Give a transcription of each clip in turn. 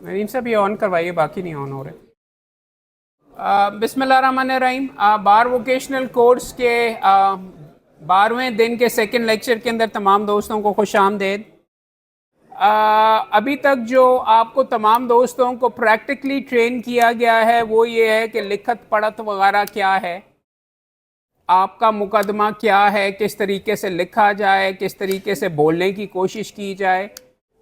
नईम साहब ये ऑन करवाइए, बाकी नहीं ऑन हो रहे। बिस्मिल्लाहिर्रहमानिर्रहीम। बार वोकेशनल कोर्स के 12वें दिन के सेकंड लेक्चर के अंदर तमाम दोस्तों को खुश आमदेद। अभी तक जो आपको तमाम दोस्तों को प्रैक्टिकली ट्रेन किया गया है वो ये है कि लिखत पढ़त वगैरह क्या है, आपका मुकदमा क्या है, किस तरीके से लिखा जाए, किस तरीके से बोलने की कोशिश की जाए।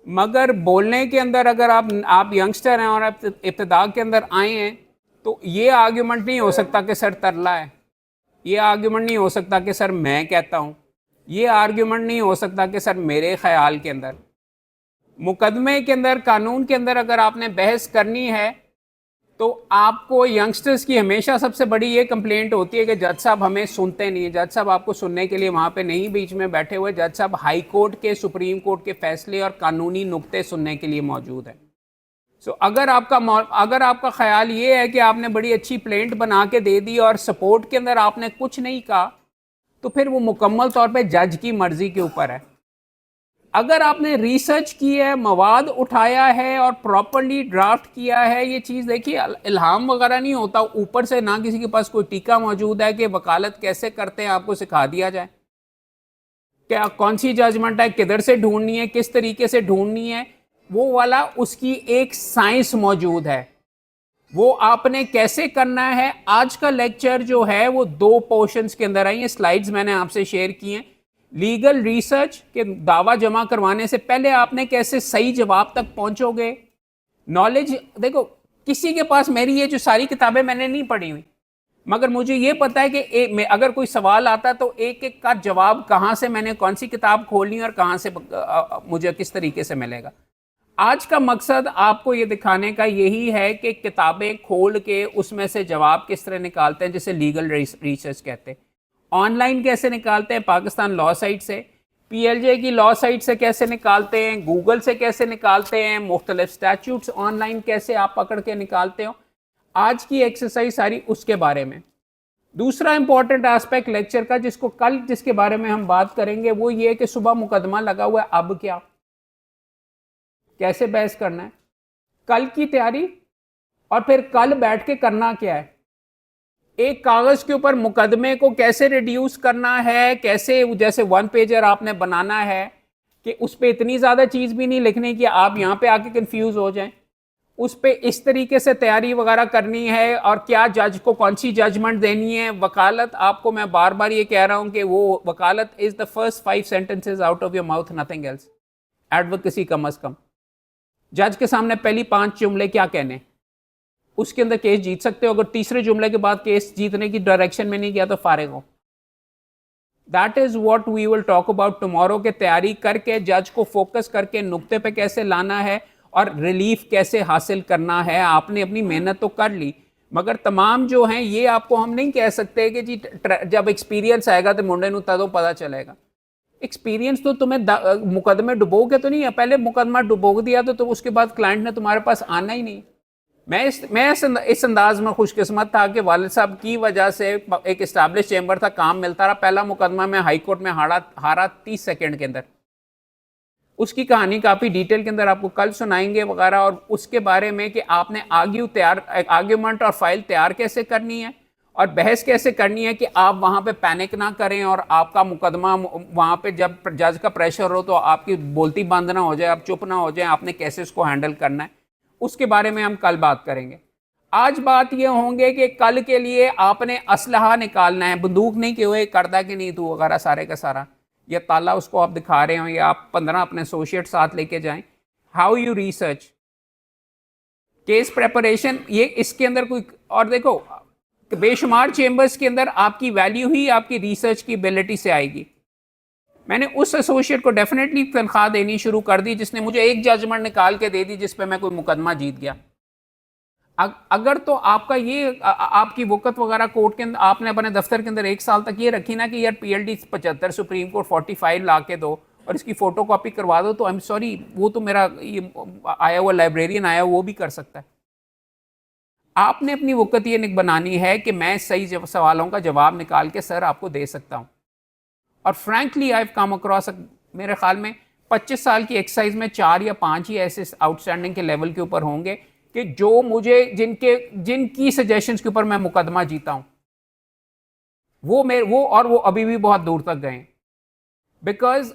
मगर बोलने के अंदर अगर आप यंगस्टर हैं और आप इब्तदा के अंदर आए हैं तो ये आर्ग्यूमेंट नहीं हो सकता कि सर तरला है, ये आर्ग्यूमेंट नहीं हो सकता कि सर मैं कहता हूँ, ये आर्ग्यूमेंट नहीं हो सकता कि सर मेरे ख्याल के अंदर। मुकदमे के अंदर, कानून के अंदर अगर आपने बहस करनी है तो आपको यंगस्टर्स की हमेशा सबसे बड़ी ये कंप्लेंट होती है कि जज साहब हमें सुनते नहीं है, जज साहब आपको सुनने के लिए वहाँ पे नहीं बीच में बैठे हुए, जज साहब हाई कोर्ट के, सुप्रीम कोर्ट के फैसले और कानूनी नुक्ते सुनने के लिए मौजूद है। सो अगर आपका ख्याल ये है कि आपने बड़ी अच्छी प्लेंट बना के दे दी और सपोर्ट के अंदर आपने कुछ नहीं कहा, तो फिर वो मुकम्मल तौर पे जज की मर्जी के ऊपर है। अगर आपने रिसर्च की है, मवाद उठाया है और प्रॉपरली ड्राफ्ट किया है, ये चीज़ देखिए इल्हाम वगैरह नहीं होता ऊपर से, ना किसी के पास कोई टीका मौजूद है कि वकालत कैसे करते हैं आपको सिखा दिया जाए, क्या कौन सी जजमेंट है, किधर से ढूंढनी है, किस तरीके से ढूंढनी है, वो वाला उसकी एक साइंस मौजूद है, वो आपने कैसे करना है। आज का लेक्चर जो है वो दो पोर्शंस के अंदर आई है, स्लाइड्स मैंने आपसे शेयर की हैं। लीगल रिसर्च के दावा जमा करवाने से पहले आपने कैसे सही जवाब तक पहुंचोगे। नॉलेज देखो, किसी के पास, मेरी ये जो सारी किताबें मैंने नहीं पढ़ी हुई, मगर मुझे ये पता है कि अगर कोई सवाल आता तो एक एक का जवाब कहाँ से, मैंने कौन सी किताब खोलनी और कहाँ से मुझे किस तरीके से मिलेगा। आज का मकसद आपको ये दिखाने का यही है कि किताबें खोल के उसमें से जवाब किस तरह निकालते हैं, जिसे लीगल रिसर्च कहते हैं। ऑनलाइन कैसे निकालते हैं, पाकिस्तान लॉ साइट से, पीएलजे की लॉ साइट से कैसे निकालते हैं, गूगल से कैसे निकालते हैं, मुख्तलिफ स्टैट्यूट्स ऑनलाइन कैसे आप पकड़ के निकालते हो। आज की एक्सरसाइज सारी उसके बारे में। दूसरा इंपॉर्टेंट एस्पेक्ट लेक्चर का जिसके बारे में हम बात करेंगे वो ये कि सुबह मुकदमा लगा हुआ है, अब क्या, कैसे बहस करना है, कल की तैयारी, और फिर कल बैठ के करना क्या है, एक कागज के ऊपर मुकदमे को कैसे रिड्यूस करना है, कैसे जैसे वन पेजर आपने बनाना है कि उस पर इतनी ज़्यादा चीज़ भी नहीं लिखनी कि आप यहाँ पे आके कंफ्यूज हो जाएं, उस पर इस तरीके से तैयारी वगैरह करनी है, और क्या जज को कौन सी जजमेंट देनी है। वकालत, आपको मैं बार बार ये कह रहा हूँ कि वो वकालत is the first 5 sentences out of your mouth, nothing else. Advocacy कम अज़ कम, जज के सामने पहली 5 जुमले क्या कहने, उसके अंदर केस जीत सकते हो। अगर तीसरे जुमले के बाद केस जीतने की डायरेक्शन में नहीं गया तो फारिग हो। That is what we will talk about tomorrow, के तैयारी करके जज को फोकस करके नुक्ते पे कैसे लाना है और रिलीफ कैसे हासिल करना है। आपने अपनी मेहनत तो कर ली, मगर तमाम जो हैं ये आपको हम नहीं कह सकते कि जी जब एक्सपीरियंस आएगा तो मुंडे नु तदों पता चलेगा। एक्सपीरियंस तो तुम्हें मुकदमे डुबो के तो नहीं है, पहले मुकदमा डुबो दिया तो उसके बाद क्लाइंट ने तुम्हारे पास आना ही नहीं। मैं इस अंदाज में खुशकिस्मत था कि वालिद साहब की वजह से एक इस्टेब्लिश चैम्बर था, काम मिलता रहा। पहला मुकदमा मैं हाई कोर्ट में हारा 30 सेकंड के अंदर। उसकी कहानी काफ़ी डिटेल के अंदर आपको कल सुनाएंगे वगैरह, और उसके बारे में कि आपने आर्ग्यूमेंट और फाइल तैयार कैसे करनी है और बहस कैसे करनी है कि आप वहाँ पे पैनिक ना करें और आपका मुकदमा वहाँ पे जब जज का प्रेशर हो तो आपकी बोलती बंद ना हो जाए, आप चुप ना हो जाए, आपने कैसे उसको हैंडल करना है, उसके बारे में हम कल बात करेंगे। आज बात ये होंगे कि कल के लिए आपने असलहा निकालना है, बंदूक नहीं कि हुए करदा कि नहीं तू वगैरह सारे का सारा, या ताला उसको आप दिखा रहे हो या आप 15 अपने एसोसिएट साथ लेके जाएं। How you research, case preparation, ये इसके अंदर कोई, और देखो बेशुमार चेंबर्स के अंदर आपकी वैल्यू ही आपकी रिसर्च की एबिलिटी से आएगी। मैंने उस एसोसिएट को डेफिनेटली तनख्वाह देनी शुरू कर दी जिसने मुझे एक जजमेंट निकाल के दे दी जिस पे मैं कोई मुकदमा जीत गया। अगर तो आपका ये आपकी वक़्त वगैरह कोर्ट के अंदर आपने अपने दफ्तर के अंदर 1 साल तक ये रखी ना कि यार पीएलडी 75 सुप्रीम कोर्ट 45 ला के दो और इसकी फ़ोटो कॉपी करवा दो, तो आई एम सॉरी, वो तो मेरा ये आया हुआ लाइब्रेरियन आया वो भी कर सकता है। आपने अपनी वक़्त ये बनानी है कि मैं सही सवालों का जवाब निकाल के सर आपको दे सकता हूँ। और frankly I have come across, मेरे ख्याल में 25 साल की एक्सरसाइज में 4 या 5 ही ऐसे आउटस्टैंडिंग के लेवल के ऊपर होंगे कि जो मुझे जिनकी सजेशंस के ऊपर मैं मुकदमा जीता हूं, वो अभी भी बहुत दूर तक गए। बिकॉज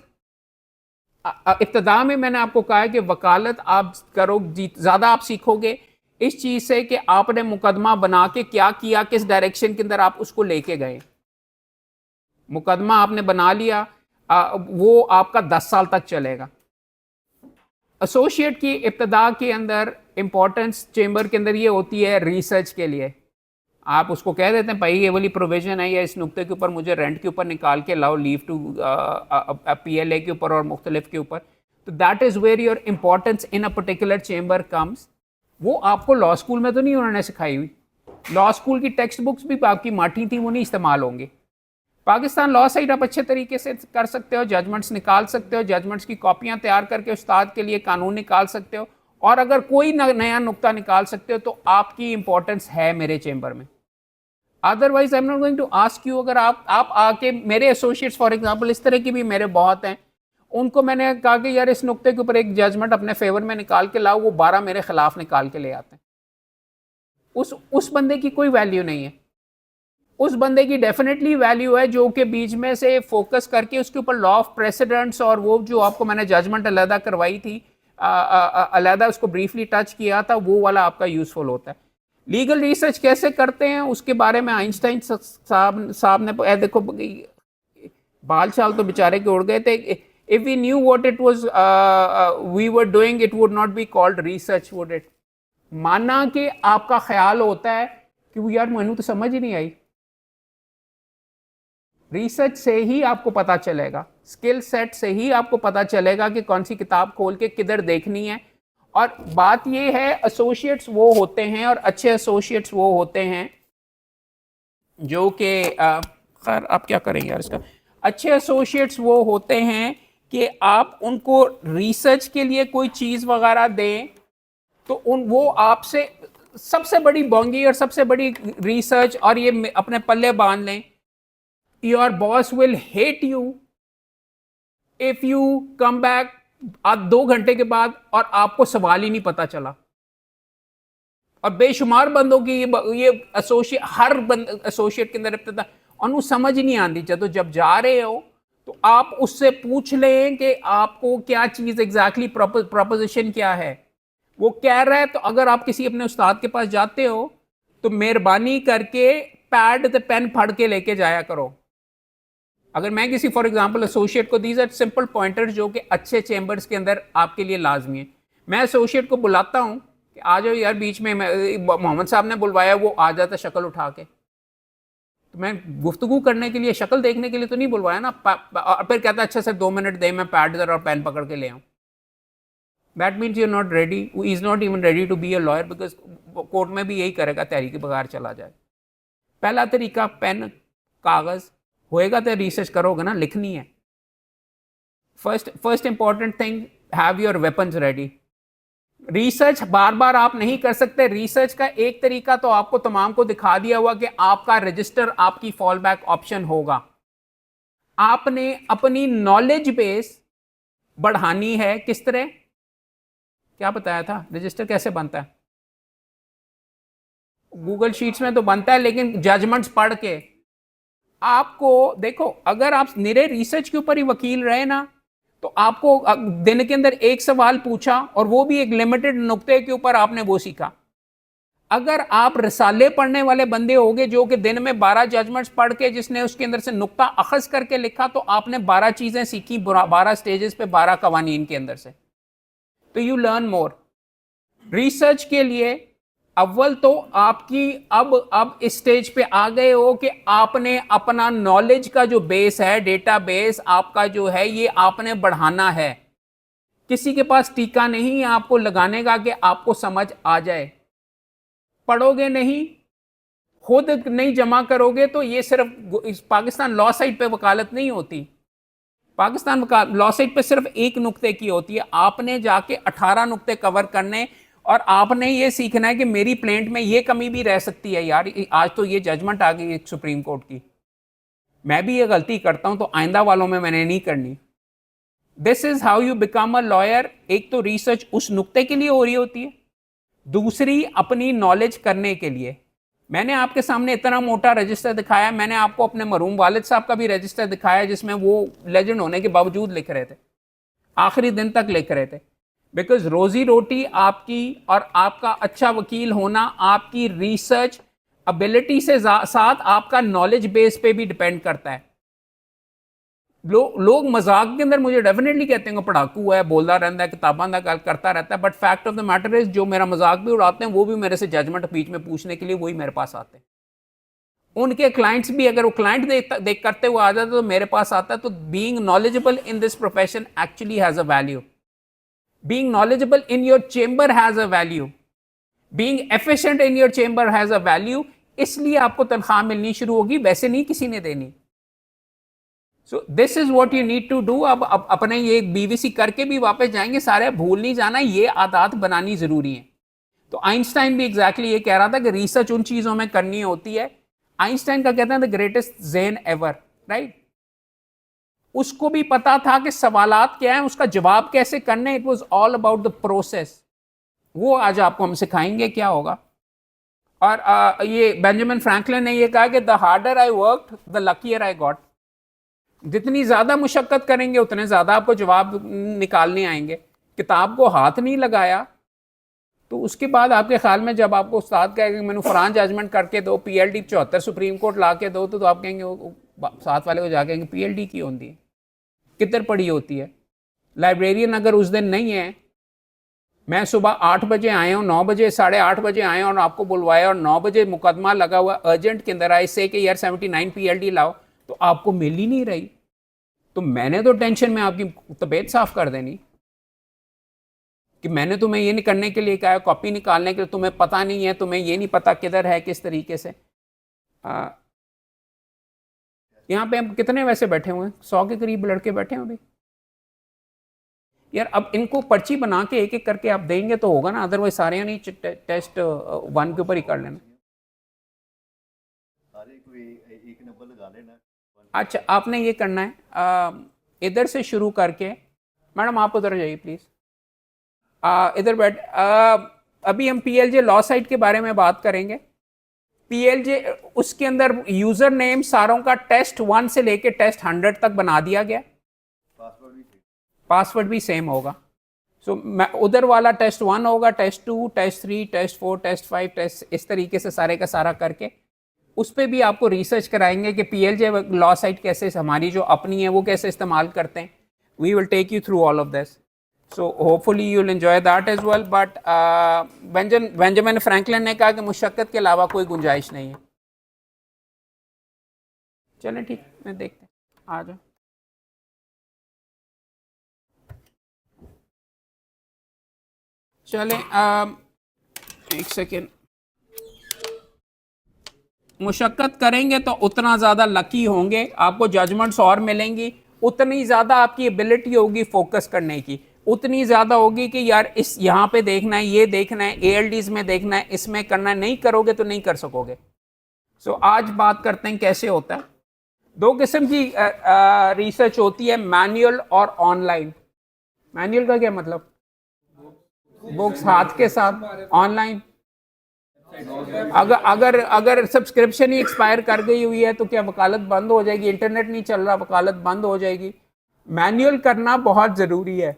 इब्तदा में मैंने आपको कहा है कि वकालत आप करो, ज्यादा आप सीखोगे इस चीज से कि आपने मुकदमा बना के क्या किया, किस डायरेक्शन के अंदर आप उसको लेके गए। मुकदमा आपने बना लिया, वो आपका 10 साल तक चलेगा। एसोसिएट की इब्तदा के अंदर इंपॉर्टेंस चेंबर के अंदर ये होती है रिसर्च के लिए। आप उसको कह देते हैं भाई ये वाली प्रोविजन है या इस नुक्ते के ऊपर मुझे रेंट के ऊपर निकाल के लाओ, लीव टू PLA के ऊपर और मुख्तलिफ के ऊपर, तो that is where your importance in a particular chamber comes. वो आपको लॉ स्कूल में तो नहीं उन्होंने सिखाई हुई। लॉ स्कूल की टेक्स्ट बुक्स भी आपकी माठी थी, वो नहीं इस्तेमाल होंगी। पाकिस्तान लॉ साइड आप अच्छे तरीके से कर सकते हो, जजमेंट्स निकाल सकते हो, जजमेंट्स की कॉपियां तैयार करके उस्ताद के लिए कानून निकाल सकते हो, और अगर कोई नया नुक्ता निकाल सकते हो तो आपकी इंपॉर्टेंस है मेरे चेंबर में। Otherwise I am not going to ask you. अगर आप आके मेरे एसोसिएट्स फॉर एग्जांपल, इस तरह की भी मेरे बहुत हैं, उनको मैंने कहा कि यार इस नुक्ते के ऊपर एक जजमेंट अपने फेवर में निकाल के लाओ, वो 12 मेरे खिलाफ निकाल के ले आते हैं। उस बंदे की कोई वैल्यू नहीं है। उस बंदे की डेफिनेटली वैल्यू है जो कि बीच में से फोकस करके उसके ऊपर लॉ ऑफ प्रेसिडेंट्स और वो जो आपको मैंने जजमेंट अलहदा करवाई थी, अलहदा उसको ब्रीफली टच किया था, वो वाला आपका यूजफुल होता है। लीगल रिसर्च कैसे करते हैं उसके बारे में आइंस्टाइन साहब ने देखो, बाल चाल तो बेचारे के उड़ गए थे। If we knew what it was we were doing, it would not be called research, would it. माना कि आपका ख्याल होता है कि वो यार मैंने तो समझ ही नहीं आई, रिसर्च से ही आपको पता चलेगा, स्किल सेट से ही आपको पता चलेगा कि कौन सी किताब खोल के किधर देखनी है। और बात यह है, एसोसिएट्स वो होते हैं और अच्छे एसोसिएट्स वो होते हैं जो कि खैर आप क्या करें यार इसका, अच्छे एसोसिएट्स वो होते हैं कि आप उनको रिसर्च के लिए कोई चीज़ वगैरह दें तो वो आपसे सबसे बड़ी बोंगी और सबसे बड़ी रिसर्च और ये अपने पल्ले बांध लें, your boss will hate you if you come back आज 2 घंटे के बाद और आपको सवाल ही नहीं पता चला। और बेशुमार बंदों की ये एसोसिएट, हर एसोसिएट के अंदर इब्तिदा और समझ नहीं आती। जब जा रहे हो तो आप उससे पूछ लें कि आपको क्या चीज़ एग्जैक्टली प्रोपोजिशन क्या है, वो कह रहा है। तो अगर आप किसी अपने उस्ताद के पास जाते हो तो मेहरबानी करके पैड ते पेन फड़ के लेके जाया करो। अगर मैं किसी फॉर एग्जांपल एसोसिएट को, दीज आर सिंपल पॉइंटर्स जो कि अच्छे चेंबर्स के अंदर आपके लिए लाजमी है। मैं एसोसिएट को बुलाता हूँ कि आ जाओ यार, बीच में मोहम्मद साहब ने बुलवाया, वो आ जाता शक्ल उठा के, तो मैं गुफ्तगू करने के लिए, शक्ल देखने के लिए तो नहीं बुलवाया ना। और फिर कहता अच्छा सर 2 मिनट दे, मैं पैड और पेन पकड़ के ले आऊँ। That means you are not ready, is not even ready to be a lawyer, because court में भी यही करेगा, तहरीक के बगैर चला जाए। पहला तरीका पेन कागज होएगा तो रिसर्च करोगे ना, लिखनी है। First important thing, have your weapons ready. Research बार बार आप नहीं कर सकते। रिसर्च का एक तरीका तो आपको तमाम को दिखा दिया हुआ कि आपका रजिस्टर आपकी फॉल बैक ऑप्शन होगा। आपने अपनी नॉलेज बेस बढ़ानी है। किस तरह, क्या बताया था, रजिस्टर कैसे बनता है? गूगल शीट्स में तो बनता है, लेकिन जजमेंट्स पढ़ के आपको देखो, अगर आप निरे रिसर्च के ऊपर ही वकील रहे ना, तो आपको दिन के अंदर एक सवाल पूछा और वो भी एक लिमिटेड नुक्ते के ऊपर आपने वो सीखा। अगर आप रिसाले पढ़ने वाले बंदे होगे जो कि दिन में 12 जजमेंट्स पढ़ के जिसने उसके अंदर से नुक्ता अखज करके लिखा, तो आपने 12 चीजें सीखी 12 स्टेजेस पे 12 कवानीन के अंदर से, तो यू लर्न मोर। रिसर्च के लिए अव्वल तो आपकी अब इस स्टेज पे आ गए हो कि आपने अपना नॉलेज का जो बेस है, डेटा बेस आपका जो है, ये आपने बढ़ाना है। किसी के पास टीका नहीं है आपको लगाने का कि आपको समझ आ जाए। पढ़ोगे नहीं, खुद नहीं जमा करोगे, तो ये सिर्फ पाकिस्तान लॉ साइट पे वकालत नहीं होती। पाकिस्तान लॉ साइट पे सिर्फ एक नुक्ते की होती है। आपने जाके 18 नुक्ते कवर करने और आपने ये सीखना है कि मेरी प्लेंट में ये कमी भी रह सकती है यार, आज तो ये जजमेंट आ गई सुप्रीम कोर्ट की, मैं भी ये गलती करता हूं तो आइंदा वालों में मैंने नहीं करनी। This is how you become a lawyer. एक तो रिसर्च उस नुक्ते के लिए हो रही होती है, दूसरी अपनी नॉलेज करने के लिए। मैंने आपके सामने इतना मोटा रजिस्टर दिखाया, मैंने आपको अपने मरूम वालिद साहब का भी रजिस्टर दिखाया जिसमें वो लेजेंड होने के बावजूद लिख रहे थे, आखिरी दिन तक लिख रहे थे। बिकॉज रोजी रोटी आपकी और आपका अच्छा वकील होना आपकी रिसर्च एबिलिटी से साथ आपका नॉलेज बेस पे भी डिपेंड करता है। लोग मजाक के अंदर मुझे डेफिनेटली कहते हैं पढ़ाकू है, बोलता रहता है, किताबां का गल करता रहता है, but fact of the matter is जो मेरा मजाक भी उड़ाते हैं वो भी मेरे से जजमेंट बीच में पूछने के लिए वही मेरे पास आते हैं। उनके क्लाइंट्स भी अगर वो क्लाइंट देख करते हुए आ जाते तो मेरे पास आता है। तो being knowledgeable in this profession actually has a value. Being knowledgeable in your chamber has a value. Being efficient in your chamber has a value. इसलिए आपको तनख्वाह मिलनी शुरू होगी, वैसे नहीं किसी ने देनी। So this is what you need to do. अब अपने ये बीवीसी करके भी वापस जाएंगे, सारे भूल नहीं जाना, ये आदत बनानी जरूरी है। तो आइंस्टाइन भी एग्जैक्टली ये कह रहा था कि रिसर्च उन चीजों में करनी होती है। आइंस्टाइन का कहते हैं the greatest zen ever, right. उसको भी पता था कि सवालात क्या है, उसका जवाब कैसे करने। It was all about the process. वो आज आपको हम सिखाएंगे क्या होगा। और ये बेंजामिन फ्रैंकलिन ने ये कहा कि the harder I worked the luckier I got. जितनी ज्यादा मुशक्कत करेंगे उतने ज्यादा आपको जवाब निकालने आएंगे। किताब को हाथ नहीं लगाया तो उसके बाद आपके ख्याल में जब आपको उस्ताद कहेगा मैंने फलान जजमेंट करके दो, PhD 74 सुप्रीम कोर्ट ला के दो, तो आप कहेंगे साथ वाले को जाके PhD की होती है, किधर पड़ी होती है। लाइब्रेरियन अगर उस दिन नहीं है, मैं सुबह 8 बजे आया हूँ, 9 बजे 8:30 बजे आए और आपको बुलवाया और 9 बजे मुकदमा लगा हुआ अर्जेंट के अंदर आए से कि यार 79 PhD लाओ, तो आपको मिल ही नहीं रही, तो मैंने तो टेंशन में आपकी तबीयत साफ कर देनी कि मैंने तुम्हें ये नहीं करने के लिए कहा, कॉपी निकालने के लिए, तुम्हें पता नहीं है, तुम्हें ये नहीं पता किधर है किस तरीके से। यहाँ पे हम कितने वैसे बैठे हुए हैं, 100 के करीब लड़के बैठे हैं अभी। यार अब इनको पर्ची बना के एक एक करके आप देंगे तो होगा ना, अदरवाइज सारे नहीं टेस्ट 1 के ऊपर ही कर लेना। एक नंबर लगा लेना। अच्छा आपने ये करना है, इधर से शुरू करके, मैडम आप उधर जाइए प्लीज, इधर बैठ। अभी हम PLJ लॉ साइट के बारे में बात करेंगे। PLJ उसके अंदर यूजर नेम सारों का टेस्ट 1 से लेके टेस्ट 100 तक बना दिया गया, पासवर्ड भी सेम होगा। सो उधर वाला टेस्ट 1 होगा, test 2, test 3, test 4, test 5, test, इस तरीके से सारे का सारा करके उस पर भी आपको रिसर्च कराएंगे कि PLJ लॉ साइट कैसे हमारी जो अपनी है वो कैसे इस्तेमाल करते हैं। We will take you through all of this, so hopefully you'll enjoy that as well, but Benjamin Franklin ने कहा कि मुशक्कत के अलावा कोई गुंजाइश नहीं है। चलें ठीक, मैं देखते हैं, आ जाओ। चलें एक सेकेंड। मुशक्कत करेंगे तो उतना ज़्यादा लकी होंगे, आपको जजमेंट्स और मिलेंगी, उतनी ज़्यादा आपकी एबिलिटी होगी फोकस करने की, उतनी ज़्यादा होगी कि यार इस यहाँ पे देखना है, ये देखना है, ALDs में देखना है, इसमें करना है। नहीं करोगे तो नहीं कर सकोगे। सो आज बात करते हैं कैसे होता है। 2 किस्म की रिसर्च होती है, मैनुअल और ऑनलाइन। मैनुअल का क्या मतलब, बुक्स हाथ के साथ। ऑनलाइन अगर सब्सक्रिप्शन ही एक्सपायर कर गई हुई है तो क्या वकालत बंद हो जाएगी, इंटरनेट नहीं चल रहा वकालत बंद हो जाएगी। मैनुअल करना बहुत ज़रूरी है,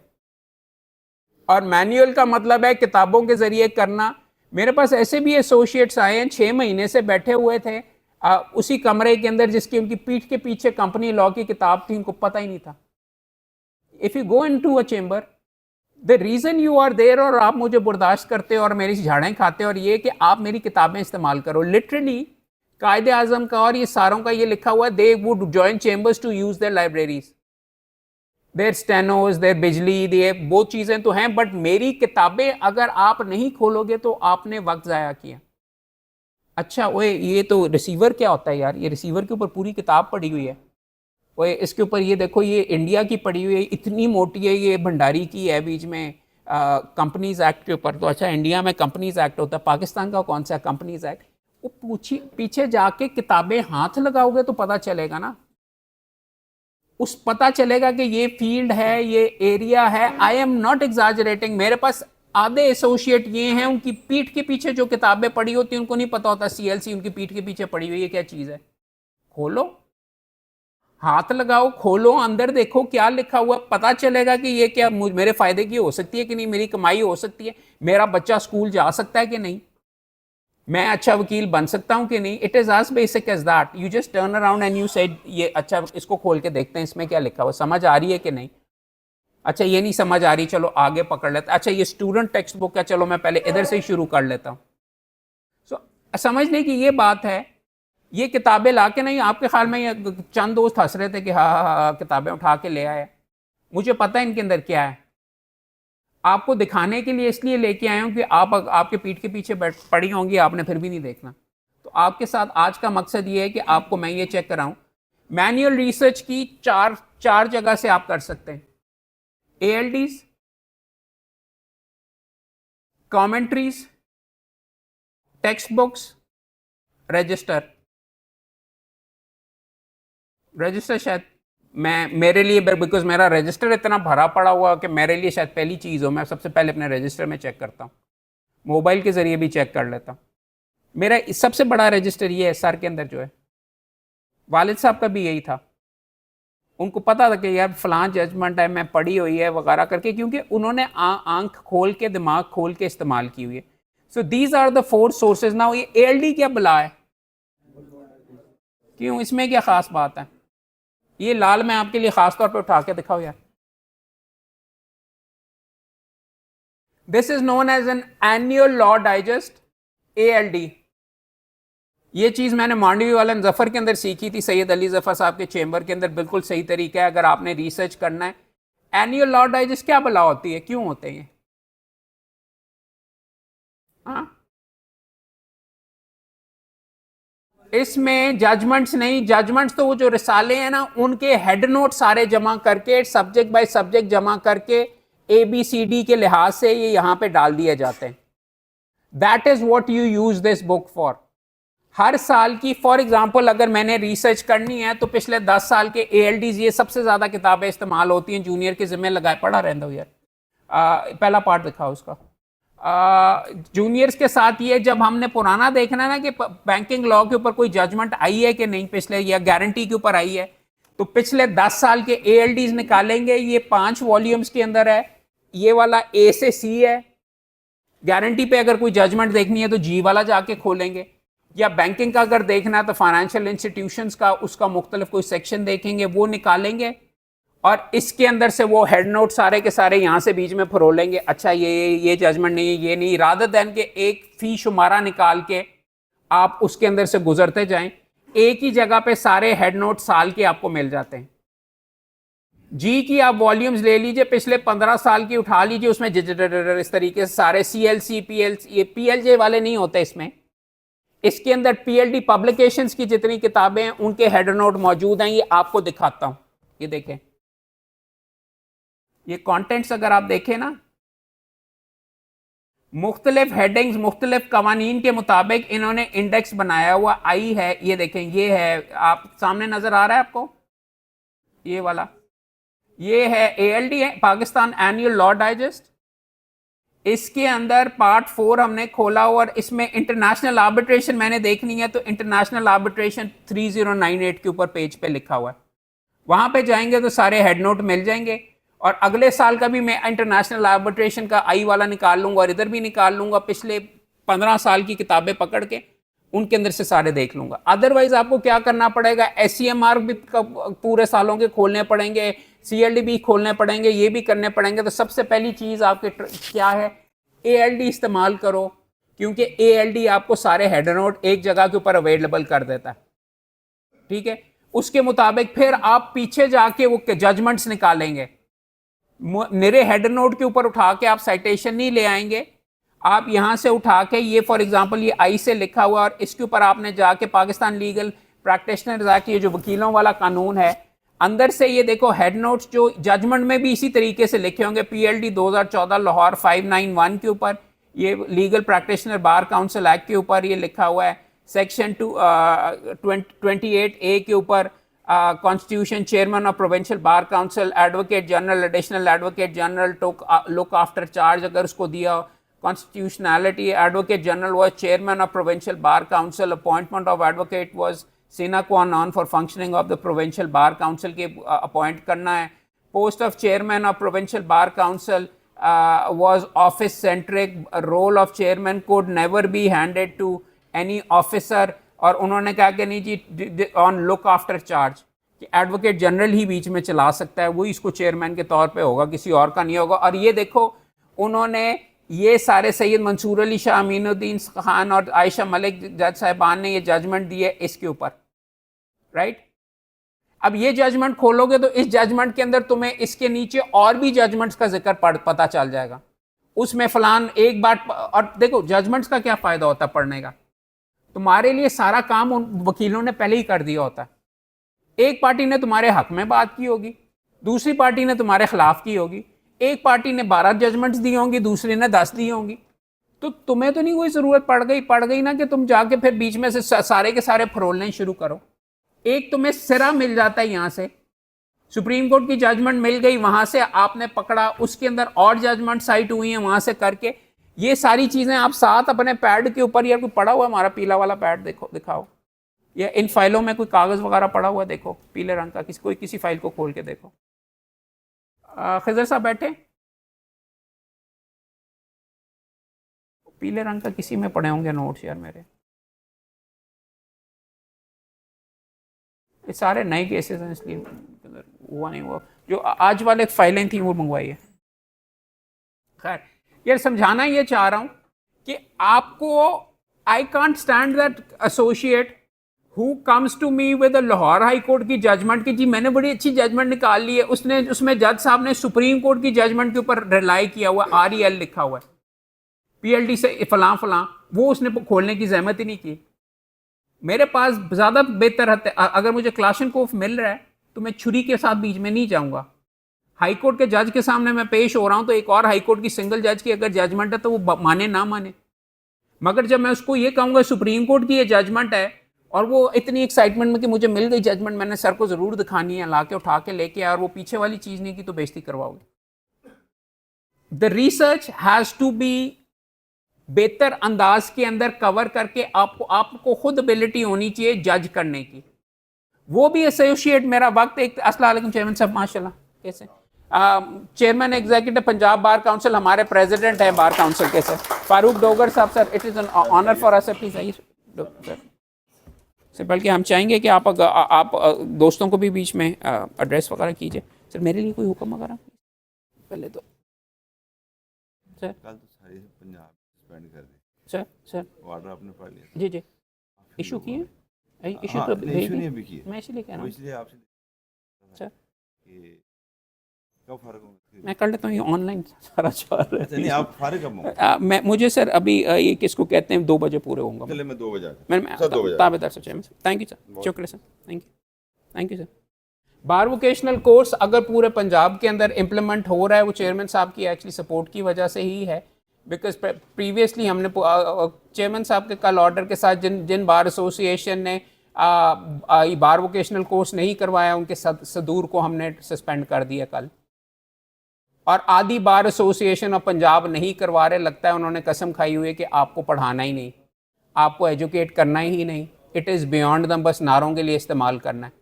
और मैनुअल का मतलब है किताबों के ज़रिए करना। मेरे पास ऐसे भी एसोसिएट्स आए हैं 6 महीने से बैठे हुए थे उसी कमरे के अंदर जिसकी उनकी पीठ के पीछे कंपनी लॉ की किताब थी, उनको पता ही नहीं था। If you go into a chamber, the reason you are there और आप मुझे बर्दाश्त करते हो और मेरी झाड़ें खाते हो, और ये कि आप मेरी किताबें इस्तेमाल करो। लिटरली कायदे आज़म का और ये सारों का ये लिखा हुआ है, they would join chambers to use their libraries, their stenos, their बिजली, दे वो चीज़ें तो हैं, बट मेरी किताबें अगर आप नहीं खोलोगे तो आपने वक्त ज़ाया किया। अच्छा ओए ये तो रिसीवर क्या होता है यार, ये रिसीवर के ऊपर पूरी किताब पड़ी हुई है। ओए इसके ऊपर ये देखो, ये इंडिया की पड़ी हुई है, इतनी मोटी है, ये भंडारी की है बीच में कंपनीज एक्ट के ऊपर। तो अच्छा इंडिया में कंपनीज एक्ट होता है, पाकिस्तान का कौन सा कंपनीज एक्ट। वो पीछे जाके किताबें हाथ लगाओगे तो पता चलेगा ना। उस पता चलेगा कि ये फील्ड है, ये एरिया है। आई एम नॉट एग्जैजरेटिंग। मेरे पास आधे एसोसिएट ये हैं, उनकी पीठ के पीछे जो किताबें पढ़ी होती हैं उनको नहीं पता होता सीएलसी उनकी पीठ के पीछे पड़ी हुई है क्या चीज़ है। खोलो, हाथ लगाओ, खोलो, अंदर देखो क्या लिखा हुआ, पता चलेगा कि ये क्या मेरे फायदे की हो सकती है कि नहीं, मेरी कमाई हो सकती है, मेरा बच्चा स्कूल जा सकता है कि नहीं, मैं अच्छा वकील बन सकता हूं कि नहीं। It is as basic as that. You just turn around and you said ये अच्छा, इसको खोल के देखते हैं इसमें क्या लिखा हुआ, समझ आ रही है कि नहीं। अच्छा ये नहीं समझ आ रही, चलो आगे पकड़ लेते। अच्छा ये स्टूडेंट टेक्स्ट बुक है, चलो मैं पहले इधर से ही शुरू कर लेता हूँ। समझने की ये बात है। ये किताबें लाके नहीं, आपके ख्याल में ये चंद दोस्त हंस रहे थे कि हाँ हाँ हाँ किताबें उठा के ले आए, मुझे पता है इनके अंदर क्या है। आपको दिखाने के लिए इसलिए लेके आया हूं कि आप आपके पीठ के पीछे पड़ी होंगी, आपने फिर भी नहीं देखना। तो आपके साथ आज का मकसद ये है कि आपको मैं ये चेक कराऊं। मैनुअल रिसर्च की चार जगह से आप कर सकते हैं। एएलडीज, कमेंट्रीज, टेक्स्ट बुक्स, रजिस्टर शायद मेरे लिए, बिकॉज मेरा रजिस्टर इतना भरा पड़ा हुआ कि मेरे लिए शायद पहली चीज़ हो। मैं सबसे पहले अपने रजिस्टर में चेक करता हूँ, मोबाइल के ज़रिए भी चेक कर लेता हूँ। मेरा सबसे बड़ा रजिस्टर ये है, सर के अंदर जो है। वालिद साहब का भी यही था, उनको पता था कि यार फलां जजमेंट है, मैं पढ़ी हुई है वगैरह करके, क्योंकि उन्होंने आंख खोल के, दिमाग खोल के इस्तेमाल की हुई है। So these are the 4 sources. ना ये एएलडी क्या बला है, क्यों, इसमें क्या खास बात है। ये लाल मैं आपके लिए खास तौर पे उठा के दिखाओ यार। This is known as an annual law digest, ALD. ये चीज मैंने मांडवी वाला जफर के अंदर सीखी थी, सैयद अली जफर साहब के चेंबर के अंदर। बिल्कुल सही तरीका है अगर आपने रिसर्च करना है। एनुअल लॉ डाइजेस्ट क्या बला होती है, क्यों होते हैं? हाँ, इसमें जजमेंट्स नहीं, जजमेंट्स तो वो जो रिसाले हैं ना उनके हेड नोट सारे जमा करके, सब्जेक्ट बाय सब्जेक्ट जमा करके, ABCD के लिहाज से ये यहां पे डाल दिए जाते हैं। That is what you use this book for. हर साल की, फॉर एग्जांपल अगर मैंने रिसर्च करनी है तो पिछले 10 साल के ALDs, ये सबसे ज्यादा किताबें इस्तेमाल होती हैं। जूनियर के जिम्मे लगाए पढ़ा रहता हूँ यार। पहला पार्ट दिखाओ उसका। जूनियर्स के साथ ये, जब हमने पुराना देखना ना कि बैंकिंग लॉ के ऊपर कोई जजमेंट आई है कि नहीं पिछले, या गारंटी के ऊपर आई है, तो पिछले 10 साल के ALDs निकालेंगे। ये 5 वॉल्यूम्स के अंदर है। ये वाला A से C है। गारंटी पे अगर कोई जजमेंट देखनी है तो G वाला जाके खोलेंगे, या बैंकिंग का अगर देखना है तो फाइनेंशियल इंस्टीट्यूशंस का, उसका मुख्तलिफ कोई सेक्शन देखेंगे, वो निकालेंगे, और इसके अंदर से वो हेड नोट सारे के सारे यहाँ से बीच में फरोलेंगे। अच्छा ये जजमेंट नहीं है, ये नहीं, रादर देन के एक फी शुमारा निकाल के आप उसके अंदर से गुजरते जाएं, एक ही जगह पे सारे हेड नोट साल के आपको मिल जाते हैं। जी की आप वॉल्यूम्स ले लीजिए, पिछले 15 साल की उठा लीजिए, उसमें इस तरीके से सारे CLC, PLC, ये PLJ वाले नहीं होते इसमें। इसके अंदर PLD पब्लिकेशंस की जितनी किताबें हैं उनके हेड नोट मौजूद हैं। ये आपको दिखाता हूं, ये देखें, ये कंटेंट्स अगर आप देखें ना, मुख्तलिफ हेडिंग्स, मुख्तलिफ कवानीन के मुताबिक इन्होंने इंडेक्स बनाया हुआ। आई है, ये देखें, ये है, आप सामने नजर आ रहा है आपको, ये वाला, ये है ALD है, पाकिस्तान एनुअल लॉ डाइजेस्ट। इसके अंदर पार्ट 4 हमने खोला, और इसमें इंटरनेशनल आर्बिट्रेशन मैंने देखनी है तो इंटरनेशनल आर्बिट्रेशन 3098 के ऊपर पेज पे लिखा हुआ है, वहां पे जाएंगे तो सारे हेड नोट मिल जाएंगे। और अगले साल का भी मैं इंटरनेशनल आर्बिट्रेशन का आई वाला निकाल लूंगा, और इधर भी निकाल लूंगा, पिछले 15 साल की किताबें पकड़ के उनके अंदर से सारे देख लूंगा। अदरवाइज आपको क्या करना पड़ेगा, SCMR भी पूरे सालों के खोलने पड़ेंगे, CLD भी खोलने पड़ेंगे, ये भी करने पड़ेंगे। तो सबसे पहली चीज आपके क्या है, ALD इस्तेमाल करो, क्योंकि ALD आपको सारे हेड नोट एक जगह के ऊपर अवेलेबल कर देता है। ठीक है, उसके मुताबिक फिर आप पीछे जाके वो जजमेंट्स निकालेंगे। मेरे हेड नोट के ऊपर उठा के आप साइटेशन नहीं ले आएंगे, आप यहां से उठा के, ये फॉर एग्जांपल ये आई से लिखा हुआ, और इसके ऊपर आपने जाके पाकिस्तान लीगल प्रैक्टिशनर्स एक्ट, ये जो वकीलों वाला कानून है, अंदर से ये देखो हेड नोट्स जो जजमेंट में भी इसी तरीके से लिखे होंगे। PLD 2014 लाहौर 591 के ऊपर, ये legal practitioner bar council act के ऊपर ये लिखा हुआ है। सेक्शन 28A के ऊपर Constitution, chairman of provincial bar council, advocate general, additional advocate general took look after charge अगर उसको दिया. Constitutionality, advocate general was chairman of provincial bar council. Appointment of advocate was sine qua non for functioning of the provincial bar council के appoint करना है. Post of chairman of provincial bar council was office centric. Role of chairman could never be handed to any officer. और उन्होंने कहा कि नहीं जी on look after charge कि advocate general ही बीच में चला सकता है, वही इसको चेयरमैन के तौर पे होगा, किसी और का नहीं होगा. और ये देखो उन्होंने ये सारे सैयद मंसूर अली शाह, अमीनुद्दीन खान और आयशा मलिक जज साहिबान ने ये जजमेंट दिए इसके ऊपर, राइट. अब ये जजमेंट खोलोगे तो इस जजमेंट के अंदर तुम्हें इसके नीचे और भी जजमेंट्स का जिक्र पता चल जाएगा. उसमें फलान एक बात. और देखो जजमेंट्स का क्या फ़ायदा होता है पढ़ने का, तुम्हारे लिए सारा काम उन वकीलों ने पहले ही कर दिया होता है. एक पार्टी ने तुम्हारे हक में बात की होगी, दूसरी पार्टी ने तुम्हारे खिलाफ की होगी. एक पार्टी ने 12 जजमेंट्स दी होंगी, दूसरी ने 10 दी होंगी. तो तुम्हें तो नहीं कोई ज़रूरत पड़ गई ना कि तुम जाके फिर बीच में से सारे के सारे फरोलने शुरू करो. एक तुम्हें सिरा मिल जाता है, यहाँ से सुप्रीम कोर्ट की जजमेंट मिल गई, वहाँ से आपने पकड़ा, उसके अंदर और जजमेंट साइट हुई हैं, वहाँ से करके ये सारी चीज़ें आप साथ अपने पैड के ऊपर. यार कोई पड़ा हुआ हमारा पीला वाला पैड देखो, दिखाओ. या इन फाइलों में कोई कागज़ वगैरह पड़ा हुआ देखो पीले रंग का, किसी फाइल को खोल के देखो. खिजर साहब बैठे, पीले रंग का किसी में पड़े होंगे नोट्स यार मेरे. ये सारे नए केसेस हैं इसलिए हुआ नहीं हुआ. जो आज वाले फाइलें थी वो मंगवाई है. खैर यार समझाना ये चाह रहा हूं कि आपको I can't stand that associate who comes to me with Lahore high court की जजमेंट की जी मैंने बड़ी अच्छी जजमेंट निकाल ली है. उसने उसमें जज साहब ने सुप्रीम कोर्ट की जजमेंट के ऊपर रिलाई किया हुआ, REL लिखा हुआ है, PLD से फलां फलां, वो उसने खोलने की जहमत ही नहीं की. मेरे पास ज़्यादा बेहतर है, अगर मुझे क्लाशनकोफ मिल रहा है तो मैं छुरी के साथ बीच में नहीं जाऊंगा. हाई कोर्ट के जज के सामने मैं पेश हो रहा हूं तो एक और हाई कोर्ट की सिंगल जज की अगर जजमेंट है तो वो माने ना माने, मगर जब मैं उसको ये कहूँगा सुप्रीम कोर्ट की ये जजमेंट है और वो इतनी एक्साइटमेंट में कि मुझे मिल गई जजमेंट, मैंने सर को ज़रूर दिखानी है, ला के उठा के लेके आया और वो पीछे वाली चीज़ नहीं की तो बेइज्जती करवाओगे. The research has to be बेहतर अंदाज के अंदर कवर करके आपको खुद एबिलिटी होनी चाहिए जज करने की. वो भी एसोसिएट मेरा वक्त एक. अस्सलाम वालेकुम चेयरमैन साहब, माशाल्लाह कैसे. Chairman executive Punjab bar council, हमारे प्रेसिडेंट हैं बार काउंसिल के सर फारूक डोगर साहब. Sir it is an honour for us. Please आइए सर. बल्कि हम चाहेंगे कि आप दोस्तों को भी बीच में एड्रेस वगैरह कीजिए. सर मेरे लिए कोई हुक्म वगैरह पहले तो सर. कल तो सारी पंजाब सस्पेंड कर दी सर. ऑर्डर आपने पढ़ लिया जी इशू किए. इशू तो नहीं अभी किए, मैं इसलिए कह रहा हूँ इसलिए आपसे सर कि कब फारिग होंगे. मैं कर लेता हूँ, ये ऑनलाइन सारा चल रहा है. नहीं आप फारिग कब होंगे. मैं मुझे सर अभी ये किसको कहते हैं 2 बजे पूरे होऊंगा. चलिए मैं 2 बजे मैं ताबेदार sir. Chairman thank you sir, शुक्रिया sir, thank you sir. Bar vocational course अगर पूरे पंजाब के अंदर इम्प्लीमेंट हो रहा है वो चेयरमैन साहब की एक्चुअली सपोर्ट की वजह से ही है. बिकॉज प्रीवियसली हमने चेयरमैन साहब के कल ऑर्डर के साथ जिन बार एसोसिएशन ने बार वोकेशनल कोर्स नहीं करवाया उनके सदूर को हमने सस्पेंड कर दिया कल. और आधी बार एसोसिएशन ऑफ पंजाब नहीं करवा रहे. लगता है उन्होंने कसम खाई हुई है कि आपको पढ़ाना ही नहीं, आपको एजुकेट करना ही नहीं. इट इज़ बियॉन्ड दम, बस नारों के लिए इस्तेमाल करना है.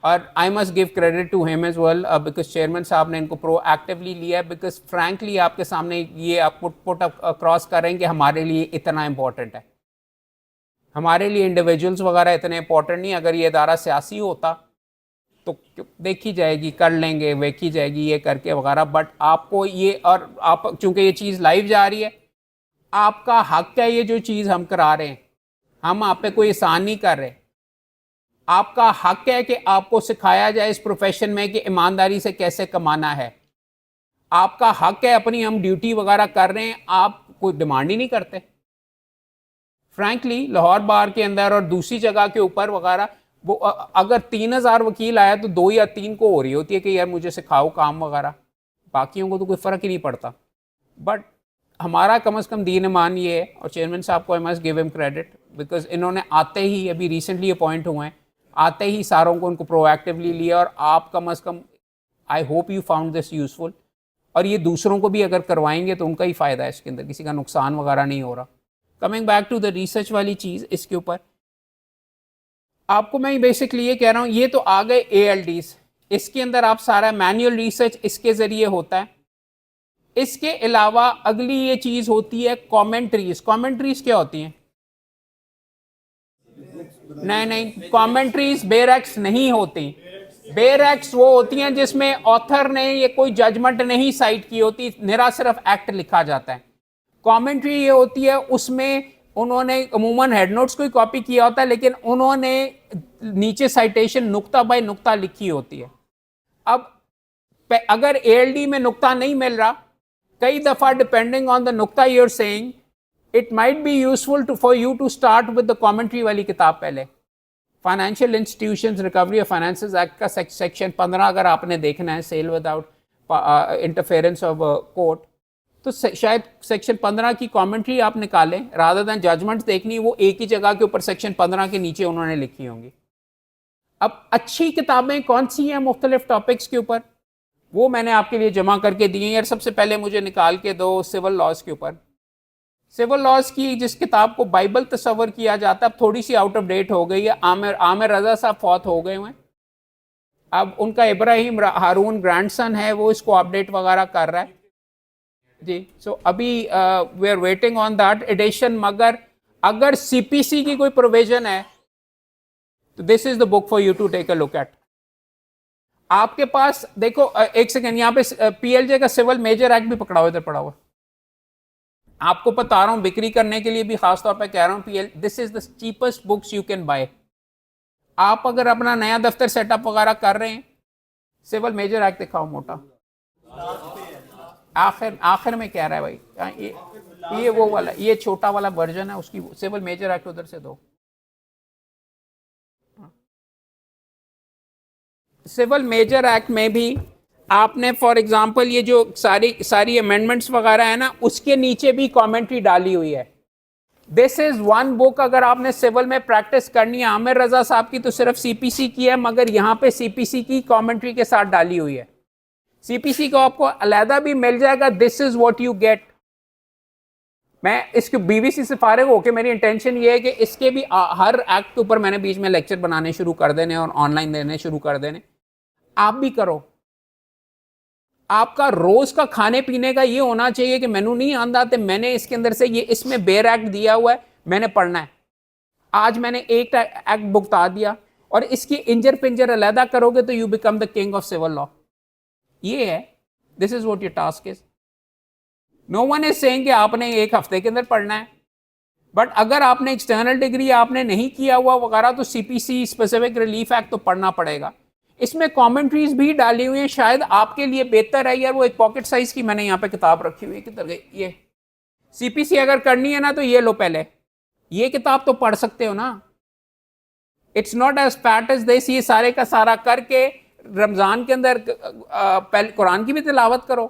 और I must give credit to him as well because chairman साहब ने इनको प्रोएक्टिवली लिया है. बिकॉज फ्रैंकली आपके सामने ये आप पुट अक्रॉस कर रहे हैं कि हमारे लिए इतना इम्पॉर्टेंट है. हमारे लिए इंडिविजुअल्स वगैरह इतने इंपॉर्टेंट नहीं. अगर ये इदारा सियासी होता तो देखी जाएगी, कर लेंगे, देखी जाएगी ये करके वगैरह. बट आपको ये, और आप चूँकि ये चीज़ लाइव जा रही है, आपका हक है ये जो चीज़ हम करा रहे हैं. हम आप पे कोई एहसान नहीं कर रहे. आपका हक है कि आपको सिखाया जाए इस प्रोफेशन में कि ईमानदारी से कैसे कमाना है. आपका हक है, अपनी हम ड्यूटी वगैरह कर रहे हैं, आप कोई डिमांड ही नहीं करते. फ्रैंकली लाहौर बार के अंदर और दूसरी जगह के ऊपर वगैरह वो अगर 3000 वकील आया तो 2 या 3 को हो रही होती है कि यार मुझे सिखाओ काम वगैरह. बाकियों को तो कोई फ़र्क ही नहीं पड़ता. बट हमारा कम से कम दीन ईमान ये है, और चेयरमैन साहब को आई must give him credit because इन्होंने आते ही अभी रिसेंटली अपॉइंट हुए हैं, आते ही सारों को उनको प्रोएक्टिवली लिया, और आप कम अज़ कम, I hope you found this useful, और ये दूसरों को भी अगर करवाएंगे तो उनका ही फ़ायदा है, इसके अंदर किसी का नुकसान वगैरह नहीं हो रहा। Coming back to the research वाली चीज़, इसके ऊपर आपको मैं बेसिकली ये कह रहा हूँ, ये तो आ गए ALDs, इसके अंदर आप सारा मैनुअल रिसर्च इसके ज़रिए होता है। इसके अलावा अगली ये चीज़ होती है कॉमेंट्रीज। कॉमेंट्रीज क्या होती हैं? नहीं, कॉमेंट्रीज बेरैक्स नहीं होती। बेरैक्स वो होती हैं जिसमें ऑथर ने ये कोई जजमेंट नहीं साइट की होती, निरा सिर्फ एक्ट लिखा जाता है। कमेंट्री ये होती है उसमें उन्होंने अमूमन हेड नोट्स को ही कॉपी किया होता है, लेकिन उन्होंने नीचे साइटेशन नुक्ता बाय नुक्ता लिखी होती है। अब अगर ALD में नुक्ता नहीं मिल रहा, कई दफा डिपेंडिंग ऑन द नुक्ता you're saying, it might be useful for you to start with the commentary वाली किताब पहले। Financial institutions recovery of finances act का सेक्शन 15 अगर आपने देखना है, sale without interference of court, तो शायद सेक्शन 15 की कमेंट्री आप निकालें, रादर देन जजमेंट्स देखनी, वो एक ही जगह के ऊपर सेक्शन 15 के नीचे उन्होंने लिखी होंगी। अब अच्छी किताबें कौन सी हैं मुख्तलिफ टॉपिक्स के ऊपर, वो मैंने आपके लिए जमा करके दी हैं। यार सबसे पहले मुझे निकाल के दो सिविल लॉज के ऊपर। सिविल लॉज की जिस किताब को बाइबल तस्वर किया जाता है, अब थोड़ी सी आउट ऑफ डेट हो गई है। आमिर रजा साहब फौत हो गए हुए हैं, अब उनका इब्राहिम हारून ग्रैंडसन है, वो इसको अपडेट वगैरह कर रहा है जी। सो अभी we are waiting on that edition. मगर अगर CPC की कोई प्रोविजन है तो this is the book for you to take a look at. आपके पास देखो, एक सेकेंड, यहाँ पे PLJ का सिविल मेजर एक्ट भी पकड़ा हुआ, इधर पड़ा हुआ। आपको बता रहा हूँ, बिक्री करने के लिए भी खास तौर पे कह रहा हूँ, this is the cheapest books you can buy. आप अगर अपना नया दफ्तर सेटअप वगैरह कर रहे हैं, सिविल मेजर एक्ट दिखाओ मोटा, आखिर में कह रहा है भाई, ये वो वाला, ये छोटा वाला वर्जन है उसकी, सिविल मेजर एक्ट उधर से दो। सिविल मेजर एक्ट में भी आपने फॉर एग्जांपल ये जो सारी अमेंडमेंट्स वगैरह है ना, उसके नीचे भी कमेंट्री डाली हुई है। दिस इज वन बुक, अगर आपने सिविल में प्रैक्टिस करनी है। आमिर रजा साहब की तो सिर्फ CPC की है, मगर यहाँ पे CPC की कमेंट्री के साथ डाली हुई है। CPC को आपको अलहदा भी मिल जाएगा। This is what you get. मैं इसके BBC से फारिग होकर मेरी इंटेंशन ये है कि इसके भी हर एक्ट के ऊपर मैंने बीच में लेक्चर बनाने शुरू कर देने और ऑनलाइन देने शुरू कर देने। आप भी करो। आपका रोज का खाने पीने का ये होना चाहिए कि मेनू नहीं आंदा तो मैंने इसके अंदर से ये, इसमें बेर एक्ट दिया हुआ है, मैंने पढ़ना है। आज मैंने एक एक्ट भुगता दिया और इसकी इंजर पिंजर अलहदा करोगे तो you become the king of civil law. ये है, this is what your task is. No one is saying कि आपने एक हफ्ते के अंदर पढ़ना है, बट अगर आपने एक्सटर्नल डिग्री आपने नहीं किया हुआ वगैरह तो CPC स्पेसिफिक रिलीफ एक्ट तो पढ़ना पड़ेगा। इसमें कमेंट्रीज भी डाली हुई हैं, शायद आपके लिए बेहतर है। यार वो एक पॉकेट साइज की मैंने यहाँ पे किताब रखी हुई है, किधर गई ये? CPC अगर करनी है ना तो ये लो, पहले ये किताब तो पढ़ सकते हो ना। It's not as fat as this. ये सारे का सारा करके रमजान के अंदर पहले कुरान की भी तिलावत करो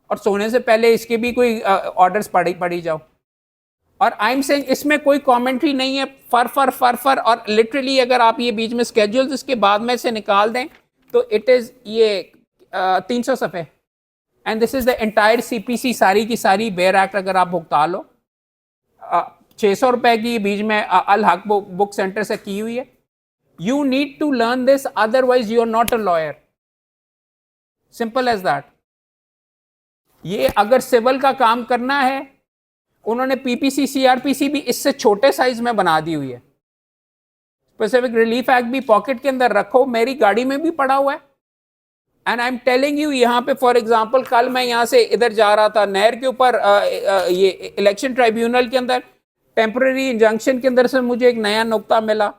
और सोने से पहले इसके भी कोई ऑर्डर्स पढ़ी जाओ। और आई एम सेइंग इसमें कोई कमेंट्री नहीं है, फर और लिटरली अगर आप ये बीच में स्केड्यूल्स इसके बाद में से निकाल दें तो इट इज ये 300 सफ़े and this is the entire CPC सारी की सारी बेर एक्ट अगर आप भुगता लो। 600 रुपए की बीच में अल हक बुक सेंटर से की हुई है। You need to learn this, otherwise you are not a lawyer. Simple as that. ये अगर सिविल का काम करना है, उन्होंने PPC CRPC भी इससे छोटे साइज में बना दी हुई है। स्पेसिफिक रिलीफ एक्ट भी पॉकेट के अंदर रखो, मेरी गाड़ी में भी पड़ा हुआ है। And I am telling you, यहाँ पे फॉर एग्जांपल कल मैं यहाँ से इधर जा रहा था नहर के ऊपर, ये इलेक्शन ट्राइब्यूनल के अंदर टेम्पररी इंजंक्शन के अंदर से मुझे एक नया नुक्ता मिला,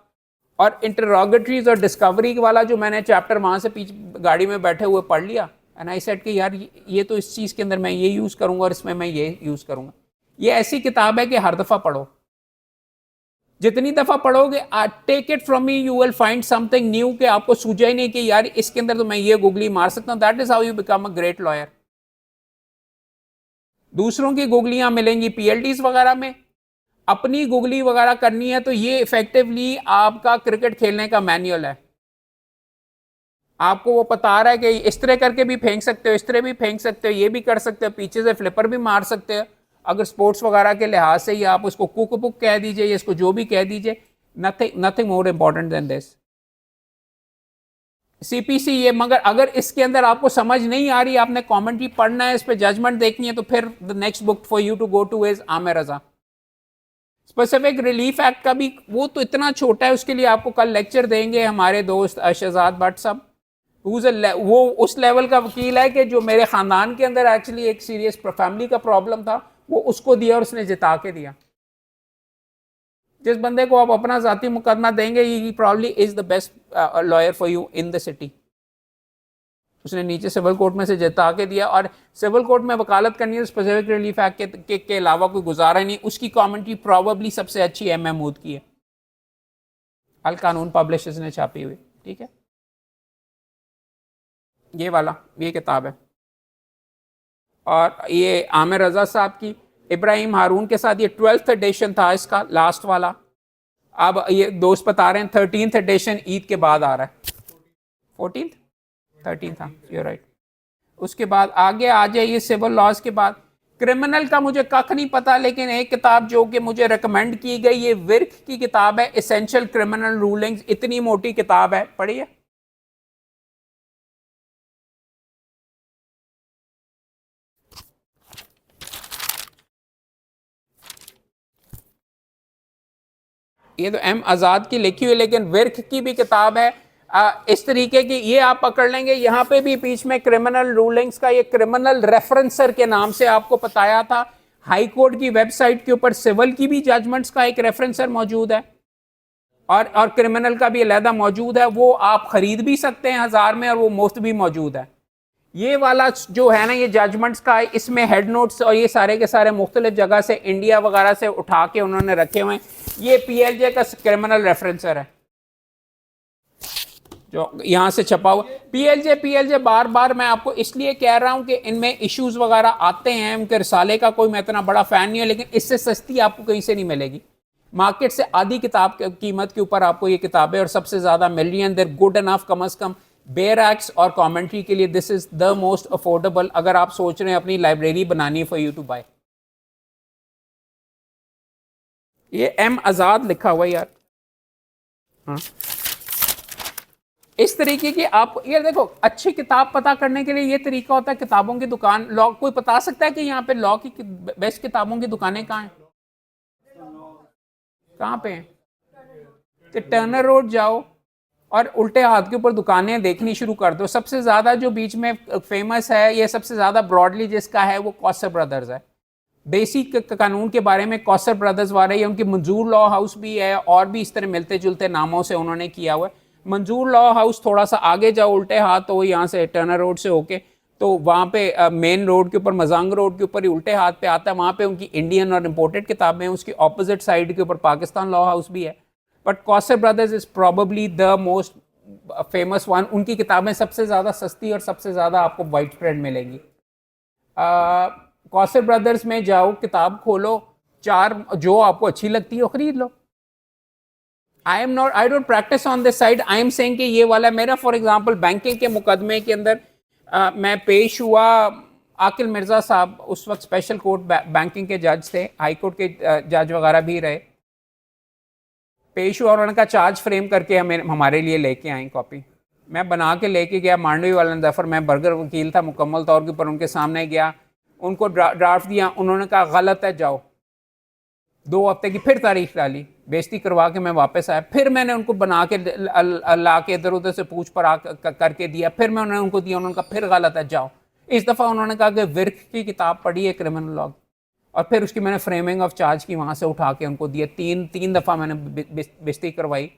और इंटरोगेटरीज और डिस्कवरी वाला जो मैंने चैप्टर वहाँ से पीछे गाड़ी में बैठे हुए पढ़ लिया। एंड आई सेड कि यार ये तो इस चीज़ के अंदर मैं ये यूज़ करूँगा और इसमें मैं ये यूज़ करूँगा। ये ऐसी किताब है कि हर दफ़ा पढ़ो, जितनी दफ़ा पढ़ोगे, take it from me, you will find something new, कि आपको सूझा ही नहीं कि यार इसके अंदर तो मैं ये गूगली मार सकता हूँ। That is how you become a great lawyer. दूसरों की गूगलियां मिलेंगी PLDs वगैरह में, अपनी गूगली वगैरह करनी है तो ये इफेक्टिवली आपका क्रिकेट खेलने का मैनुअल है। आपको वो बता रहा है कि इस तरह करके भी फेंक सकते हो, इस तरह भी फेंक सकते हो, ये भी कर सकते हो, पीछे से फ्लिपर भी मार सकते हो। अगर स्पोर्ट्स वगैरह के लिहाज से ही आप उसको कुक बुक कह दीजिए या इसको जो भी कह दीजिए, nothing more important than this CPC ये। मगर अगर इसके अंदर आपको समझ नहीं आ रही, आपने कमेंट्री पढ़ना है, इस पे जजमेंट देखनी है, तो फिर the next book for you to go to is Amir Raza. Specific relief act का भी वो तो इतना छोटा है, उसके लिए आपको कल लेक्चर देंगे हमारे दोस्त शहजाद भट्ट साहब। वो उस लेवल का वकील है कि जो मेरे ख़ानदान के अंदर एक्चुअली एक सीरियस फैमिली का प्रॉब्लम था, वो उसको दिया और उसने जिता के दिया। जिस बंदे को आप अपना ज़ाती मुकदमा देंगे, he probably is the best lawyer for you in the city. उसने नीचे सिविल कोर्ट में से जिता के दिया, और सिविल कोर्ट में वकालत करनी है स्पेसिफिक रिलीफ एक्ट के अलावा कोई गुजारा नहीं। उसकी कमेंट्री प्रॉबली सबसे अच्छी एम महमूद की है, अल कानून पब्लिशर्स ने छापी हुई। ठीक है, ये वाला ये किताब है, और ये आमिर रजा साहब की इब्राहिम हारून के साथ ये 12th एडिशन था इसका, लास्ट वाला। अब ये दोस्त बता रहे हैं 13th एडिशन ईद के बाद आ रहा है। 14th 13 था, यू राइट। उसके बाद आगे आ जाइए सिविल लॉज के बाद। क्रिमिनल का मुझे कख नहीं पता, लेकिन एक किताब जो कि मुझे रिकमेंड की गई, ये विर्क की किताब है, एसेंशियल क्रिमिनल रूलिंग्स। इतनी मोटी किताब है, पढ़िए। ये तो एम आज़ाद की लिखी हुई, लेकिन विर्क की भी किताब है इस तरीके की। ये आप पकड़ लेंगे, यहाँ पे भी बीच में क्रिमिनल रूलिंग्स का ये क्रिमिनल रेफरेंसर के नाम से आपको बताया था। हाई कोर्ट की वेबसाइट के ऊपर सिविल की भी जजमेंट्स का एक रेफरेंसर मौजूद है, और क्रिमिनल का भी अलहदा मौजूद है। वो आप खरीद भी सकते हैं 1000 में, और वो मुफ्त भी मौजूद है। ये वाला जो है ना, ये जजमेंट्स का, इसमें हेड नोट्स और ये सारे के सारे मुख्तलिफ जगह से इंडिया वगैरह से उठा के उन्होंने रखे हुए हैं। ये पीएलजे का क्रिमिनल रेफरेंसर है जो यहाँ से छपा हुआ। पीएलजे बार बार मैं आपको इसलिए कह रहा हूँ कि इनमें इश्यूज वगैरह आते हैं। उनके रिसाले का कोई मैं इतना बड़ा फैन नहीं है, लेकिन इससे सस्ती आपको कहीं से नहीं मिलेगी। मार्केट से आधी किताब कीमत के ऊपर आपको ये किताबें, और सबसे ज़्यादा मिलियन देर गुड इनफ, कम अज़ कम बेयर एक्ट्स और कमेंट्री के लिए this is the most affordable, अगर आप सोच रहे हैं अपनी लाइब्रेरी बनानी है फॉर यू टू बाय। ये एम आज़ाद लिखा हुआ यार। हाँ, इस तरीके की आप ये देखो, अच्छी किताब पता करने के लिए ये तरीका होता है, किताबों की दुकान। लॉ कोई बता सकता है कि यहाँ पे लॉ की बेस्ट किताबों की दुकानें कहाँ हैं? कहाँ पे हैं? तो टर्नर रोड जाओ और उल्टे हाथ के ऊपर दुकानें देखनी शुरू कर दो। सबसे ज़्यादा जो बीच में फेमस है, ये सबसे ज़्यादा ब्रॉडली जिसका है, वो कौसर ब्रदर्स है। बेसिक कानून के बारे में कौसर ब्रदर्स वाले, ये उनकी मंजूर लॉ हाउस भी है, और भी इस तरह मिलते जुलते नामों से उन्होंने किया हुआ है। मंजूर लॉ हाउस थोड़ा सा आगे जाओ उल्टे हाथ, तो यहाँ से टर्नर रोड से होके, तो वहाँ पे मेन रोड के ऊपर, मजांग रोड के ऊपर ही उल्टे हाथ पे आता है। वहाँ पे उनकी इंडियन और इम्पोर्टेड किताबें हैं। उसकी ऑपोजिट साइड के ऊपर पाकिस्तान लॉ हाउस भी है, but Kausar brothers is probably the most famous one. उनकी किताबें सबसे ज़्यादा सस्ती और सबसे ज़्यादा आपको वाइड स्प्रेड मिलेंगी। कौसर ब्रदर्स में जाओ, किताब खोलो, 4 जो आपको अच्छी लगती है वो खरीद लो। I don't practice on this side. I am saying कि ये वाला मेरा, फॉर एग्जांपल बैंकिंग के मुकदमे के अंदर मैं पेश हुआ। आकिल मिर्ज़ा साहब उस वक्त स्पेशल कोर्ट बैंकिंग के जज थे, हाई कोर्ट के जज वगैरह भी रहे। पेश हुआ और उन्होंने कहा चार्ज फ्रेम करके हमारे लिए लेके आए कॉपी। मैं बना के लेके गया मांडवी वाला दफ़र। मैं बर्गर वकील था मुकम्मल तौर के ऊपर, उनके सामने गया, उनको ड्राफ्ट दिया। उन्होंने कहा गलत है, जाओ। 2 हफ्ते की फिर तारीख डाली, बेइज्जती करवा के मैं वापस आया। फिर मैंने उनको बना के ला के इधर उधर से पूछ पर करके दिया। फिर मैंने उनको दिया, उन्होंने कहा फिर गलत है, जाओ। इस दफ़ा उन्होंने कहा कि विर्क की किताब पढ़ी है, क्रिमिनल लॉ, और फिर उसकी मैंने फ्रेमिंग ऑफ चार्ज की वहाँ से उठा के उनको दिया। 3 दफ़ा मैंने बेइज्जती करवाई,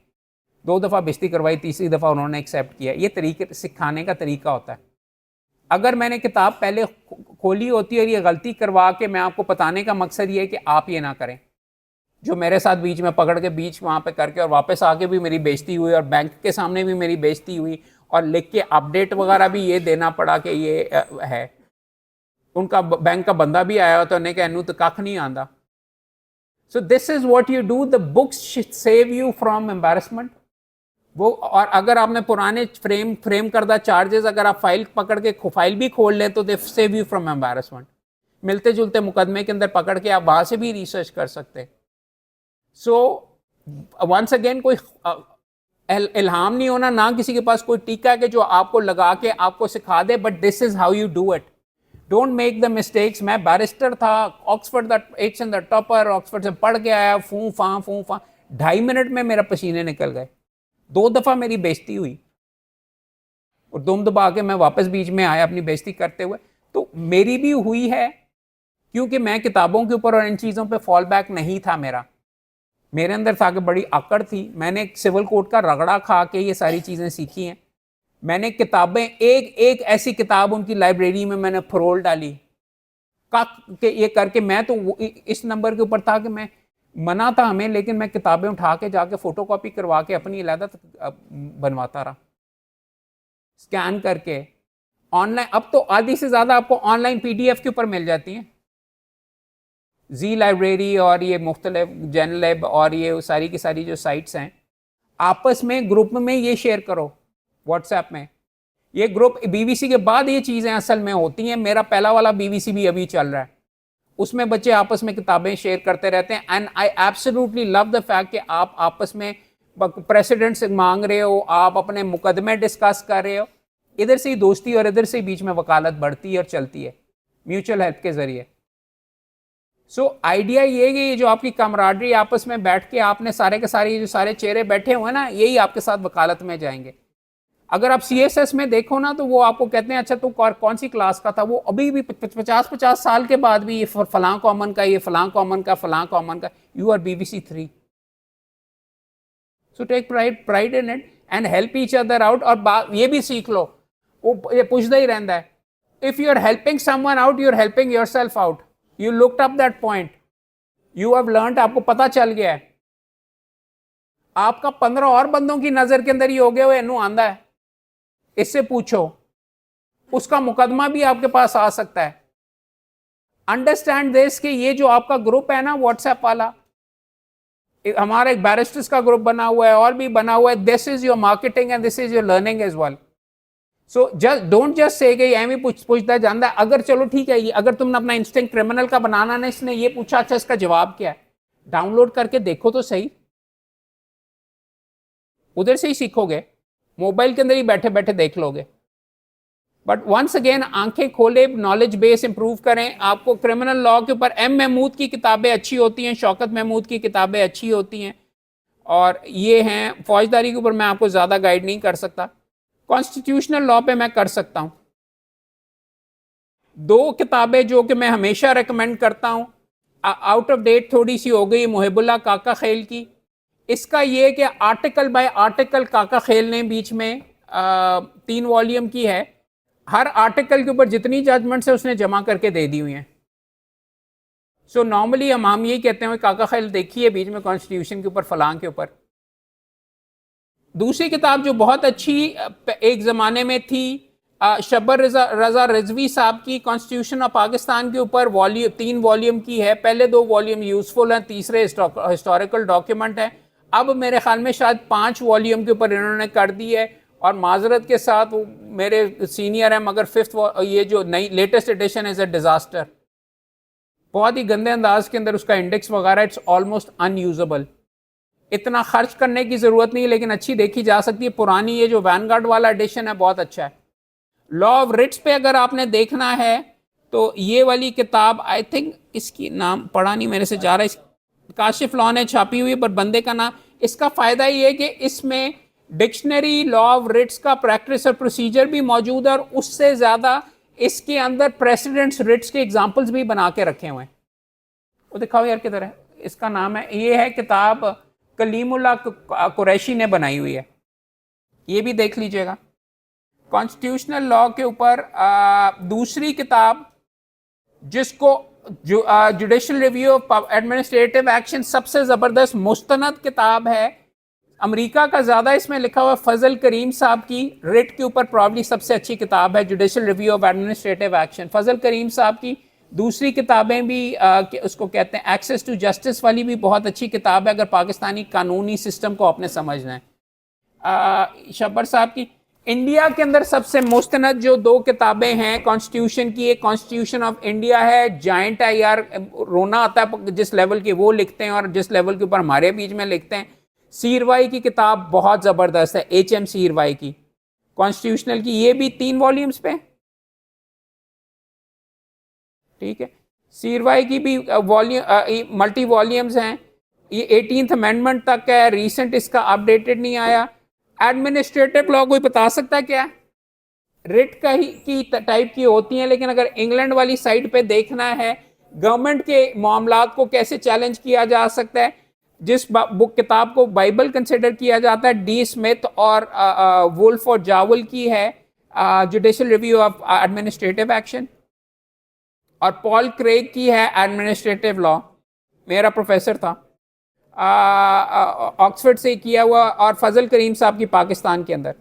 2 दफ़ा बेइज्जती करवाई, तीसरी दफ़ा उन्होंने एक्सेप्ट किया। ये तरीके सिखाने का तरीका होता है। अगर मैंने किताब पहले खोली होती और ये गलती करवा के, मैं आपको बताने का मकसद ये है कि आप ये ना करें, जो मेरे साथ बीच में पकड़ के बीच वहाँ पे करके और वापस आके भी मेरी बेइज्जती हुई, और बैंक के सामने भी मेरी बेइज्जती हुई, और लिख के अपडेट वगैरह भी ये देना पड़ा कि ये है। उनका बैंक का बंदा भी आया तो उन्हें कहा इनू तो कख नहीं आंदा। सो this is what you do, the books save you from embarrassment. वो, और अगर आपने पुराने फ्रेम करदा चार्जेस अगर आप फाइल पकड़ के फाइल भी खोल लें तो दे सेव यू फ्रॉम एम्बैरेसमेंट। मिलते जुलते मुकदमे के अंदर पकड़ के आप वहां से भी रिसर्च कर सकते हैं। सो वंस अगेन, कोई इल्हाम नहीं होना, ना किसी के पास कोई टीका के जो आपको लगा के आपको सिखा दे, but this is how you do it. Don't make the mistakes. मैं बैरिस्टर था, Oxford the eights and the topper, Oxford से पढ़ के आया, फूं फां 2.5 मिनट में मेरा पसीने निकल गए। 2 दफा मेरी बेइज्जती हुई और दुम दबा के मैं वापस बीच में आया अपनी बेइज्जती करते हुए। तो मेरी भी हुई है, क्योंकि मैं किताबों के ऊपर और इन चीज़ों पे फॉल बैक नहीं था मेरे अंदर था कि बड़ी आकड़ थी। मैंने सिविल कोड का रगड़ा खा के ये सारी चीज़ें सीखी हैं। मैंने किताबें एक ऐसी किताब उनकी लाइब्रेरी में मैंने फरोल डाली के ये करके। मैं तो इस नंबर के ऊपर था कि मैं मना था हमें, लेकिन मैं किताबें उठा के जाके फोटोकॉपी करवा के अपनी अलहदा बनवाता रहा, स्कैन करके ऑनलाइन। अब तो आधी से ज़्यादा आपको ऑनलाइन PDF के ऊपर मिल जाती हैं। जी लाइब्रेरी और ये मुख्तलिफ जनलैब और ये सारी की सारी जो साइट्स हैं, आपस में ग्रुप में ये शेयर करो व्हाट्सएप में। ये ग्रुप BBC के बाद ये चीज़ें असल में होती हैं। मेरा पहला वाला BBC भी अभी चल रहा है, उसमें बच्चे आपस में किताबें शेयर करते रहते हैं। And I absolutely love the fact कि आप आपस में प्रेसिडेंट से मांग रहे हो, आप अपने मुकदमे डिस्कस कर रहे हो। इधर से ही दोस्ती और इधर से बीच में वकालत बढ़ती है और चलती है म्यूचुअल हेल्प के जरिए। सो आइडिया ये कि ये जो आपकी कमराडरी आपस में बैठ के आपने सारे के सारे जो सारे चेहरे बैठे हुए हैं ना, यही आपके साथ वकालत में जाएंगे। अगर आप CSS में देखो ना, तो वो आपको कहते हैं अच्छा तू कौन सी क्लास का था, वो अभी भी 50 साल के बाद भी ये फलां कॉमन का, ये फलां कॉमन का, फलां कॉमन का, you are BBC 3। So take pride in it and help each other out. और ये भी सीख लो, वो ये पूछता ही रहता है, if you are helping someone out you are helping yourself out. You looked up that point. You have learned, आपको पता चल गया है। आपका 15 और बंदों की नजर के अंदर ही हो गया, वो इन्नू आंदा है, इससे पूछो, उसका मुकदमा भी आपके पास आ सकता है। अंडरस्टैंड दिस कि ये जो आपका ग्रुप है ना व्हाट्सएप वाला, हमारा एक बैरिस्टर्स का ग्रुप बना हुआ है और भी बना हुआ है। This is your marketing and this is your learning as well. So just don't just say कि एम ही पूछता जानता है। अगर चलो ठीक है, अगर तुमने अपना इंस्टिंक्ट क्रिमिनल का बनाना ना, इसने ये पूछा अच्छा इसका जवाब क्या है, डाउनलोड करके देखो तो सही, उधर से ही सीखोगे, मोबाइल के अंदर ही बैठे बैठे देख लोगे। बट वंस अगेन आंखें खोले, नॉलेज बेस इंप्रूव करें। आपको क्रिमिनल लॉ के ऊपर M महमूद की किताबें अच्छी होती हैं, शौकत महमूद की किताबें अच्छी होती हैं, और ये हैं। फौजदारी के ऊपर मैं आपको ज़्यादा गाइड नहीं कर सकता, कॉन्स्टिट्यूशनल लॉ पे मैं कर सकता हूं। 2 किताबें जो कि मैं हमेशा रेकमेंड करता हूं, आउट ऑफ डेट थोड़ी सी हो गई, मुहिबुल्लाह काका खेल की। इसका ये कि आर्टिकल बाय आर्टिकल काका खेल ने बीच में 3 वॉल्यूम की है। हर आर्टिकल के ऊपर जितनी जजमेंट्स है उसने जमा करके दे दी हुई हैं। सो नॉर्मली हम यही कहते हैं काका खेल देखिए बीच में कॉन्स्टिट्यूशन के ऊपर, फलां के ऊपर। दूसरी किताब जो बहुत अच्छी एक ज़माने में थी, शब्बर रज़ा रिजवी साहब की, कॉन्स्टिट्यूशन ऑफ पाकिस्तान के ऊपर 3 वॉल्यूम की है। पहले 2 वॉल्यूम यूज़फुल हैं, तीसरे हिस्टोरिकल डॉक्यूमेंट है। अब मेरे ख्याल में शायद 5 वॉल्यूम के ऊपर इन्होंने कर दी है, और माजरत के साथ वो मेरे सीनियर हैं, मगर 5th ये जो नई latest edition is a disaster. बहुत ही गंदे अंदाज के अंदर उसका इंडेक्स वगैरह, इट्स ऑलमोस्ट अनयूजेबल। इतना खर्च करने की ज़रूरत नहीं, लेकिन अच्छी देखी जा सकती है। पुरानी ये जो वैनगार्ड वाला एडिशन है बहुत अच्छा है। लॉ ऑफ रिट्स पे अगर आपने देखना है तो ये वाली किताब, आई थिंक इसकी नाम पढ़ा नहीं मेरे से जा रहा है, काशिफ लॉ ने छापी हुई, पर बंदे का नाम। इसका फ़ायदा ये है कि इसमें डिक्शनरी लॉ ऑफ रिट्स का प्रैक्टिस और प्रोसीजर भी मौजूद है, और उससे ज़्यादा इसके अंदर प्रेसिडेंट्स रिट्स के एग्जाम्पल्स भी बना के रखे हुए हैं। वो दिखाओ यार किधर है, इसका नाम है, ये है किताब कलीमुल्लाह कुरैशी ने बनाई हुई है, ये भी देख लीजिएगा। कॉन्स्टिट्यूशनल लॉ के ऊपर दूसरी किताब जिसको judicial review of administrative action, सबसे ज़बरदस्त मुस्तनद किताब है। अमेरिका का ज़्यादा इसमें लिखा हुआ फजल करीम साहब की रिट के ऊपर प्रॉब्ली सबसे अच्छी किताब है judicial review of administrative action. Fazal Karim साहब की दूसरी किताबें भी उसको कहते हैं एक्सेस टू जस्टिस वाली भी बहुत अच्छी किताब है अगर पाकिस्तानी कानूनी सिस्टम को आपने समझना है। शब्बर साहब की इंडिया के अंदर सबसे मुस्तनद जो दो किताबें हैं कॉन्स्टिट्यूशन की, एक कॉन्स्टिट्यूशन ऑफ इंडिया है, जाइंट है यार, रोना आता है जिस लेवल के वो लिखते हैं और जिस लेवल के ऊपर हमारे बीच में लिखते हैं। सीरवाई की किताब बहुत ज़बरदस्त है, HM सीरवाई की कॉन्स्टिट्यूशनल की, ये भी 3 वॉल्यूम्स पे, ठीक है। सीरवाई की भी वॉल्यूम मल्टी वॉल्यूम्स हैं, ये 18th अमेंडमेंट तक है, रिसेंट इसका अपडेटेड नहीं आया। एडमिनिस्ट्रेटिव लॉ कोई बता सकता है क्या? रिट का ही की टाइप की होती हैं, लेकिन अगर इंग्लैंड वाली साइड पे देखना है गवर्नमेंट के मामलात को कैसे चैलेंज किया जा सकता है, जिस बुक किताब को बाइबल कंसिडर किया जाता है डी स्मिथ और वुल्फ और जावल की है, judicial review of administrative action, और पॉल क्रेग की है एडमिनिस्ट्रेटिव लॉ, मेरा प्रोफेसर था ऑक्सफोर्ड से किया हुआ, और फजल करीम साहब की पाकिस्तान के अंदर।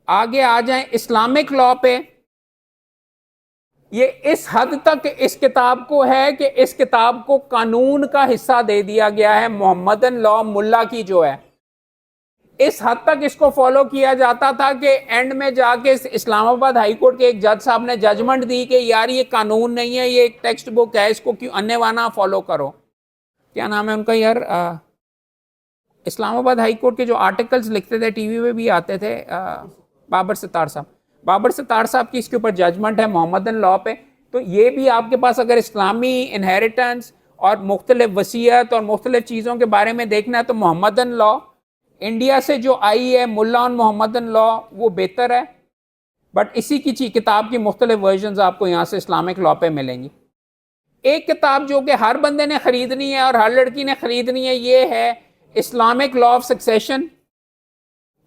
आगे आ जाएं इस्लामिक लॉ पे, ये इस हद तक इस किताब को है कि इस किताब को कानून का हिस्सा दे दिया गया है, मोहम्मदन लॉ मुल्ला की जो है, इस हद तक इसको फॉलो किया जाता था कि एंड में जाके इस्लामाबाद हाई कोर्ट के एक जज साहब ने जजमेंट दी कि यार ये कानून नहीं है, ये एक टेक्स्ट बुक है, इसको क्यों अन्यवाना फॉलो करो। क्या नाम है उनका यार, इस्लामाबाद हाई कोर्ट के जो आर्टिकल्स लिखते थे टीवी में भी आते थे, बाबर सत्तार साहब, बाबर सत्तार साहब की इसके ऊपर जजमेंट है मोहम्मदन लॉ पे। तो ये भी आपके पास अगर इस्लामी इनहेरिटेंस और मुख्तलिफ वसीयत और मुख्तलिफ चीज़ों के बारे में देखना है तो मोहम्मदन लॉ इंडिया से जो आई है मुल्ला और मोहम्मदन लॉ वो बेहतर है, बट इसी की किताब की मुख्तलिफ वर्जन्स आपको यहाँ से इस्लामिक लॉ पे मिलेंगी। एक किताब जो कि हर बंदे ने ख़रीदनी है और हर लड़की ने ख़रीदनी है, ये है इस्लामिक लॉ ऑफ सक्सेशन,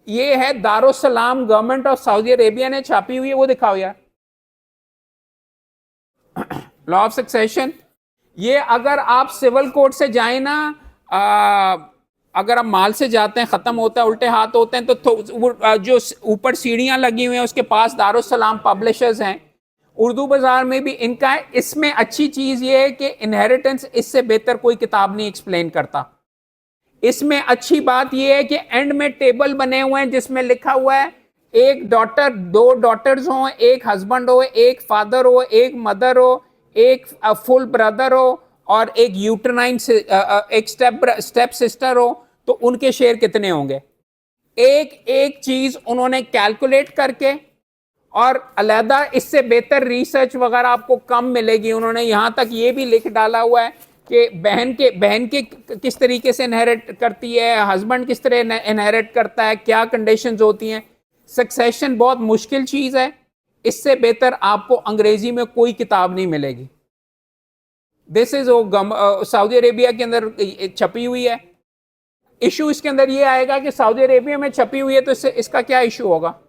ये है Darussalam government of Saudi Arabia ने छापी हुई है, वो दिखाओ यार, लॉ ऑफ सक्सेशन। ये अगर आप सिविल कोर्ट से जाए ना, अगर आप माल से जाते हैं, ख़त्म होता है, उल्टे हाथ होते हैं, तो जो ऊपर सीढ़ियाँ लगी हुई हैं उसके पास दारुस्सलाम पब्लिशर्स हैं, उर्दू बाज़ार में भी इनका है। इसमें अच्छी चीज़ ये है कि इनहेरिटेंस इससे बेहतर कोई किताब नहीं एक्सप्लेन करता। इसमें अच्छी बात यह है कि एंड में टेबल बने हुए हैं जिसमें लिखा हुआ है एक डॉटर, 2 डॉटर्स हो, एक हस्बैंड हो, एक फादर हो, एक मदर हो, एक फुल ब्रदर हो और एक यूटरनाइन एक स्टेप सिस्टर हो, तो उनके शेयर कितने होंगे। एक एक चीज उन्होंने कैलकुलेट करके, और अलहदा इससे बेहतर रिसर्च वगैरह आपको कम मिलेगी। उन्होंने यहां तक ये भी लिख डाला हुआ है कि बहन के किस तरीके से इनहेरिट करती है, हस्बैंड किस तरह इनहेरिट करता है, क्या कंडीशंस होती हैं। सक्सेशन बहुत मुश्किल चीज़ है, इससे बेहतर आपको अंग्रेजी में कोई किताब नहीं मिलेगी। दिस इज सऊदी अरेबिया के अंदर छपी हुई है। इशू इसके अंदर ये आएगा कि सऊदी अरेबिया में छपी हुई है तो इसका क्या इशू होगा।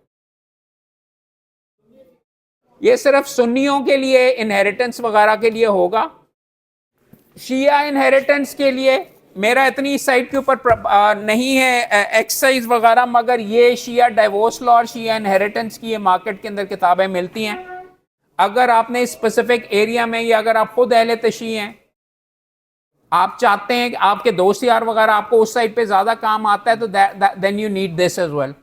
ये सिर्फ सुन्नियों के लिए इनहेरिटेंस वगैरह के लिए होगा, शिया इनहेरिटेंस के लिए मेरा इतनी साइट के ऊपर नहीं है एक्सरसाइज वगैरह, मगर ये शिया डाइवोर्स लॉ और शिया इनहेरिटेंस की ये मार्केट के अंदर किताबें मिलती हैं। अगर आपने स्पेसिफिक एरिया में, या अगर आप खुद अहले तशी हैं, आप चाहते हैं कि आपके दोस्त यार वगैरह आपको उस साइड पे ज़्यादा काम आता है, तो then you need this as well.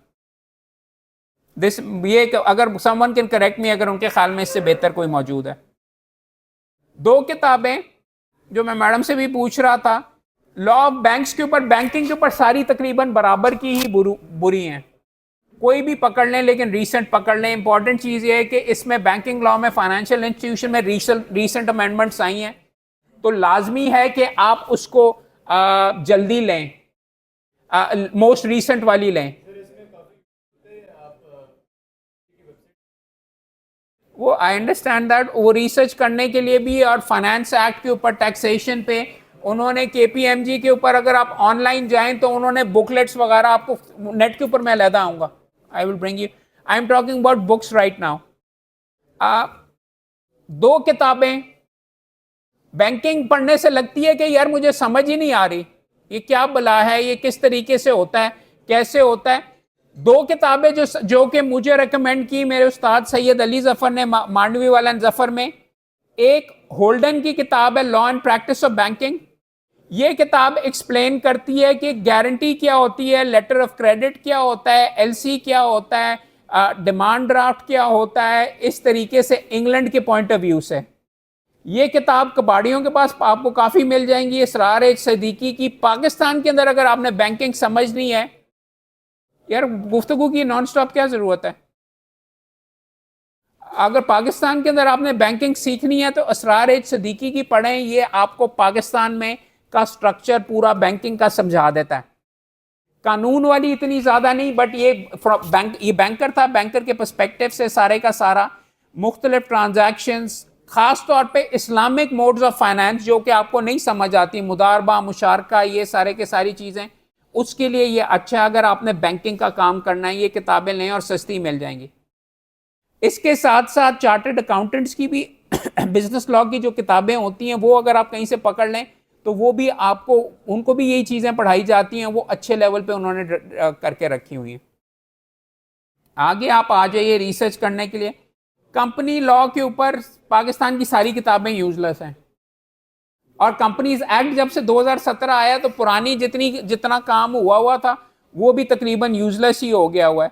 This ये अगर समवन कैन करेक्ट मी अगर उनके ख्याल में इससे बेहतर कोई मौजूद है। 2 किताबें जो मैं मैडम से भी पूछ रहा था, लॉ ऑफ बैंक्स के ऊपर, बैंकिंग के ऊपर सारी तकरीबन बराबर की ही बुरी हैं, कोई भी पकड़ लें, लेकिन रीसेंट पकड़ लें। इंपॉर्टेंट चीज़ ये है कि इसमें बैंकिंग लॉ में फाइनेंशियल इंस्टीट्यूशन में रीसेंट अमेंडमेंट्स आई हैं, तो लाजमी है कि आप उसको जल्दी लें, मोस्ट रीसेंट वाली लें। वो आई अंडरस्टैंड दैट, वो रिसर्च करने के लिए भी, और फाइनेंस एक्ट के ऊपर, टैक्सेशन पे उन्होंने KPMG के ऊपर अगर आप ऑनलाइन जाएं तो उन्होंने बुकलेट्स वगैरह आपको नेट के ऊपर मैं लहदा आऊँगा, I will bring you, I am talking about books right now. 2 किताबें बैंकिंग पढ़ने से लगती है कि यार मुझे समझ ही नहीं आ रही, ये क्या बला है, ये किस तरीके से होता है, कैसे होता है। 2 किताबें जो कि मुझे रेकमेंड की मेरे उस्ताद सैयद अली जफ़र ने, मांडवी वाला जफ़र में। एक होल्डन की किताब है law and practice of banking. ये किताब एक्सप्लेन करती है कि गारंटी क्या होती है, लेटर ऑफ क्रेडिट क्या होता है, एलसी क्या होता है, डिमांड ड्राफ्ट क्या होता है, इस तरीके से इंग्लैंड के पॉइंट ऑफ व्यू से। ये किताब कबाड़ियों के पास आपको काफ़ी मिल जाएंगी। इसरार सदीकी की। पाकिस्तान के अंदर अगर आपने बैंकिंग समझनी है, यार गुफ्तगू की नॉन स्टॉप क्या ज़रूरत है। अगर पाकिस्तान के अंदर आपने बैंकिंग सीखनी है तो इसरार सदीकी की पढ़ें। ये आपको पाकिस्तान में का स्ट्रक्चर पूरा बैंकिंग का समझा देता है। कानून वाली इतनी ज़्यादा नहीं, बट ये बैंकर था, बैंकर के पर्सपेक्टिव से सारे का सारा मुख्तलिफ ट्रांजैक्शंस, ख़ास तौर पे इस्लामिक मोड्स ऑफ फाइनेंस जो कि आपको नहीं समझ आती, मुदारबा, मुशारका, ये सारे के सारी चीज़ें, उसके लिए ये अच्छा। अगर आपने बैंकिंग का काम करना है, ये किताबें लें और सस्ती मिल जाएंगी। इसके साथ साथ चार्टर्ड अकाउंटेंट्स की भी बिजनेस लॉ की जो किताबें होती हैं, वो अगर आप कहीं से पकड़ लें तो वो भी आपको, उनको भी यही चीज़ें पढ़ाई जाती हैं, वो अच्छे लेवल पे उन्होंने करके रखी हुई हैं। आगे आप आ जाइए रिसर्च करने के लिए। कंपनी लॉ के ऊपर पाकिस्तान की सारी किताबें यूजलेस हैं, और कंपनीज एक्ट जब से 2017 आया तो पुरानी जितना काम हुआ था वो भी तकरीबन यूजलेस ही हो गया हुआ है।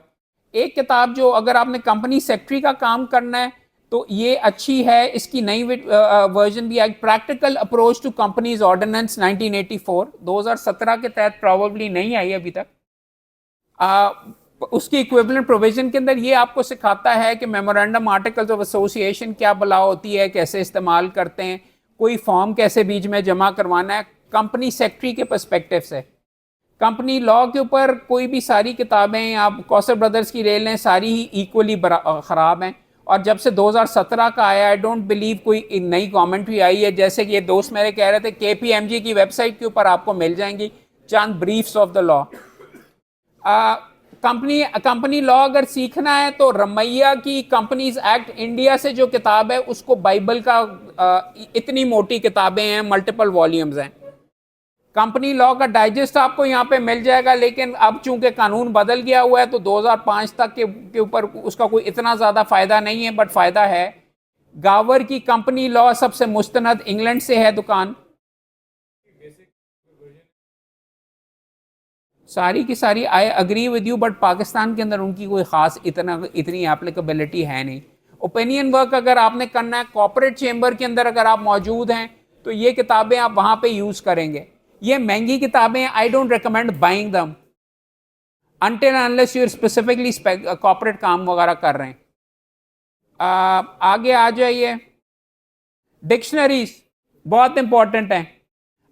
एक किताब जो अगर आपने कंपनी सेक्रेटरी का काम करना है तो ये अच्छी है, इसकी नई वर्जन भी आई, practical approach to companies ordinance 1984, 2017 के तहत प्रॉबेबली नहीं आई अभी तक। उसकी इक्विवेलेंट प्रोविजन के अंदर ये आपको सिखाता है कि मेमोरेंडम आर्टिकल्स ऑफ एसोसिएशन क्या बला होती है, कैसे इस्तेमाल करते हैं, कोई फॉर्म कैसे बीच में जमा करवाना है, कंपनी सेक्रेटरी के पर्सपेक्टिव से। कंपनी लॉ के ऊपर कोई भी सारी किताबें आप कौसर ब्रदर्स की ले लें, सारी ही इक्वली ख़राब हैं। और जब से 2017 का आया, आई डोंट बिलीव कोई नई कमेंट्री आई है। जैसे कि ये दोस्त मेरे कह रहे थे, KPMG की वेबसाइट के ऊपर आपको मिल जाएंगी चंद briefs of the law. Company law अगर सीखना है तो रमैया की कंपनीज एक्ट इंडिया से जो किताब है उसको बाइबल का, इतनी मोटी किताबें हैं, मल्टीपल वॉल्यूम्स हैं। कंपनी लॉ का डाइजेस्ट आपको यहाँ पे मिल जाएगा, लेकिन अब चूंकि कानून बदल गया हुआ है तो 2005 तक के ऊपर उसका कोई इतना ज़्यादा फ़ायदा नहीं है, बट फ़ायदा है। गावर की कंपनी लॉ सबसे मुस्तनद इंग्लैंड से है दुकान, सारी की सारी। I agree with you, but Pakistan के अंदर उनकी कोई ख़ास इतनी एप्लीकेबिलिटी है नहीं। ओपिनियन वर्क अगर आपने करना है, कॉर्पोरेट चेंबर के अंदर अगर आप मौजूद हैं तो ये किताबें आप वहाँ पे यूज़ करेंगे। ये महंगी किताबें, आई डोंट रिकमेंड बाइंग दम until unless you specifically corporate काम वगैरह कर रहे हैं। आगे आ जाइए। डिक्शनरीज बहुत इंपॉर्टेंट हैं।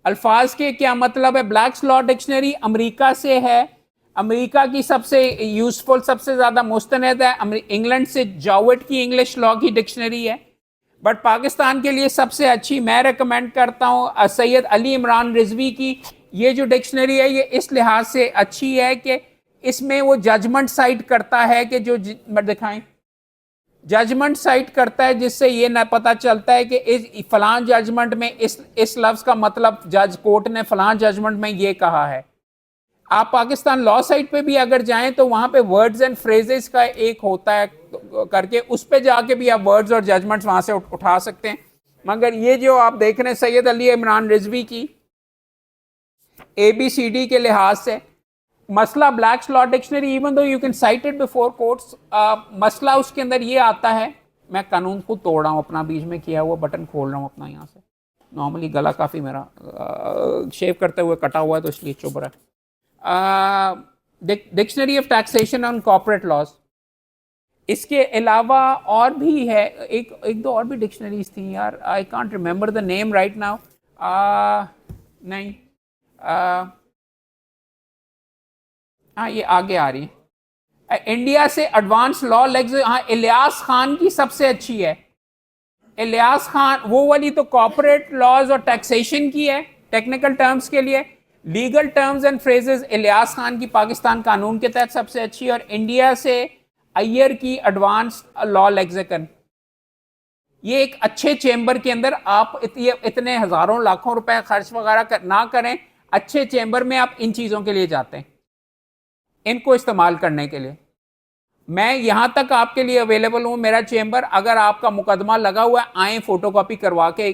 अल्फाज के क्या मतलब है। ब्लैक्स लॉ डिक्शनरी अमेरिका से है, अमेरिका की सबसे यूजफुल, सबसे ज़्यादा मुस्तनद है। इंग्लैंड से जॉवेट की इंग्लिश लॉ की डिक्शनरी है, बट पाकिस्तान के लिए सबसे अच्छी मैं रिकमेंड करता हूँ सैयद अली इमरान रिजवी की। ये जो डिक्शनरी है ये इस लिहाज से अच्छी है कि इसमें वो जजमेंट साइट करता है कि जो दिखाएं, जजमेंट साइट करता है, जिससे ये न पता चलता है कि इस फलां जजमेंट में इस लफ्ज़ का मतलब जज कोर्ट ने फलां जजमेंट में ये कहा है। आप पाकिस्तान लॉ साइट पे भी अगर जाएं तो वहां पे वर्ड्स एंड फ्रेजेस का एक होता है करके, उस पे जाके भी आप वर्ड्स और जजमेंट्स वहां से उठा सकते हैं। मगर ये जो आप देख रहे हैं सैयद अली इमरान रिजवी की ABCD के लिहाज से मसला, blacks law dictionary, even though you can site it before courts, मसला उसके अंदर ये आता है। मैं कानून खुद तोड़ रहा हूँ अपना, बीच में किया हुआ बटन खोल रहा हूँ अपना यहाँ से। नॉर्मली गला काफ़ी मेरा शेव करते हुए कटा हुआ है तो इसलिए चुभ रहा है। Dictionary of taxation on corporate laws. इसके अलावा और भी है, एक दो और भी डिक्शनरीज थी यार, I can't remember the name right now. नहीं, हाँ ये आगे आ रही है। इंडिया से एडवांस लॉ लेग्स, हाँ इलियास खान की सबसे अच्छी है। इलियास खान वो वाली तो कॉर्पोरेट लॉज और टैक्सेशन की है, टेक्निकल टर्म्स के लिए। Legal terms and phrases Ilyas Khan की पाकिस्तान कानून के तहत सबसे अच्छी। और इंडिया से अय्यर की एडवांस लॉ लेक्सिकन। ये एक अच्छे चेंबर के अंदर आप इतने हजारों लाखों रुपए खर्च वगैरह ना करें, अच्छे चेंबर में आप इन चीज़ों के लिए जाते हैं, इनको इस्तेमाल करने के लिए। मैं यहाँ तक आपके लिए अवेलेबल हूँ, मेरा चेंबर, अगर आपका मुकदमा लगा हुआ है आए फोटोकॉपी करवा के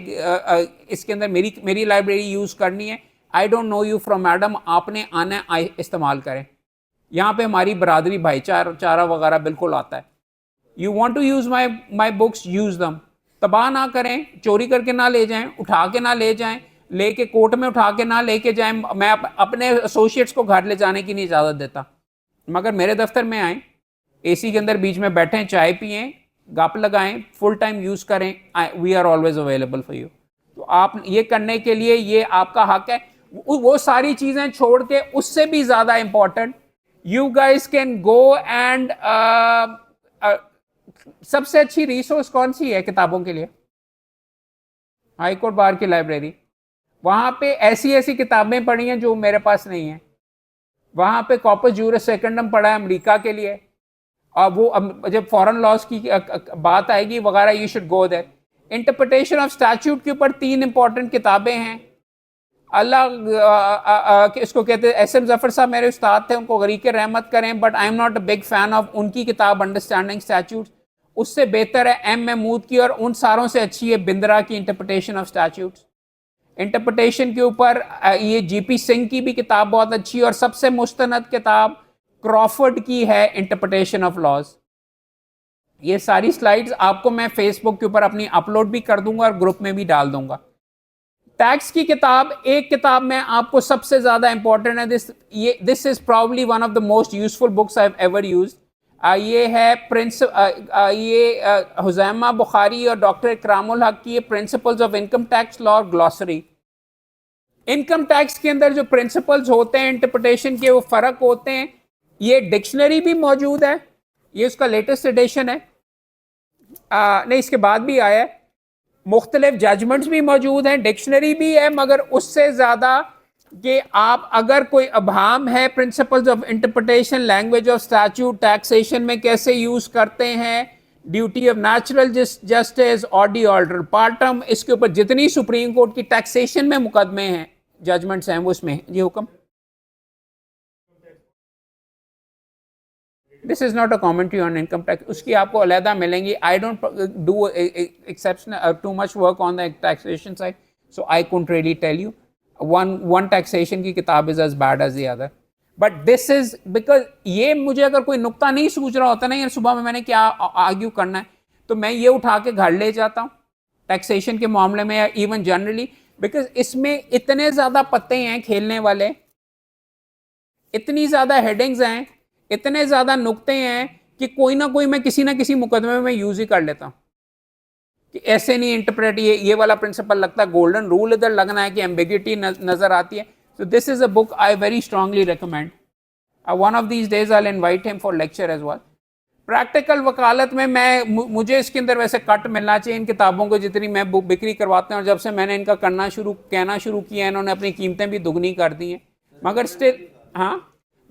इसके अंदर मेरी लाइब्रेरी यूज़ करनी है। आई don't no you from madam, आपने आना है, इस्तेमाल करें। यहाँ पे हमारी बरादरी भाईचारा वगैरह बिल्कुल आता है। You want to use my books, use them. तबाह ना करें, चोरी करके ना ले जाएं, उठा के ना ले जाएं, लेके कोर्ट में उठा के ना लेके जाएं। मैं अपने एसोसिएट्स को घर ले जाने की नहीं इजाज़त देता, मगर मेरे दफ्तर में आएँ, एसी के अंदर बीच में बैठें, चाय पिएं, गप लगाएं, फुल टाइम यूज़ करें। We are always available for you. तो आप ये करने के लिए, ये आपका हक है। वो सारी चीज़ें छोड़ के उससे भी ज़्यादा important, you guys can go and सबसे अच्छी रिसोर्स कौन सी है किताबों के लिए? हाई कोर्ट बार की लाइब्रेरी। वहाँ पे ऐसी ऐसी किताबें पढ़ी हैं जो मेरे पास नहीं है। वहाँ पे कॉर्पस जूरिस सेकेंडम पढ़ा है अमेरिका के लिए, और वो जब फॉरेन लॉज की बात आएगी वगैरह, you should go there. Interpretation of statute के ऊपर 3 इंपॉर्टेंट किताबें हैं। अल्लाह इसको कहते हैं, एस एम जफर साहब मेरे उस्ताद थे, उनको गरीक रहमत करें, but I am not a big fan of उनकी किताब अंडरस्टैंडिंग स्टैट्यूट। उससे बेहतर है एम महमूद की, और उन सारों से अच्छी है बिंद्रा की इंटरप्रिटेशन ऑफ स्टैट्यूट्स। इंटरप्रिटेशन के ऊपर ये जीपी सिंह की भी किताब बहुत अच्छी है, और सबसे मुस्तनद किताब क्रॉफर्ड की है इंटरप्रिटेशन ऑफ लॉज। ये सारी स्लाइड्स आपको मैं फेसबुक के ऊपर अपनी अपलोड भी कर दूंगा और ग्रुप में भी डाल दूंगा। टैक्स की किताब, एक किताब में आपको सबसे ज्यादा इंपॉर्टेंट है, this is probably one of the most useful books I have ever used. ये है हुज़ैमा बुखारी और डॉक्टर इकरामुल हक की principles of income tax law glossary. Income tax के अंदर जो प्रिंसिपल्स होते हैं इंटरप्रिटेशन के, वो फर्क होते हैं। ये डिक्शनरी भी मौजूद है, ये उसका लेटेस्ट एडिशन है, नहीं इसके बाद भी आया है। मुख्तलिफ जजमेंट्स भी मौजूद हैं, डिक्शनरी भी है, मगर उससे ज़्यादा कि आप अगर कोई अभाम है principles of interpretation, language of statute, taxation में कैसे यूज़ करते हैं, duty of natural justice, Audi order partum, इसके ऊपर जितनी सुप्रीम कोर्ट की टैक्सेशन में मुकदमे हैं, जजमेंट्स हैं, वो उसमें ये हुक्म। This is not a commentary on income tax, उसकी आपको अलहदा मिलेंगी। I don't do exception too much work on the taxation side, so I couldn't really tell you one taxation की किताब is as bad as the other, but this is because ये मुझे अगर कोई नुक्ता नहीं सूझ रहा होता ना यार सुबह में मैंने क्या आर्ग्यू करना है, तो मैं ये उठा के घर ले जाता हूँ टैक्सेशन के मामले में, या इवन जनरली, बिकॉज इसमें इतने ज़्यादा पत्ते हैं खेलने वाले, इतनी ज़्यादा हेडिंग्स हैं, इतने ज़्यादा नुक्ते हैं कि कोई ना कोई मैं किसी ना किसी मुकदमे में यूज़ ही कर लेता हूँ कि ऐसे नहीं इंटरप्रेट, ये वाला प्रिंसिपल लगता है, गोल्डन रूल इधर लगना है कि एम्बिग्यूटी नजर आती है। So this is a book I very strongly recommend. One of these days I will invite him for lecture as well. Practical वकालत में मुझे इसके अंदर वैसे कट मिलना चाहिए इन किताबों को जितनी मैं बुक बिक्री करवाते हैं, और जब से मैंने इनका कहना शुरू किया इन्होंने अपनी कीमतें भी दुगनी कर दी हैं, मगर स्टिल हाँ,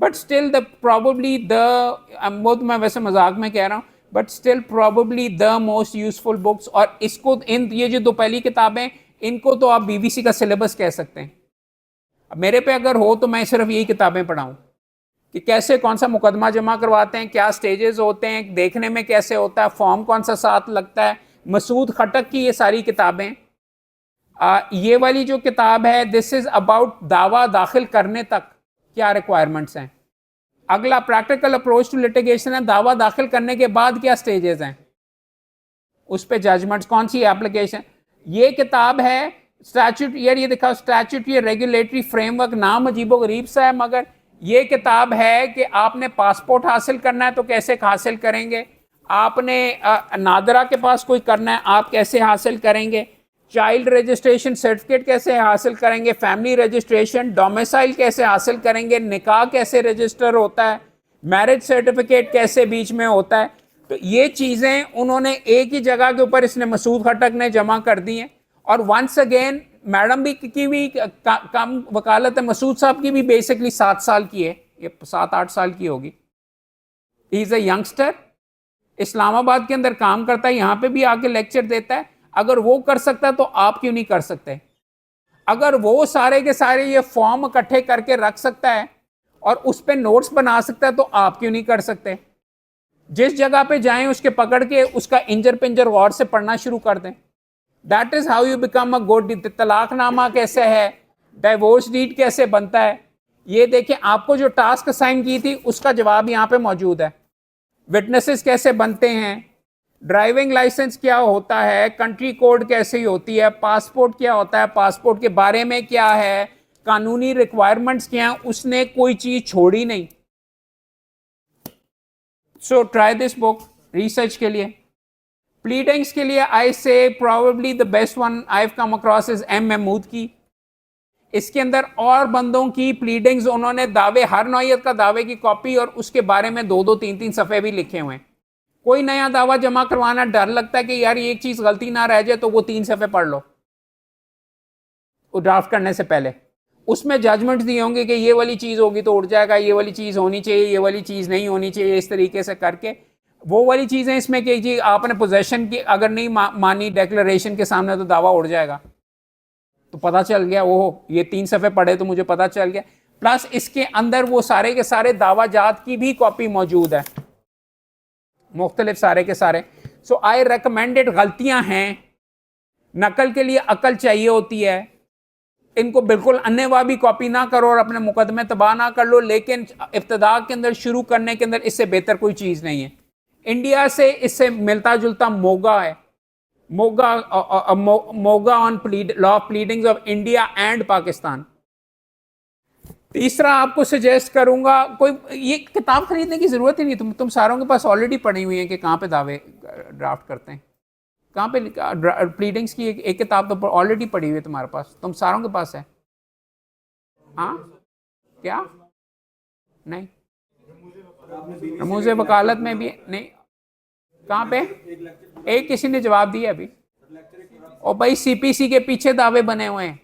बट स्टिल द प्रॉबली वो तो मैं वैसे मजाक में कह रहा हूँ, but still probably the most useful books. और इसको ये जो 2 पहली किताबें, इनको तो आप बीबीसी का सिलेबस कह सकते हैं। अब मेरे पे अगर हो तो मैं सिर्फ यही किताबें पढ़ाऊँ कि कैसे कौन सा मुकदमा जमा करवाते हैं, क्या स्टेजेस होते हैं, देखने में कैसे होता है, फॉर्म कौन सा साथ लगता है, मसूद खटक की ये सारी किताबें। ये वाली जो किताब है, दिस इज अबाउट दावा दाखिल करने तक क्या रिक्वायरमेंट्स हैं। अगला प्रैक्टिकल अप्रोच टू लिटिगेशन है, दावा दाखिल करने के बाद क्या स्टेजेस हैं, उस पे जजमेंट्स, कौन सी एप्लीकेशन। ये किताब है स्टैट्यूट, यार ये दिखाओ स्टैट्यूट, ये रेगुलेटरी फ्रेमवर्क, नाम अजीबो गरीब सा है, मगर ये किताब है कि आपने पासपोर्ट हासिल करना है तो कैसे हासिल करेंगे, आपने नादरा के पास कोई करना है आप कैसे हासिल करेंगे, चाइल्ड रजिस्ट्रेशन सर्टिफिकेट कैसे हासिल करेंगे, फैमिली रजिस्ट्रेशन, डोमिसाइल कैसे हासिल करेंगे, निकाह कैसे रजिस्टर होता है, मैरिज सर्टिफिकेट कैसे बीच में होता है। तो ये चीज़ें उन्होंने एक ही जगह के ऊपर इसने मसूद खटक ने जमा कर दी हैं। और वंस अगेन मैडम भी की भी कम वकालत है, मसूद साहब की भी बेसिकली 7 साल की है, ये 7-8 साल की होगी। ही इज़ अ यंगस्टर, इस्लामाबाद के अंदर काम करता है, यहाँ पे भी आके लेक्चर देता है। अगर वो कर सकता है तो आप क्यों नहीं कर सकते? अगर वो सारे के सारे ये फॉर्म इकट्ठे करके रख सकता है और उस पर नोट्स बना सकता है तो आप क्यों नहीं कर सकते? जिस जगह पे जाएं उसके पकड़ के उसका इंजर पिंजर गौर से पढ़ना शुरू कर दें। That is how you become a good. तलाकनामा कैसे है, डाइवोर्स डीड कैसे बनता है, ये देखें। आपको जो टास्क असाइन की थी उसका जवाब यहाँ पे मौजूद है। विटनेसेस कैसे बनते हैं, ड्राइविंग लाइसेंस क्या होता है, कंट्री कोड कैसे होती है, पासपोर्ट क्या होता है, पासपोर्ट के बारे में क्या है, कानूनी रिक्वायरमेंट्स क्या है, उसने कोई चीज छोड़ी नहीं। So try this book research के लिए। प्लीडिंग्स के लिए I say probably the best one I have come across is M Mahmood की। इसके अंदर और बंदों की प्लीडिंग्स, उन्होंने दावे, हर नौयत का दावे की कॉपी और उसके बारे में 2-2 3-3 सफ़े भी लिखे हुए हैं। कोई नया दावा जमा करवाना डर लगता है कि यार ये एक चीज गलती ना रह जाए, तो वो 3 सफ़े पढ़ लो ड्राफ्ट करने से पहले। उसमें जजमेंट दिए होंगे कि ये वाली चीज होगी तो उड़ जाएगा, ये वाली चीज होनी चाहिए, ये वाली चीज नहीं होनी चाहिए, इस तरीके से करके वो वाली चीजें इसमें कि जी आपने पोजेशन की अगर नहीं मानी डिक्लेरेशन के सामने तो दावा उड़ जाएगा। तो पता चल गया, वो ये 3 सफ़े पढ़े तो मुझे पता चल गया। प्लस इसके अंदर वो सारे के सारे दावाजात की भी कॉपी मौजूद है, मुख्तलिफ सारे के सारे। सो आई रेकमेंडेड। गलतियां हैं, नकल के लिए अकल चाहिए होती है, इनको बिल्कुल अन्नेवा भी कॉपी ना करो और अपने मुकदमे तबाह ना कर लो, लेकिन इब्तदा के अंदर शुरू करने के अंदर इससे बेहतर कोई चीज़ नहीं है। इंडिया से इससे मिलता जुलता मोगा है, Moga on law of pleadings of India and Pakistan. तीसरा आपको सजेस्ट करूंगा, कोई ये किताब खरीदने की जरूरत ही नहीं, तुम सारों के पास ऑलरेडी पढ़ी हुई है कि कहाँ पे दावे ड्राफ्ट करते हैं, कहाँ पे प्लीडिंग्स की एक किताब तो ऑलरेडी पढ़ी हुई है तुम्हारे पास, तुम सारों के पास है। हाँ क्या नहीं, रमूज़े वकालत में भी नहीं, कहाँ पे एक किसी ने जवाब दिया अभी। और भाई सीपीसी के पीछे दावे बने हुए हैं।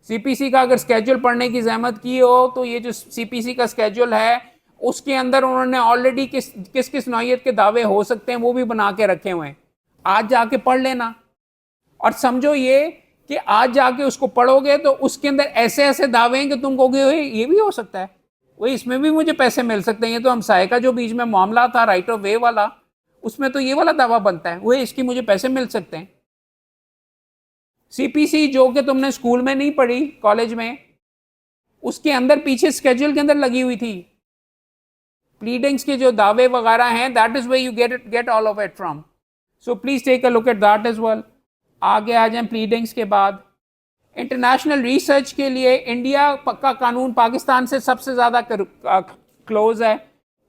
सीपीसी का अगर स्केड्यूल पढ़ने की जहमत की हो तो ये जो सीपीसी का स्केड्यूल है उसके अंदर उन्होंने ऑलरेडी किस किस नौयत के दावे हो सकते हैं वो भी बना के रखे हुए हैं। आज जाके पढ़ लेना और समझो ये कि आज जाके उसको पढ़ोगे तो उसके अंदर ऐसे ऐसे दावे हैं कि तुम कहोगे ये भी हो सकता है, वही इसमें भी मुझे पैसे मिल सकते हैं। ये तो हमसाये का जो बीच में मामला था राइट ऑफ वे वाला, उसमें तो ये वाला दावा बनता है, वही इसकी मुझे पैसे मिल सकते हैं। सीपीसी जो कि तुमने स्कूल में नहीं पढ़ी, कॉलेज में, उसके अंदर पीछे स्केड्यूल के अंदर लगी हुई थी प्लीडिंग्स के जो दावे वगैरह हैं, that is way you get all of it from. So please take a look at that as well. आगे आ जाए प्लीडिंग्स के बाद इंटरनेशनल रिसर्च के लिए इंडिया का कानून पाकिस्तान से सबसे ज्यादा क्लोज है।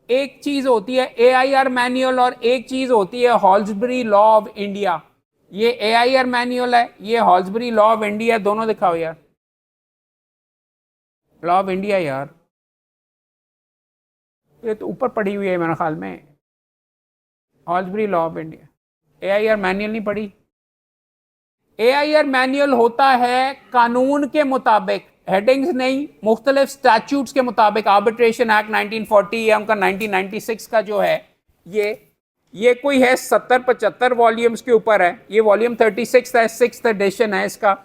एक चीज होती है AIR मैनुअल और एक चीज होती है हॉल्सबरी लॉ ऑफ इंडिया। ये AIR मैनुअल है, ये हॉल्सबरी लॉ ऑफ इंडिया, दोनों दिखाओ यार। लॉ ऑफ इंडिया यार, ये तो ऊपर पड़ी हुई है मेरे ख्याल में, Halsbury law of India. AIR manual नहीं पढ़ी। AIR मैनुअल होता है कानून के मुताबिक, हेडिंग्स नहीं, मुख्तलिफ स्टैट्यूट्स के मुताबिक। आर्बिट्रेशन एक्ट 1940 या उनका 1996 का जो है ये कोई है 70-75 वॉल्यूम्स के ऊपर है। ये वॉल्यूम 36 है, 6th एडिशन है इसका।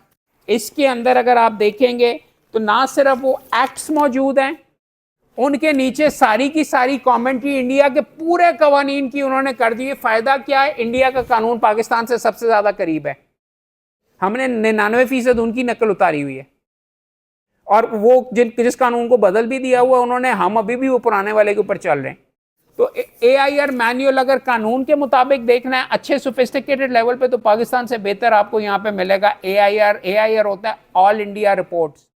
इसके अंदर अगर आप देखेंगे तो ना सिर्फ वो एक्ट्स मौजूद हैं, उनके नीचे सारी की सारी कमेंट्री इंडिया के पूरे कवानीन की उन्होंने कर दी है। फायदा क्या है, इंडिया का कानून पाकिस्तान से सबसे ज्यादा करीब है, हमने 99% उनकी नकल उतारी हुई है। और वो जिस कानून को बदल भी दिया हुआ उन्होंने, हम अभी भी वो पुराने वाले के ऊपर चल रहे हैं। तो AIR मैनुअल अगर कानून के मुताबिक देखना है अच्छे सोफिस्टिकेटेड लेवल पे, तो पाकिस्तान से बेहतर आपको यहाँ पे मिलेगा। AIR होता है all India reports.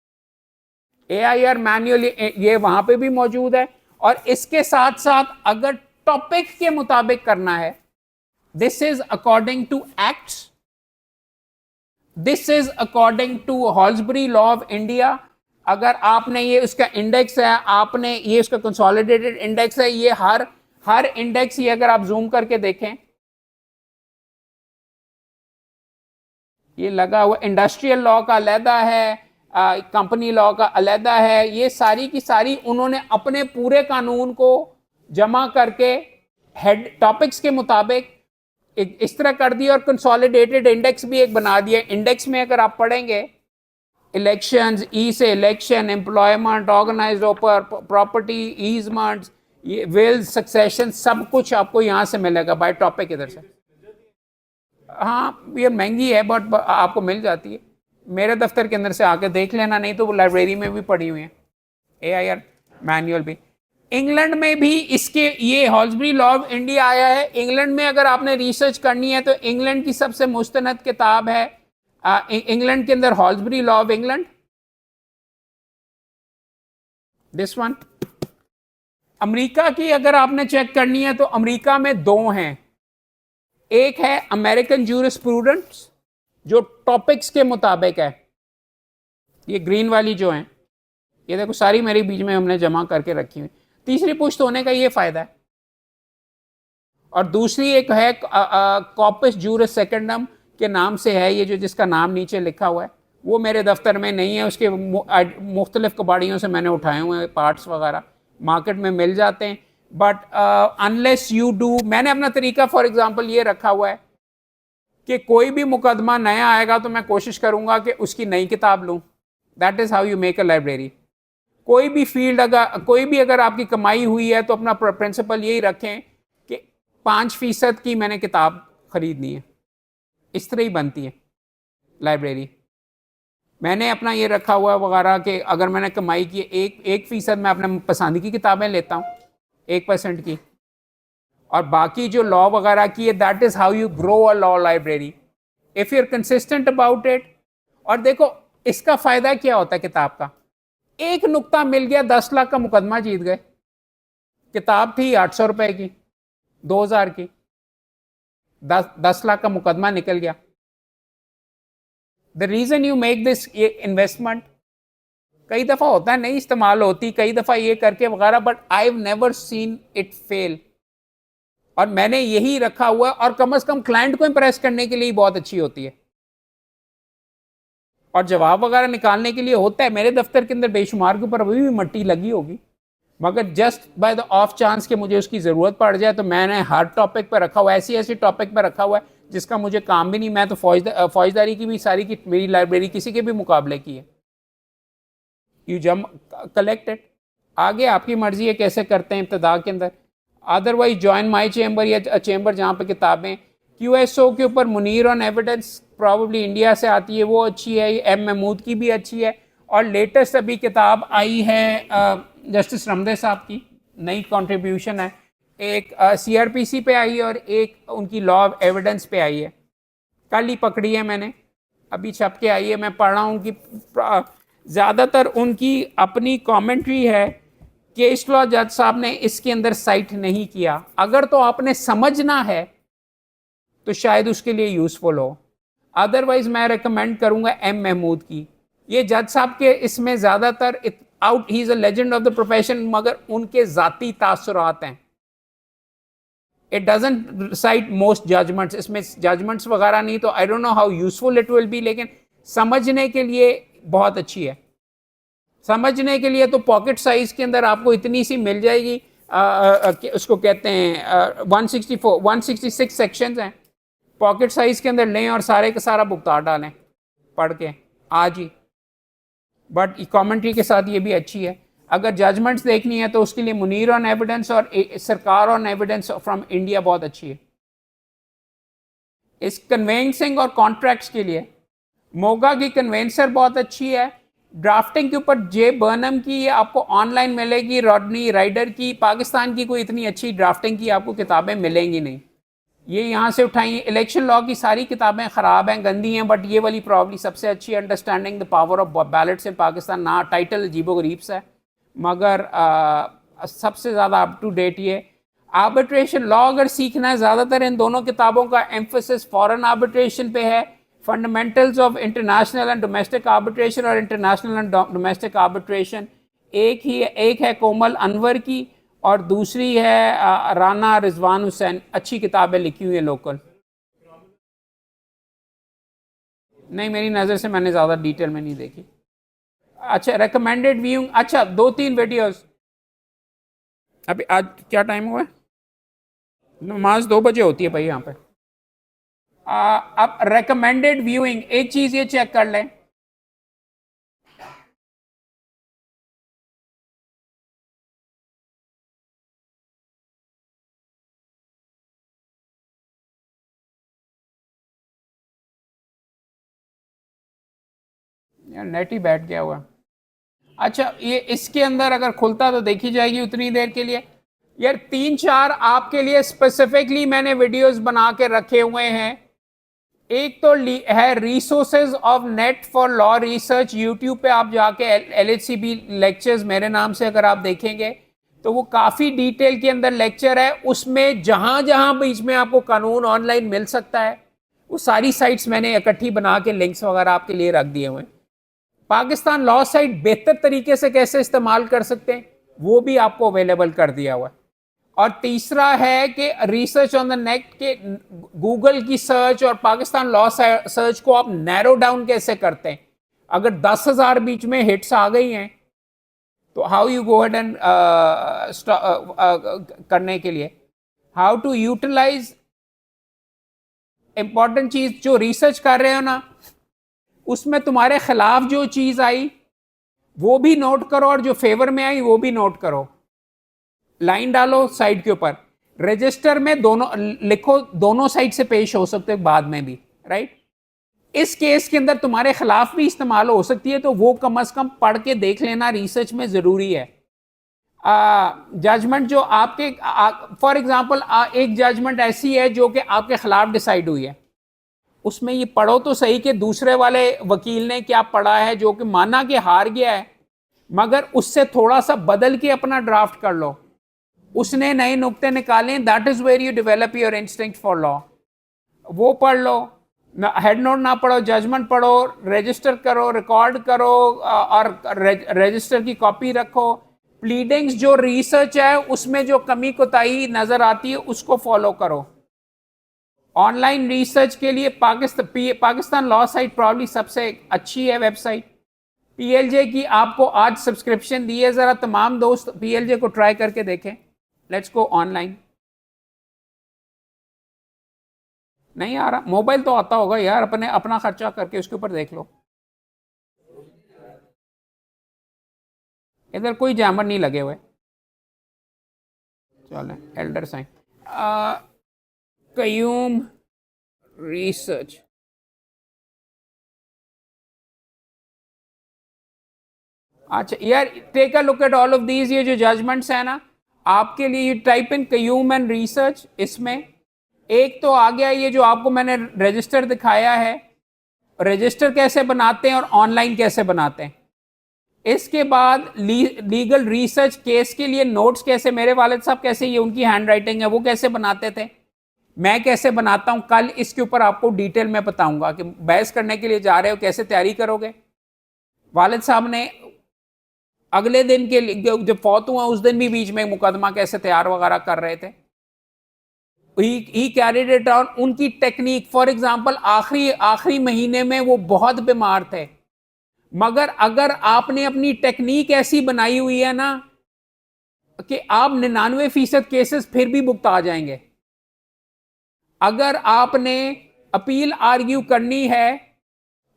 AIR manual ये वहां पे भी मौजूद है। और इसके साथ साथ अगर टॉपिक के मुताबिक करना है, this is according to acts, this is according to Halsbury law of India. अगर आपने ये उसका इंडेक्स है, आपने ये उसका कंसोलिडेटेड इंडेक्स है, ये हर इंडेक्स ये अगर आप जूम करके देखें, ये लगा हुआ इंडस्ट्रियल लॉ का अलहदा है, कंपनी लॉ का अलहदा है। ये सारी की सारी उन्होंने अपने पूरे कानून को जमा करके हेड टॉपिक्स के मुताबिक इस तरह कर दिया और कंसोलिडेटेड इंडेक्स भी एक बना दिया। इंडेक्स में अगर आप पढ़ेंगे इलेक्शंस, ई से इलेक्शन, एम्प्लॉयमेंट, ऑर्गेनाइज्ड प्रॉपर्टी, ईजमेंट्स, ये वेल सक्सेशन सब कुछ आपको यहाँ से मिलेगा बाय टॉपिक इधर से। हाँ ये महंगी है बट आपको मिल जाती है। मेरे दफ्तर के अंदर से आके देख लेना, नहीं तो वो लाइब्रेरी में भी पड़ी हुई है, AIR मैनुअल भी। इंग्लैंड में भी इसके ये हॉल्सबरी लॉ ऑफ इंडिया आया है। इंग्लैंड में अगर आपने रिसर्च करनी है तो इंग्लैंड की सबसे मुस्तनद किताब है इंग्लैंड के अंदर Halsbury law of England, this one. America की अगर आपने चेक करनी है तो अमेरिका में दो हैं। एक है अमेरिकन जूरिस्प्रूडेंस जो टॉपिक्स के मुताबिक है, ये ग्रीन वाली जो है, ये देखो सारी मेरी बीच में हमने जमा करके रखी हुई। तीसरी पुश्त होने का ये फायदा है। और दूसरी एक है कॉपस जूरिस सेकेंडम के नाम से है, ये जो जिसका नाम नीचे लिखा हुआ है, वो मेरे दफ्तर में नहीं है। उसके मुख्तलिफ कबाड़ियों से मैंने उठाए हुए हैं पार्ट्स वगैरह, मार्केट में मिल जाते हैं। बट अनलेस यू डू, मैंने अपना तरीका फॉर एग्जांपल ये रखा हुआ है कि कोई भी मुकदमा नया आएगा तो मैं कोशिश करूंगा कि उसकी नई किताब लूं। That is how you make a library. कोई भी फील्ड अगर आपकी कमाई हुई है तो अपना प्रिंसिपल यही रखें कि 5% की मैंने किताब खरीदनी है। इस तरह ही बनती है लाइब्रेरी। मैंने अपना ये रखा हुआ वगैरह कि अगर मैंने कमाई की 1% मैं अपने पसंद की किताबें लेता हूँ, 1% की, और बाकी जो लॉ वगैरह की है, that is how you grow a law library if you are consistent about it. और देखो इसका फ़ायदा क्या होता है किताब का, एक नुक्ता मिल गया 10 लाख का मुकदमा जीत गए। किताब थी 800 रुपए की, 2000 की, 10 लाख का मुकदमा निकल गया। The reason you make this investment, कई दफा होता है नहीं इस्तेमाल होती, कई दफा ये करके वगैरह, but I have never seen it fail. और मैंने यही रखा हुआ, और कम से कम क्लाइंट को इंप्रेस करने के लिए बहुत अच्छी होती है। और जवाब वगैरह निकालने के लिए होता है। मेरे दफ्तर के अंदर बेशुमार के ऊपर अभी भी मट्टी लगी होगी, मगर just by the of chance कि मुझे उसकी ज़रूरत पड़ जाए तो मैंने हर टॉपिक पर रखा हुआ है, ऐसी टॉपिक पर रखा हुआ है जिसका मुझे काम भी नहीं। मैं तो फौजदारी की भी सारी की मेरी लाइब्रेरी किसी के भी मुकाबले की है। यू जम कलेक्ट इट, आगे आपकी मर्जी है कैसे करते हैं इब्तदा के अंदर। अदरवाइज ज्वाइन माई चैम्बर या चैम्बर जहाँ पे किताबें QSO के ऊपर Munir on evidence probably India से आती है, वो अच्छी है। M महमूद की भी अच्छी है। और लेटेस्ट अभी किताब आई है जस्टिस रमदे साहब की, नई कंट्रीब्यूशन है। एक CRPC पे आई है और एक उनकी लॉ ऑफ एविडेंस पे आई है। कल ही पकड़ी है मैंने, अभी छप के आई है, मैं पढ़ रहा हूँ। उनकी ज़्यादातर उनकी अपनी कमेंट्री है। केस लॉ जज साहब ने इसके अंदर साइट नहीं किया। अगर तो आपने समझना है तो शायद उसके लिए यूज़फुल हो, अदरवाइज मैं रेकमेंड करूंगा M महमूद की। ये जज साहब के इसमें ज़्यादातर आउट, he is a legend of the profession, मगर उनके ज़ाती तासुरात हैं। It doesn't cite most judgments, इसमें जजमेंट्स वगैरह नहीं, तो I don't know how useful it will be, लेकिन समझने के लिए बहुत अच्छी है। समझने के लिए तो पॉकेट साइज के अंदर आपको इतनी सी मिल जाएगी, उसको कहते हैं 166 सेक्शंस हैं, पॉकेट साइज के अंदर लें और सारे का सारा भुगतान डालें पढ़ के आज ही। बट कमेंट्री के साथ ये भी अच्छी है। अगर जजमेंट्स देखनी है तो उसके लिए मुनीर ऑन एविडेंस और सरकार ऑन एविडेंस फ्रॉम इंडिया बहुत अच्छी है। इस कन्वेंसिंग और कॉन्ट्रैक्ट्स के लिए मोगा की कन्वेंसर बहुत अच्छी है। ड्राफ्टिंग के ऊपर जे बर्नम की ये आपको ऑनलाइन मिलेगी। रॉडनी राइडर की, पाकिस्तान की कोई इतनी अच्छी ड्राफ्टिंग की आपको किताबें मिलेंगी नहीं, ये यहाँ से उठाई। इलेक्शन लॉ की सारी किताबें ख़राब हैं, गंदी हैं, बट ये वाली प्रॉब्ली सबसे अच्छी, understanding the power of ballots in Pakistan. ना टाइटल अजीबो गरीब सा है, मगर सबसे ज़्यादा अप टू डेट ये। आर्बिट्रेशन लॉ अगर सीखना है, ज़्यादातर इन दोनों किताबों का एम्फोसिस फॉरेन आर्बिट्रेशन पे है। Fundamentals of international and domestic arbitration और इंटरनेशनल एंड डोमेस्टिक आर्बिट्रेशन एक है कोमल अनवर की, और दूसरी है राना रिजवान हुसैन। अच्छी किताबें लिखी हुई है लोकल। नहीं, मेरी नज़र से मैंने ज़्यादा डिटेल में नहीं देखी। अच्छा, रिकमेंडेड व्यूइंग, अच्छा 2-3 वीडियोस। अभी आज क्या टाइम हुआ है? नमाज 2 बजे होती है भाई यहाँ पे। अब रिकमेंडेड व्यूइंग, एक चीज़ ये चेक कर लें, यार नेट ही बैठ गया हुआ। अच्छा, ये इसके अंदर अगर खुलता तो देखी जाएगी उतनी देर के लिए। यार 3-4 आपके लिए स्पेसिफिकली मैंने वीडियोस बना के रखे हुए हैं। एक तो है resources of net for law research, YouTube पे आप जाके LHCB लेक्चर्स मेरे नाम से अगर आप देखेंगे तो वो काफ़ी डिटेल के अंदर लेक्चर है। उसमें जहां जहां बीच में आपको कानून ऑनलाइन मिल सकता है वो सारी साइट्स मैंने इकट्ठी बना के लिंक्स वगैरह आपके लिए रख दिए हुए हैं। पाकिस्तान लॉ साइट बेहतर तरीके से कैसे इस्तेमाल कर सकते हैं वो भी आपको अवेलेबल कर दिया हुआ है। और तीसरा है कि रिसर्च ऑन द नेट के गूगल की सर्च और पाकिस्तान लॉ सर्च को आप नैरो डाउन कैसे करते हैं। अगर 10,000 बीच में हिट्स आ गई हैं तो how you go ahead and करने के लिए हाउ टू यूटिलाइज इंपॉर्टेंट चीज जो रिसर्च कर रहे हो ना, उसमें तुम्हारे खिलाफ जो चीज आई वो भी नोट करो और जो फेवर में आई वो भी नोट करो। लाइन डालो साइड के ऊपर, रजिस्टर में दोनों लिखो, दोनों साइड से पेश हो सकते हो बाद में भी, राइट। इस केस के अंदर तुम्हारे खिलाफ भी इस्तेमाल हो सकती है तो वो कम से कम पढ़ के देख लेना रिसर्च में जरूरी है। जजमेंट जो आपके फॉर एग्जांपल एक जजमेंट ऐसी है जो कि आपके खिलाफ डिसाइड हुई है, उसमें ये पढ़ो तो सही कि दूसरे वाले वकील ने क्या पढ़ा है, जो कि माना कि हार गया है मगर उससे थोड़ा सा बदल के अपना ड्राफ्ट कर लो, उसने नए नुक्ते निकाले। That is where you develop your instinct for law. वो पढ़ लो, हेड नोट ना पढ़ो, जजमेंट पढ़ो, रजिस्टर करो, रिकॉर्ड करो और रजिस्टर की कॉपी रखो। प्लीडिंग्स जो रिसर्च है उसमें जो कमी कोताही नजर आती है उसको फॉलो करो। ऑनलाइन रिसर्च के लिए पाकिस्तान लॉ साइट प्रॉब्ली सबसे अच्छी है वेबसाइट। PLJ की आपको आज सब्सक्रिप्शन दी है, जरा तमाम दोस्त PLJ को ट्राई करके देखें। Let's go online. नहीं आ रहा, मोबाइल तो आता होगा यार, अपना खर्चा करके उसके ऊपर देख लो। इधर कोई जैमर नहीं लगे हुए। चलें, एल्डर साइन कयूम रिसर्च। अच्छा यार, take a look at all of these. ये जो जजमेंट्स है ना आपके लिए, ये type in Qayyum and research. इसमें एक तो आ गया ये जो आपको मैंने रजिस्टर दिखाया है, रजिस्टर कैसे बनाते हैं और ऑनलाइन कैसे बनाते हैं। इसके बाद लीगल रिसर्च केस के लिए नोट्स कैसे, मेरे वालिद साहब कैसे, ये उनकी हैंड राइटिंग है, वो कैसे बनाते थे, मैं कैसे बनाता हूं, कल इसके ऊपर आपको डिटेल में बताऊंगा कि बहस करने के लिए जा रहे हो कैसे तैयारी करोगे। वालिद साहब ने अगले दिन के जब फौत हुआ उस दिन भी बीच में मुकदमा कैसे तैयार वगैरह कर रहे थे। ही कैरिड इट ऑन। उनकी टेक्निक, फॉर एग्जांपल आखिरी महीने में वो बहुत बीमार थे, मगर अगर आपने अपनी टेक्निक ऐसी बनाई हुई है ना कि आप 99% केसेस फिर भी भुगता जाएंगे। अगर आपने अपील आर्ग्यू करनी है,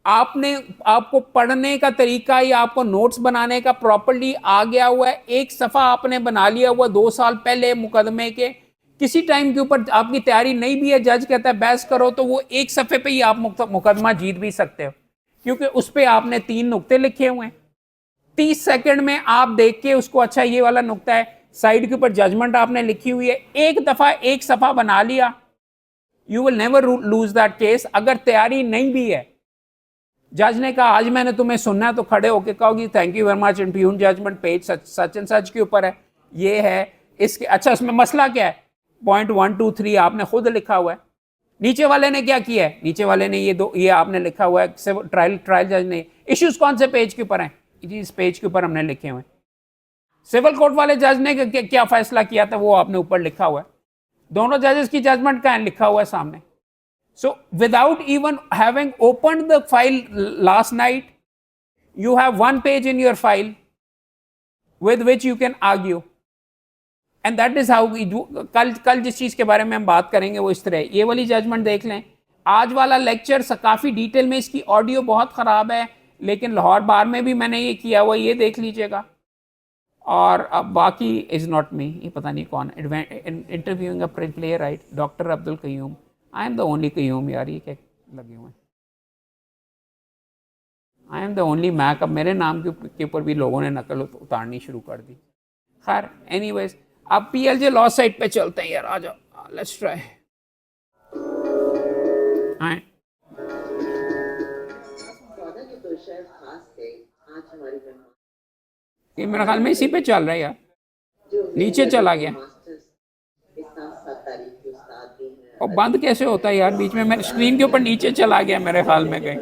आपको पढ़ने का तरीका या आपको नोट्स बनाने का प्रॉपर्ली आ गया हुआ है, एक सफ़ा आपने बना लिया हुआ 2 साल पहले मुकदमे के किसी टाइम के ऊपर, आपकी तैयारी नहीं भी है, जज कहता है बहस करो, तो वो एक सफ़े पे ही आप मुकदमा जीत भी सकते हो, क्योंकि उस पर आपने 3 नुक्ते लिखे हुए हैं। 30 सेकंड में आप देख के उसको, अच्छा ये वाला नुक्ता है, साइड के ऊपर जजमेंट आपने लिखी हुई है, एक दफ़ा एक सफ़ा बना लिया, you will never lose that case. अगर तैयारी नहीं भी है, जज ने कहा आज मैंने तुम्हें सुनना है, तो खड़े होकर कहोगी thank you very much, impugned judgment page such and such के ऊपर है, ये है इसके। अच्छा, उसमें मसला क्या है, पॉइंट 1 2 3 आपने खुद लिखा हुआ है। नीचे वाले ने क्या किया है, नीचे वाले ने ये आपने लिखा हुआ है, ट्रायल जज ने इश्यूज कौन से पेज के ऊपर हैं, इस पेज के ऊपर हमने लिखे हुए हैं। सिविल कोर्ट वाले जज ने क्या फैसला किया था वो आपने ऊपर लिखा हुआ है। दोनों जजेस की जजमेंट का लिखा हुआ है सामने। So without even having opened the file last night, you have 1 page in your file with which you can argue, and that is how we do। कल जिस चीज के बारे में हम बात करेंगे वो इस तरह। ये वाली जजमेंट देख लें। आज वाला लेक्चर काफी डिटेल में, इसकी ऑडियो बहुत खराब है, लेकिन लाहौर बार में भी मैंने ये किया हुआ, ये देख लीजिएगा। और अब बाकी इज नॉट मी, ये पता नहीं कौन, interviewing a playwright, doctor Abdul Qayyum. I am the only Qayyum यार, ये क्या लगे हुए हैं। I am the only Mac. अब मेरे नाम के ऊपर भी लोगों ने नकल उतारनी शुरू कर दी। खैर एनीवेज, अब पीएलजे लॉ साइट पे चलते हैं यार, आ जाओ, लेट्स ट्राई। ये मेरे ख्याल में इसी पे चल रहा है यार, नीचे चला गया। और बंद कैसे होता है यार, बीच में मेरे स्क्रीन के ऊपर नीचे चला गया मेरे ख्याल में कहीं।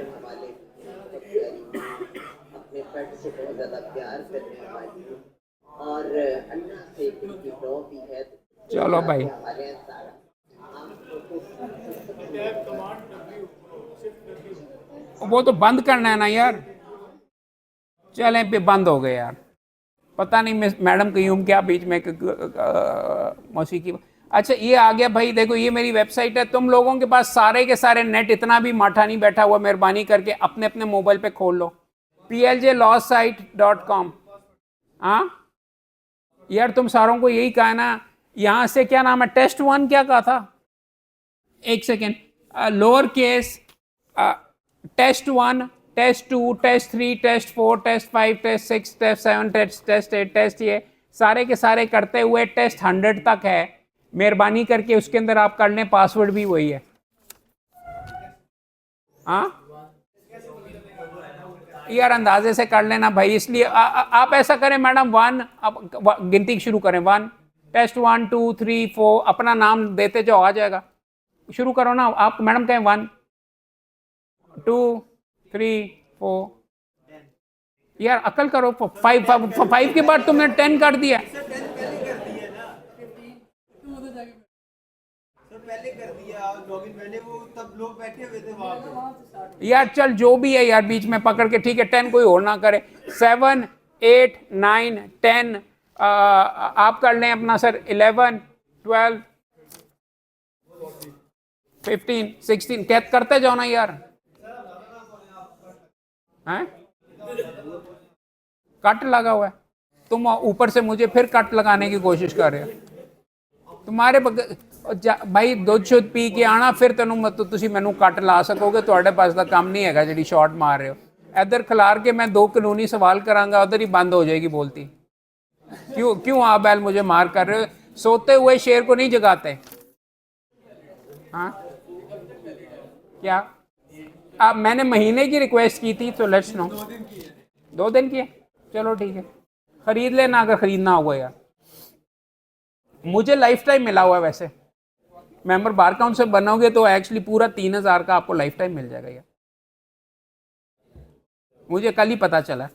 चलो भाई, वो तो बंद करना है ना यार। चलें पे बंद हो गए यार, पता नहीं मैडम कहीं क्या बीच में मौसीकी। अच्छा ये आ गया भाई, देखो ये मेरी वेबसाइट है। तुम लोगों के पास सारे के सारे नेट इतना भी माठा नहीं बैठा हुआ, मेहरबानी करके अपने अपने मोबाइल पे खोल लो PLJLawSite.com। हाँ यार, तुम सारों को यही कहा ना, यहां से क्या नाम है, test1 क्या कहा था, एक second, lower case test1, test2, test3, test4, test5, test6, test7, test8, test ये सारे के सारे करते हुए टेस्ट 100 तक है। मेहरबानी करके उसके अंदर आप कर लें, पासवर्ड भी वही है। हाँ यार अंदाजे से कर लेना भाई, इसलिए आप ऐसा करें मैडम, 1 आप गिनती शुरू करें, 1 टेस्ट 1 2 3 4, अपना नाम देते जाओ, आ जाएगा। शुरू करो ना आप मैडम, कहें 1 2 3 4। यार अकल करो, 5 के बाद तुमने 10 कर दिया। पहले कर दिया लॉगिन, मैंने वो तब लोग बैठे हुए थे वहां पे। यार चल जो भी है यार, बीच में पकड़ के, ठीक है 10 कोई और ना करे। 7 8 9 10 आप कर लें अपना सर, 11 12 15 16 कैद करते जाओ ना यार। हैं कट लगा हुआ है, तुम ऊपर से मुझे फिर कट लगाने की कोशिश कर रहे हो। तुम्हारे भाई दुध शुद्ध पी के आना, फिर तेनों तुसी मैनू कट ला सकोगे, ਤੁਹਾਡੇ पास ਦਾ ਕੰਮ नहीं है जी शॉट मार रहे हो। इधर खिलार के मैं 2 कानूनी सवाल करांगा, उधर ही बंद हो जाएगी बोलती। क्यों आप बैल मुझे मार कर रहे हो, सोते हुए शेर को नहीं जगाते। हाँ क्या आप, मैंने महीने की रिक्वेस्ट की थी तो लेट्स नो। 2 दिन की है, चलो ठीक है, खरीद लेना अगर खरीदना होगा यार। मुझे लाइफ टाइम मिला हुआ है वैसे, मेंबर बार काउंसिल बनोगे तो एक्चुअली पूरा 3000 का आपको लाइफ टाइम मिल जाएगा यार, मुझे कल ही पता चला।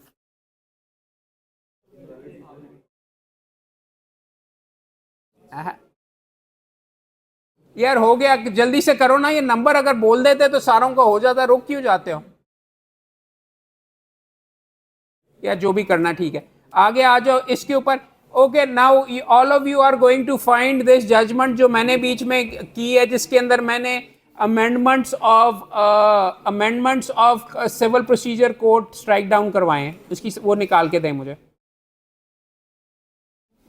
यार हो गया, जल्दी से करो ना, ये नंबर अगर बोल देते तो सारों का हो जाता, रुक क्यों जाते हो यार, जो भी करना ठीक है, आगे आ जाओ इसके ऊपर। Okay now all of you are going to find this judgment जो मैंने बीच में की है, जिसके अंदर मैंने amendments of civil procedure code strike down करवाए हैं, उसकी वो निकाल के दें मुझे।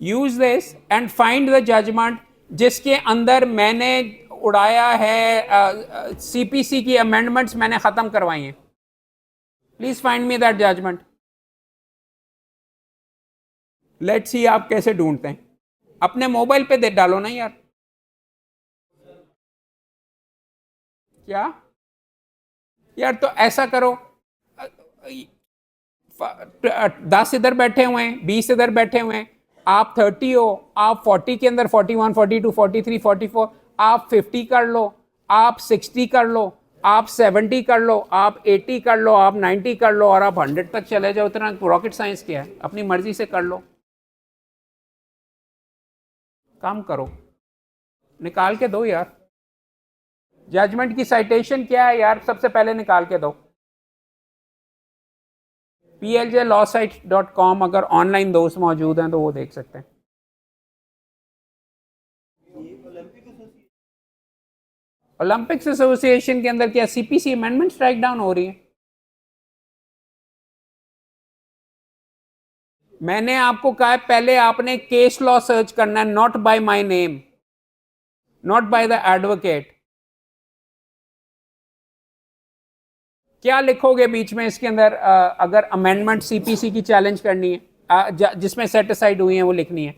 Use this and find the judgment जिसके अंदर मैंने उड़ाया है, सीपीसी की अमेंडमेंट्स मैंने खत्म करवाई हैं। Please find me that judgment. Let's see आप कैसे ढूंढते हैं, अपने मोबाइल पे दे डालो ना यार। क्या यार, तो ऐसा करो, 10 इधर बैठे हुए हैं, 20 इधर बैठे हुए हैं, आप 30 हो, आप 40 के अंदर 41 42 43 44, आप 50 कर लो, आप 60 कर लो, आप 70 कर लो, आप 80 कर लो, आप 90 कर लो, और आप 100 तक चले जाओ। इतना रॉकेट साइंस क्या है, अपनी मर्जी से कर लो। काम करो, निकाल के दो यार। जजमेंट की साइटेशन क्या है यार, सबसे पहले निकाल के दो। PLJLawSite.com, अगर ऑनलाइन दोस्त मौजूद हैं तो वो देख सकते हैं। ओलंपिक्स एसोसिएशन के अंदर क्या सीपीसी अमेंडमेंट स्ट्राइक डाउन हो रही है? मैंने आपको कहा है पहले आपने केस लॉ सर्च करना है, not by my name, not by the advocate. क्या लिखोगे बीच में इसके अंदर? अगर अमेंडमेंट सीपीसी की चैलेंज करनी है, जिसमें सेट असाइड हुई है वो लिखनी है।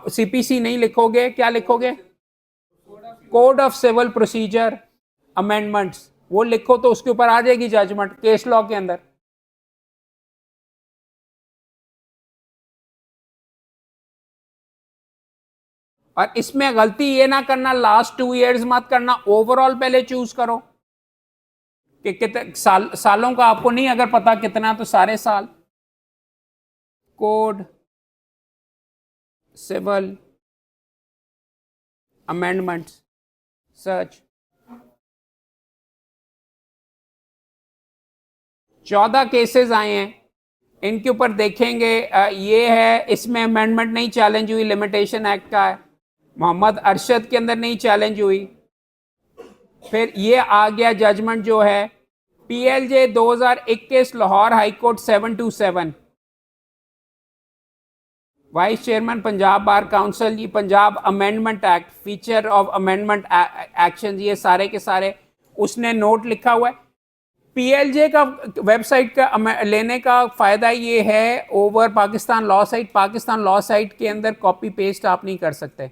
सीपीसी नहीं लिखोगे, क्या लिखोगे? Code of civil procedure amendments, वो लिखो तो उसके ऊपर आ जाएगी जजमेंट केस लॉ के अंदर। और इसमें गलती ये ना करना, लास्ट 2 इयर्स मत करना, ओवरऑल पहले चूज करो कि कितने सालों का आपको नहीं अगर पता कितना, तो सारे साल। Code civil amendments search 14 cases आए हैं, इनके ऊपर देखेंगे। ये है, इसमें अमेंडमेंट नहीं चैलेंज हुई, लिमिटेशन एक्ट का है। मोहम्मद अरशद के अंदर नहीं चैलेंज हुई। फिर ये आ गया जजमेंट जो है PLJ 2021 Lahore high court 727, vice chairman Punjab bar council, ये Punjab amendment act, feature of amendment action, ये सारे के सारे उसने नोट लिखा हुआ है। पीएलजे का वेबसाइट का लेने का फायदा ये है over Pakistan law site, Pakistan law site के अंदर कॉपी पेस्ट आप नहीं कर सकते,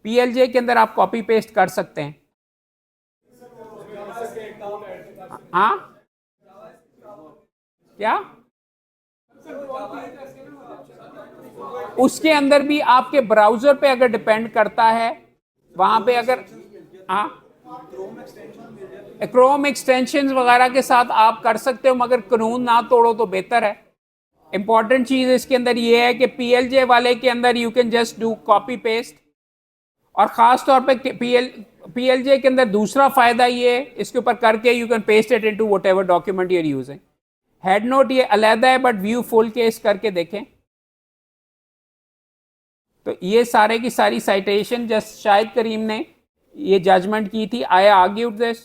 पीएलजे के अंदर आप कॉपी पेस्ट कर सकते हैं। हाँ, क्या? उसके अंदर भी आपके ब्राउजर पे अगर डिपेंड करता है, वहां पे अगर हाँ क्रोम एक्सटेंशन वगैरह के साथ आप कर सकते हो, मगर कानून ना तोड़ो तो बेहतर है। इंपॉर्टेंट चीज इसके अंदर ये है कि पीएलजे वाले के अंदर you can just do copy paste, और खास तौर पे पीएलजे के अंदर दूसरा फायदा ये है, इसके ऊपर करके you can paste it into whatever document you are using. Head note ये अलहदा है, बट व्यू फुल केस करके देखें तो ये सारे की सारी साइटेशन जस्ट शाहिद करीम ने ये जजमेंट की थी। आई आर्ग्यूड दिस,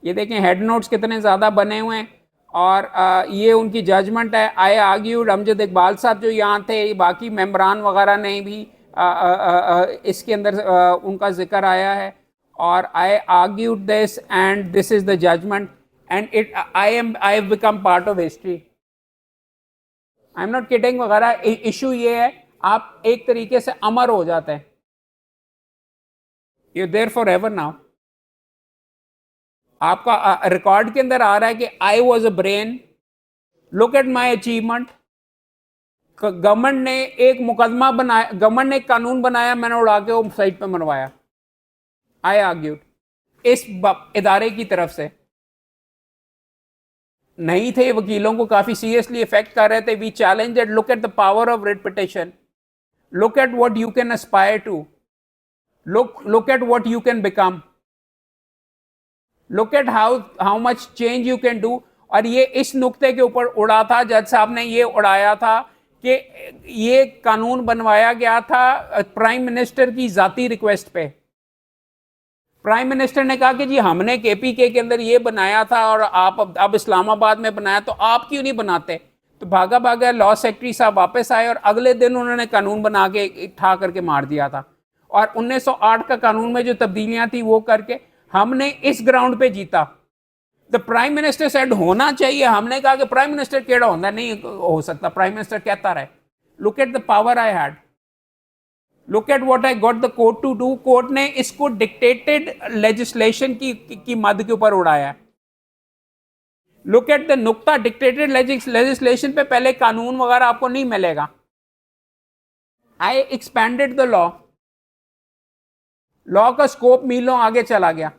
ये देखें हेड नोट्स कितने ज़्यादा बने हुए हैं, और ये उनकी जजमेंट है। आई आर्ग्यूड, अमजद इकबाल साहब जो यहाँ थे, बाकी मेम्बरान वगैरह ने भी इसके अंदर उनका जिक्र आया है, और I argued this and this is the judgment and it I have become part of history. I am not kidding वगैरह। इशू ये है, आप एक तरीके से अमर हो जाते हैं, you there forever now. आपका रिकॉर्ड के अंदर आ रहा है कि I was a brain, look at my achievement. Government ने एक मुकदमा बनाया, गवर्नमेंट ने एक कानून बनाया, मैंने उड़ा के वो साइट पे मनवाया। आई आर्ग्यूड इस इदारे की तरफ से नहीं थे, वकीलों को काफी सीरियसली इफेक्ट कर रहे थे। We challenge it, look at the power of writ petition, look at what you can aspire to, look at what you can become, look at how much change you can do. और ये इस नुक्ते के ऊपर उड़ा था, जज साहब ने ये उड़ाया था कि ये कानून बनवाया गया था प्राइम मिनिस्टर की जाती रिक्वेस्ट पे। प्राइम मिनिस्टर ने कहा कि जी हमने केपीके के अंदर ये बनाया था और आप अब इस्लामाबाद में बनाया, तो आप क्यों नहीं बनाते? तो भागा भागा लॉ सेक्रेटरी साहब वापस आए और अगले दिन उन्होंने कानून बना के ठा करके मार दिया था। और 1908 का कानून में जो तब्दीलियां थी वो करके हमने इस ग्राउंड पे जीता। द प्राइम मिनिस्टर सेड होना चाहिए, हमने कहा कि प्राइम मिनिस्टर केड़ा होता नहीं हो सकता, प्राइम मिनिस्टर कहता रहे। Look at the power I had, look at what I got the court to do. Court ने इसको डिक्टेटेड लेजिस्लेशन की मद के ऊपर उड़ाया। लुक एट द नुक्ता, डिक्टेटेड लेजिस्लेशन पे पहले कानून वगैरह आपको नहीं मिलेगा। I expanded the law, law का स्कोप मीलों आगे चला गया।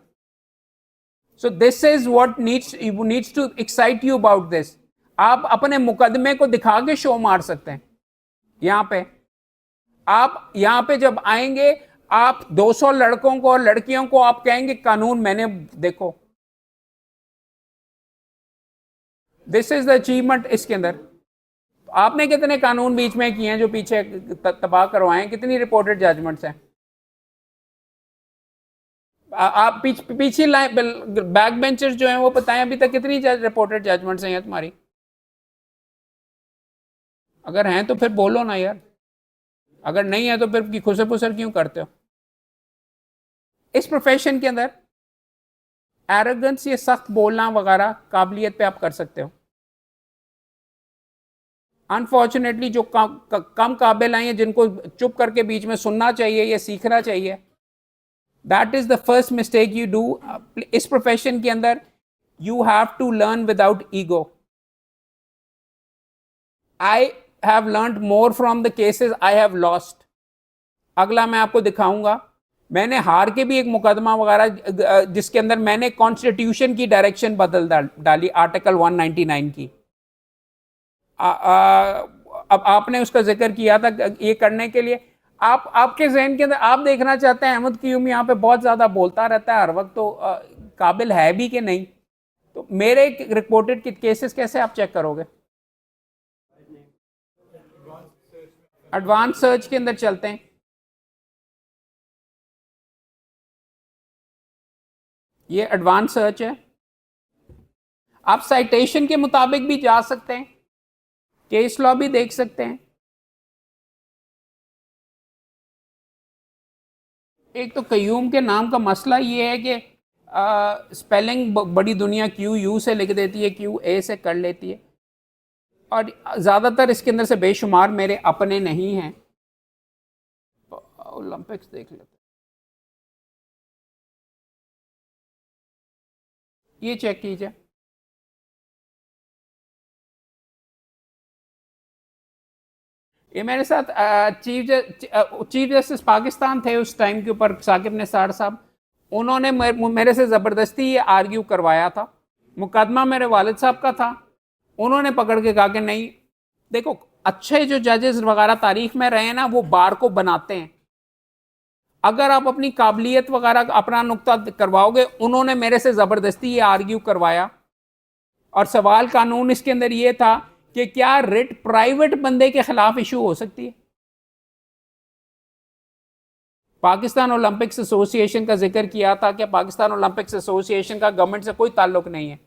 So this is what needs to excite you about this. आप अपने मुकदमे को दिखा के शो मार सकते हैं। यहां पे आप यहां पे जब आएंगे, आप 200 लड़कों को और लड़कियों को आप कहेंगे कानून मैंने देखो। दिस इज द अचीवमेंट इसके अंदर। आपने कितने कानून बीच में किए हैं जो पीछे तबाह करवाए हैं? कितनी रिपोर्टेड जजमेंट्स हैं? आप पीछे बैक बेंचर्स जो हैं वो बताएं अभी तक कितनी रिपोर्टेड जजमेंट्स हैं तुम्हारी? अगर हैं तो फिर बोलो ना यार, अगर नहीं है तो फिर खुसर पुसर क्यों करते हो? इस प्रोफेशन के अंदर एरोगेंस, ये सख्त बोलना वगैरह काबिलियत पे आप कर सकते हो। अनफॉर्चुनेटली जो कम काबिल हैं, जिनको चुप करके बीच में सुनना चाहिए या सीखना चाहिए, that is the first mistake you do. इस प्रोफेशन के अंदर you have to learn without ego. I have learned more from the cases I have lost. अगला मैं आपको दिखाऊंगा, मैंने हार के भी एक मुकदमा वगैरह जिसके अंदर मैंने कॉन्स्टिट्यूशन की डायरेक्शन बदल डाली, आर्टिकल 199 की। अब आपने उसका जिक्र किया था ये करने के लिए, आपके जहन के अंदर आप देखना चाहते हैं अहमद क्यूम यहाँ पे बहुत ज़्यादा बोलता रहता है हर वक्त, तो काबिल है भी कि नहीं। तो मेरे रिपोर्टेड केसेस कैसे आप चेक करोगे? एडवांस सर्च के अंदर चलते हैं। ये एडवांस सर्च है। आप साइटेशन के मुताबिक भी जा सकते हैं, केस लॉ भी देख सकते हैं। एक तो कयूम के नाम का मसला ये है कि स्पेलिंग बड़ी दुनिया क्यू यू से लिख देती है, क्यू ए से कर लेती है, और ज़्यादातर इसके अंदर से बेशुमार मेरे अपने नहीं हैं। ओलंपिक्स देख लेते हैं, ये चेक कीजिए। ये मेरे साथ चीफ जस्टिस पाकिस्तान थे उस टाइम के ऊपर, साकिब निसार साहब, उन्होंने मेरे से ज़बरदस्ती ये आर्ग्यू करवाया था। मुकदमा मेरे वालिद साहब का था, उन्होंने पकड़ के कहा कि नहीं, देखो अच्छे जो जजेस वगैरह तारीख में रहे हैं ना, वो बार को बनाते हैं। अगर आप अपनी काबिलियत वगैरह अपना नुक्ता करवाओगे, उन्होंने मेरे से ज़बरदस्ती ये आर्ग्यू करवाया। और सवाल कानून इसके अंदर ये था कि क्या रिट प्राइवेट बंदे के खिलाफ इशू हो सकती है? पाकिस्तान ओलंपिक्स एसोसिएशन का जिक्र किया था कि पाकिस्तान ओलंपिक्स एसोसिएशन का गवर्नमेंट से कोई ताल्लुक नहीं है,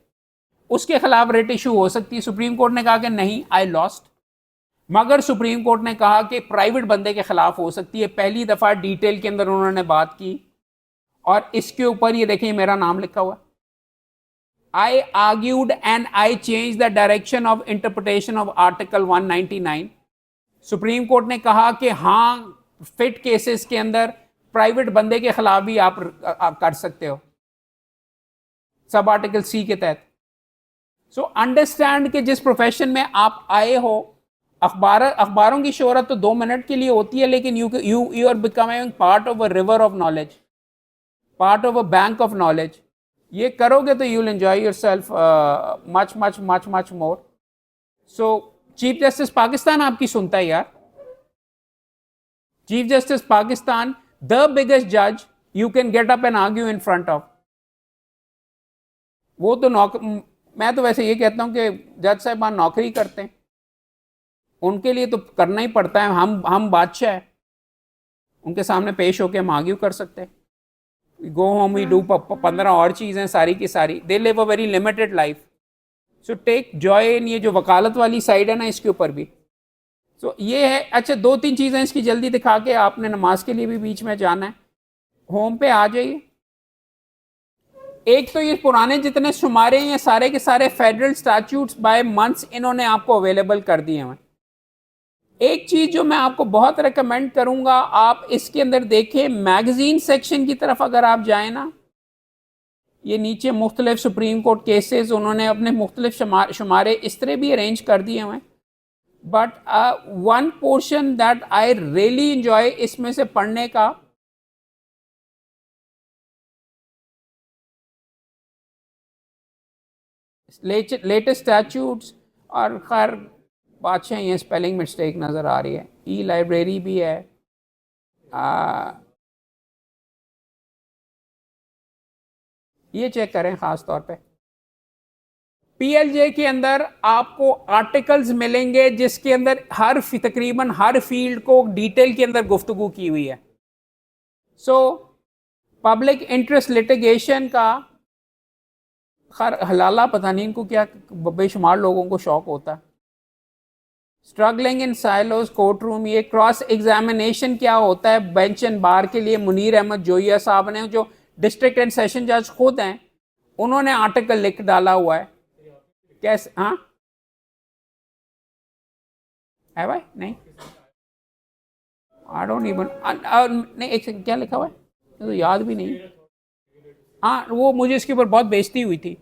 उसके खिलाफ रिट इशू हो सकती है। सुप्रीम कोर्ट ने कहा कि नहीं, आई लॉस्ट। मगर सुप्रीम कोर्ट ने कहा कि प्राइवेट बंदे के खिलाफ हो सकती है। पहली दफा डिटेल के अंदर उन्होंने बात की, और इसके ऊपर ये देखिए मेरा नाम लिखा हुआ, I argued and I changed the direction of interpretation of Article 199। Supreme court ने कहा कि हाँ, फिट केसेस के अंदर प्राइवेट बंदे के खिलाफ भी आप कर सकते हो, सब आर्टिकल सी के तहत। सो अंडरस्टैंड कि जिस प्रोफेशन में आप आए हो, अखबारों की शोहरत तो 2 मिनट के लिए होती है, लेकिन you are becoming part of a river of knowledge, part of a bank of knowledge. ये करोगे तो you will enjoy yourself much much much much more. So chief justice Pakistan आपकी सुनता है यार, chief justice Pakistan, the biggest जज you can get up and argue in front of. वो तो मैं तो वैसे ये कहता हूं कि जज साहबान नौकरी करते हैं, उनके लिए तो करना ही पड़ता है। हम बादशाह है, उनके सामने पेश होकर हम आर्ग्यू कर सकते हैं। गो होम, वी डू 15 और चीज़ें सारी की सारी। They live a very limited life, so take joy in. ये जो वकालत वाली साइड है ना, इसके ऊपर भी सो ये है। अच्छा, 2-3 चीज़ें इसकी जल्दी दिखा के, आपने नमाज के लिए भी बीच में जाना है। होम पे आ जाइए। एक तो ये पुराने जितने शुमारे हैं, सारे के सारे फेडरल स्टैट्यूट्स बाय मंथ्स इन्होंने आपको अवेलेबल कर दिए हैं। एक चीज जो मैं आपको बहुत रेकमेंड करूंगा, आप इसके अंदर देखें, मैगजीन सेक्शन की तरफ अगर आप जाएं ना, ये नीचे मुख्तलिफ सुप्रीम कोर्ट केसेस, उन्होंने अपने मुख्तलिफ शुमारे इस तरह भी अरेंज कर दिए हुए। But one portion that I really enjoy इसमें से पढ़ने का, लेटेस्ट स्टैट्यूट्स, और खैर बादशाह ये स्पेलिंग मिस्टेक नज़र आ रही है। ई लाइब्रेरी भी है, ये चेक करें ख़ास तौर पे। पीएलजे के अंदर आपको आर्टिकल्स मिलेंगे जिसके अंदर तकरीबन हर फील्ड को डिटेल के अंदर गुफ्तगू की हुई है। सो पब्लिक इंटरेस्ट लिटिगेशन का खैर हलाला पता नहीं इनको क्या, बेशुमार लोगों को शौक होता है। Struggling in silos court room, ये क्रॉस एग्जामिनेशन क्या होता है बेंच एंड बार के लिए। मुनीर अहमद जोइया साहब ने जो डिस्ट्रिक्ट एंड सेशन जज खुद हैं, उन्होंने आर्टिकल लिख डाला हुआ है। कैसे? हाँ है भाई? नहीं, आई डोंट इवन, नहीं एक सेकंड, क्या लिखा हुआ है तो याद भी नहीं। हाँ, वो मुझे इसके ऊपर बहुत बेइज्जती हुई थी,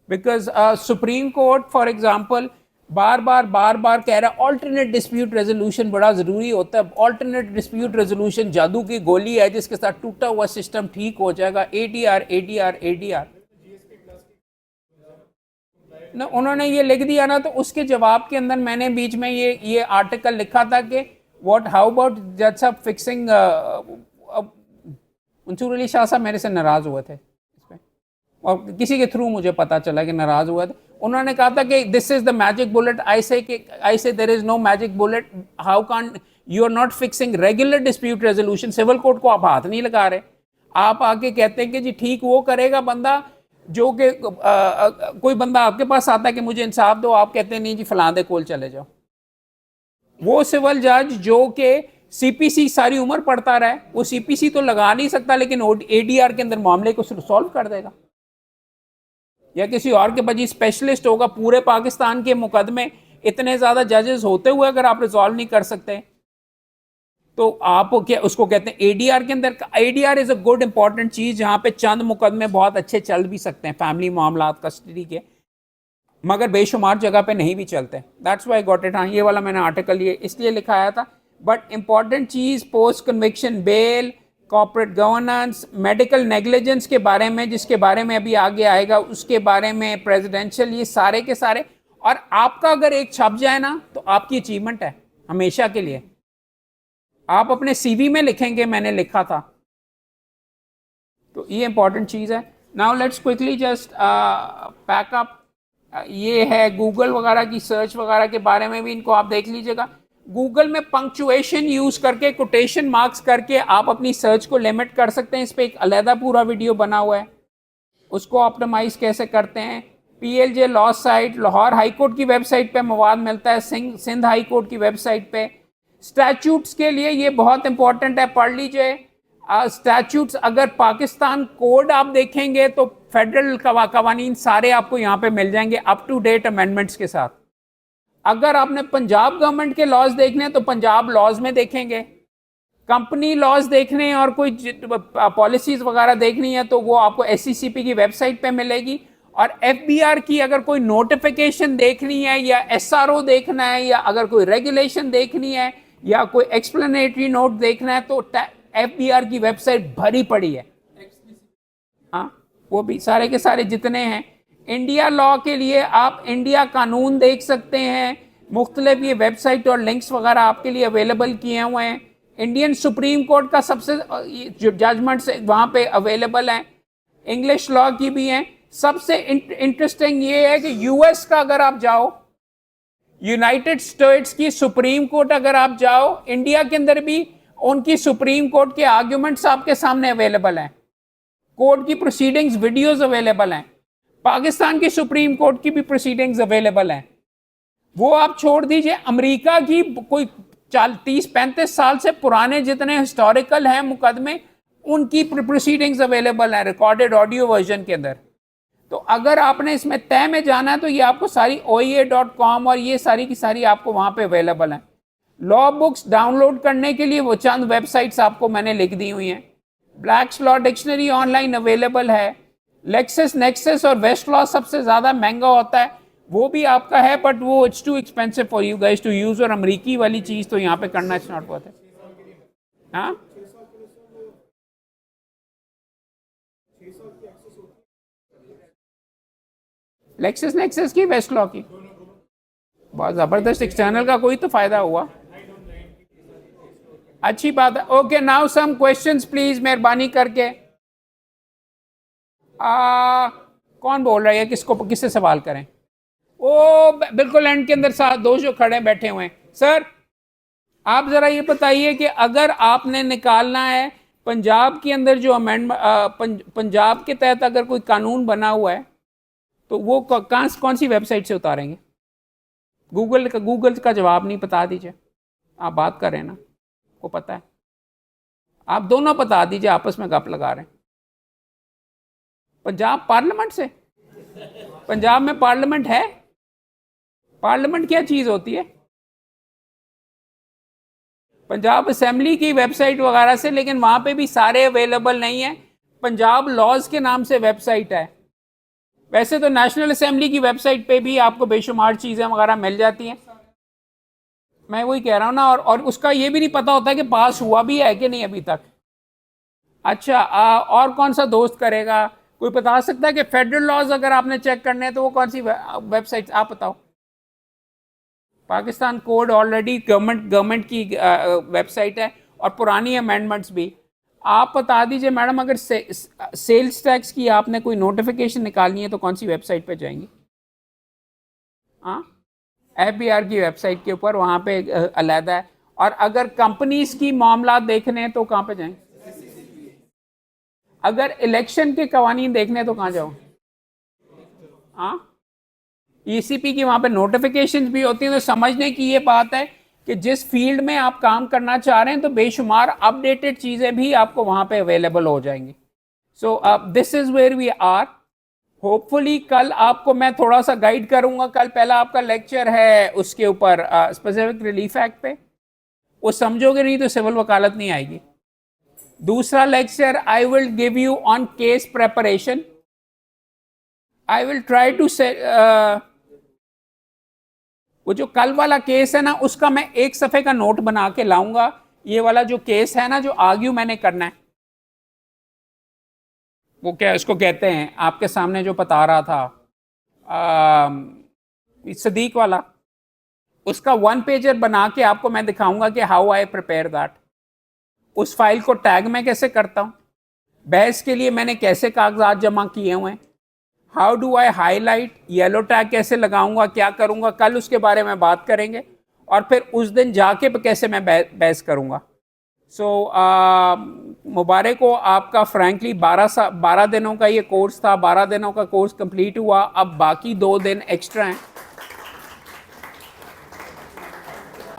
because supreme court for example बार बार कह रहा है ऑल्टरनेट डिस्प्यूट रेजोल्यूशन बड़ा ज़रूरी होता है। ऑल्टरनेट डिस्प्यूट रेजोल्यूशन जादू की गोली है जिसके साथ टूटा हुआ सिस्टम ठीक हो जाएगा। एडीआर एडीआर एडीआर ना, उन्होंने ये लिख दिया ना, तो उसके जवाब के अंदर मैंने बीच में ये आर्टिकल लिखा था कि व्हाट हाउ अबाउट जज साहब फिक्सिंग। मंसूर अली शाह साहब मेरे से नाराज़ हुए थे इस पे, और किसी के थ्रू मुझे पता चला कि नाराज़ हुआ था। उन्होंने कहा था कि this is the magic bullet. I say there is no magic bullet. How can you are not fixing regular dispute resolution. Civil court को आप हाथ नहीं लगा रहे, आप आके कहते हैं कि जी ठीक वो करेगा बंदा जो कि कोई बंदा आपके पास आता है कि मुझे इंसाफ दो, आप कहते हैं नहीं जी फलां दे कोल चले जाओ। वो सिविल जज जो कि सीपीसी सारी उम्र पढ़ता रहा है, वो सीपीसी तो लगा नहीं सकता, लेकिन एडीआर के अंदर मामले को सॉल्व कर देगा, या किसी और के बजी स्पेशलिस्ट होगा। पूरे पाकिस्तान के मुकदमे इतने ज्यादा जजेस होते हुए अगर आप रिजॉल्व नहीं कर सकते तो आप क्या उसको कहते हैं एडीआर के अंदर। ADR is a good important चीज, जहां पे चंद मुकदमे बहुत अच्छे चल भी सकते हैं, फैमिली मामला कस्टडी के, मगर बेशुमार जगह पे नहीं भी चलते। That's why got it. हाँ, ये वाला मैंने आर्टिकल ये इसलिए लिखाया था। बट इंपॉर्टेंट चीज post conviction bail, corporate governance, medical negligence के बारे में, जिसके बारे में अभी आगे आएगा, उसके बारे में प्रेसिडेंशियल, ये सारे के सारे। और आपका अगर एक छप जाए ना तो आपकी अचीवमेंट है हमेशा के लिए। आप अपने सीवी में लिखेंगे मैंने लिखा था, तो ये इंपॉर्टेंट चीज है। Now let's quickly just pack up. ये है गूगल वगैरह की सर्च वगैरह के बारे में भी इनको आप देख लीजिएगा। गूगल में पंक्चुएशन यूज करके, कोटेशन मार्क्स करके आप अपनी सर्च को लिमिट कर सकते हैं। इस पर एक अलहदा पूरा वीडियो बना हुआ है, उसको ऑप्टिमाइज कैसे करते हैं। PLJ law site, Lahore high court की वेबसाइट पे मवाद मिलता है, सिंध हाई कोर्ट की वेबसाइट पे। स्टैच्यूट्स के लिए ये बहुत इंपॉर्टेंट है, पढ़ लीजिए। स्टैच्यूट्स अगर पाकिस्तान कोड आप देखेंगे तो फेडरल कवानीन सारे आपको यहाँ पे मिल जाएंगे अप टू डेट अमेंडमेंट्स के साथ। अगर आपने पंजाब गवर्नमेंट के लॉज देखने हैं तो पंजाब लॉज में देखेंगे। कंपनी लॉज देखने और कोई पॉलिसीज वगैरह देखनी है तो वो आपको एससीसीपी की वेबसाइट पे मिलेगी। और एफबीआर की अगर कोई नोटिफिकेशन देखनी है या एसआरओ देखना है या अगर कोई रेगुलेशन देखनी है या कोई एक्सप्लेनेटरी नोट देखना है तो एफबीआर की वेबसाइट भरी पड़ी है। हाँ, वो भी सारे के सारे जितने हैं। इंडिया लॉ के लिए आप इंडिया कानून देख सकते हैं, मुख्तलिफ ये वेबसाइट और लिंक्स वगैरह आपके लिए अवेलेबल किए हुए हैं। इंडियन सुप्रीम कोर्ट का सबसे जो जजमेंट्स वहाँ पे अवेलेबल हैं, इंग्लिश लॉ की भी हैं। सबसे इंटरेस्टिंग ये है कि यूएस का अगर आप जाओ, यूनाइटेड स्टेट्स की सुप्रीम कोर्ट अगर आप जाओ, इंडिया के अंदर भी उनकी सुप्रीम कोर्ट के आर्ग्यूमेंट्स आपके सामने अवेलेबल हैं, कोर्ट की प्रोसीडिंग्स वीडियोस अवेलेबल हैं। पाकिस्तान की सुप्रीम कोर्ट की भी प्रोसीडिंग्स अवेलेबल हैं। वो आप छोड़ दीजिए, अमेरिका की कोई 30-35 साल से पुराने जितने हिस्टोरिकल हैं मुकदमे, उनकी प्रोसीडिंग्स अवेलेबल हैं रिकॉर्डेड ऑडियो वर्जन के अंदर। तो अगर आपने इसमें तय में जाना है तो ये आपको सारी oea.com और ये सारी की सारी आपको वहां पे अवेलेबल हैं। लॉ बुक्स डाउनलोड करने के लिए वो चंद वेबसाइट्स आपको मैंने लिख दी हुई हैं। Blacks law dictionary online available है। लेक्सिस नेक्सस और वेस्ट लॉ सबसे ज़्यादा महंगा होता है, वो भी आपका है, बट वो it's too expensive for you guys to use. और अमरीकी वाली चीज़ तो यहाँ पे करना इट्स नॉट वर्थ इट। हाँ, लेक्सिस नेक्सस की, वेस्ट लॉ की, बहुत ज़बरदस्त। एक्सटर्नल का कोई तो फ़ायदा हुआ, अच्छी बात है। Okay, now some questions please, मेहरबानी करके। कौन बोल रहा है, किसको किससे सवाल करें? ओ बिल्कुल एंड के अंदर दो जो खड़े बैठे हुए हैं। सर आप ज़रा ये बताइए कि अगर आपने निकालना है पंजाब के अंदर जो अमेंडमेंट, पंजाब के तहत अगर कोई कानून बना हुआ है तो वो कौन सी वेबसाइट से उतारेंगे? गूगल का जवाब नहीं, बता दीजिए। आप बात कर रहे हैं ना, को पता है, आप दोनों बता दीजिए, आपस में गप लगा रहे हैं। पंजाब पार्लियामेंट से? पंजाब में पार्लियामेंट है? पार्लियामेंट क्या चीज होती है? पंजाब असेंबली की वेबसाइट वगैरह से, लेकिन वहां पे भी सारे अवेलेबल नहीं है। पंजाब लॉज के नाम से वेबसाइट है। वैसे तो नेशनल असेंबली की वेबसाइट पे भी आपको बेशुमार चीजें वगैरह मिल जाती हैं। मैं वही कह रहा हूँ ना, और उसका ये भी नहीं पता होता कि पास हुआ भी है कि नहीं अभी तक। अच्छा, और कौन सा दोस्त करेगा? कोई बता सकता है कि फेडरल लॉज अगर आपने चेक करने हैं तो वो कौन सी वेबसाइट, आप बताओ। पाकिस्तान कोड ऑलरेडी गवर्नमेंट की वेबसाइट है, और पुरानी अमेंडमेंट्स भी। आप बता दीजिए मैडम, अगर सेल्स टैक्स की आपने कोई नोटिफिकेशन निकालनी है तो कौन सी वेबसाइट पे जाएंगी? हाँ, FBR की वेबसाइट के ऊपर, वहाँ पे अलहदा है। और अगर कंपनीज की मामला देखने हैं तो कहाँ पे जाएं? अगर इलेक्शन के कवानीन देखने हैं तो कहाँ जाओ? हाँ, ECP की वहाँ पे नोटिफिकेशन भी होती है। तो समझने की ये बात है कि जिस फील्ड में आप काम करना चाह रहे हैं तो बेशुमार अपडेटेड चीज़ें भी आपको वहाँ पे अवेलेबल हो जाएंगी। So this is where we are. Hopefully कल आपको मैं थोड़ा सा गाइड करूंगा। कल पहला आपका लेक्चर है उसके ऊपर, स्पेसिफिक रिलीफ एक्ट पे। वो समझोगे नहीं तो सिविल वकालत नहीं आएगी। दूसरा lecture I will give you on case preparation. I will try to say वो जो कल वाला केस है ना, उसका मैं एक सफ़े का नोट बना के लाऊंगा। ये वाला जो केस है ना, जो आर्ग्यू मैंने करना है, वो क्या इसको कहते हैं, आपके सामने जो बता रहा था सदीक वाला, उसका 1 पेजर बना के आपको मैं दिखाऊंगा कि हाउ आई प्रिपेयर दैट। उस फाइल को टैग में कैसे करता हूँ, बहस के लिए मैंने कैसे कागजात जमा किए हुए हैं, how do I highlight, yellow tag कैसे लगाऊंगा, क्या करूंगा, कल उसके बारे में बात करेंगे। और फिर उस दिन जाके कैसे मैं बहस करूंगा। सो मुबारक हो आपका। फ्रैंकली 12 दिनों का ये कोर्स था, 12 दिनों का कोर्स कंप्लीट हुआ। अब बाकी 2 दिन एक्स्ट्रा हैं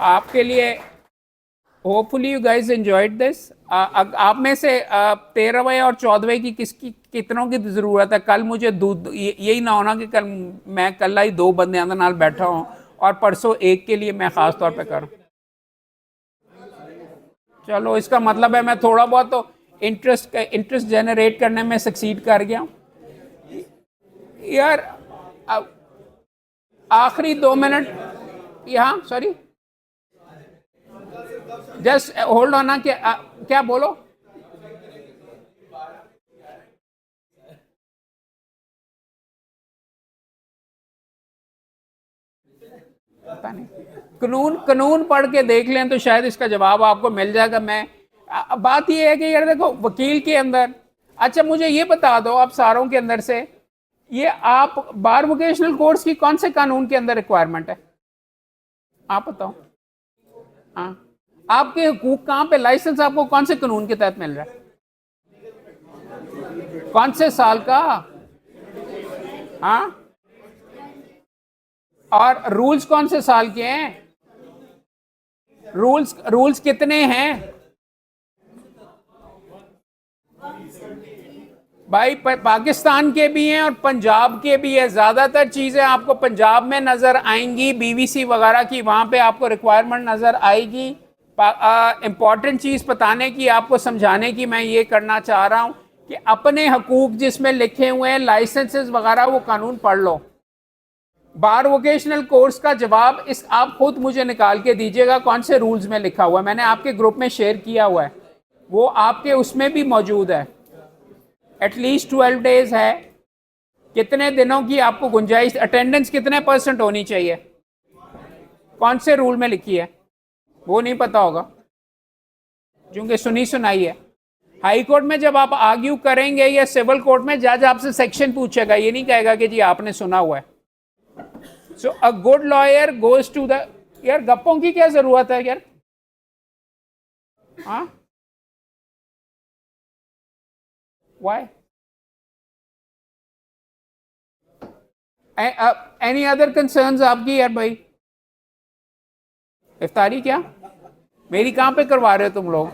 आपके लिए। Hopefully you guys enjoyed this. आप में से 13वें और 14वें की किसकी कितनों की ज़रूरत है? कल मुझे यही ना होना कि कल मैं कल ही 2 बंदे नाल बैठा हूँ और परसों एक के लिए मैं ख़ास तौर पे करूँ। चलो, इसका मतलब है मैं थोड़ा बहुत तो इंटरेस्ट जनरेट करने में सक्सीड कर गया हूँ यार। आखिरी 2 मिनट यहाँ, सॉरी, जस्ट होल्ड ऑन ना। क्या बोलो? पता नहीं, कानून पढ़ के देख लें तो शायद इसका जवाब आपको मिल जाएगा। मैं बात ये है कि यार देखो, वकील के अंदर, अच्छा मुझे ये बता दो आप सारों के अंदर से, ये आप बार वोकेशनल कोर्स की कौन से कानून के अंदर रिक्वायरमेंट है? आप बताओ। हाँ, आपके हुकूक कहाँ पे, लाइसेंस आपको कौन से कानून के तहत मिल रहा है? कौन से साल का? हाँ, और रूल्स कौन से साल के हैं? रूल्स कितने हैं भाई? पाकिस्तान के भी हैं और पंजाब के भी है। ज़्यादातर चीज़ें आपको पंजाब में नज़र आएंगी, BVC वगैरह की, वहाँ पे आपको रिक्वायरमेंट नज़र आएगी। इम्पॉर्टेंट चीज़ बताने की, आपको समझाने की मैं ये करना चाह रहा हूँ कि अपने हकूक जिसमें लिखे हुए हैं, लाइसेंसेस वगैरह, वो कानून पढ़ लो। बार वोकेशनल कोर्स का जवाब इस आप खुद मुझे निकाल के दीजिएगा कौन से रूल्स में लिखा हुआ है। मैंने आपके ग्रुप में शेयर किया हुआ है, वो आपके उसमें भी मौजूद है। एटलीस्ट 12 डेज है। कितने दिनों की आपको गुंजाइश, अटेंडेंस कितने % होनी चाहिए, कौन से रूल में लिखी है? वो नहीं पता होगा क्योंकि सुनी सुनाई है। हाई कोर्ट में जब आप आर्ग्यू करेंगे या सिविल कोर्ट में, जज आपसे सेक्शन पूछेगा, ये नहीं कहेगा कि जी आपने सुना हुआ है। So a good lawyer goes to the, यार गप्पों की क्या जरूरत है यार? हाँ, व्हाई? एनी अदर कंसर्न्स आपकी यार भाई? इफ्तारी क्या मेरी कहां पे करवा रहे हो तुम लोग?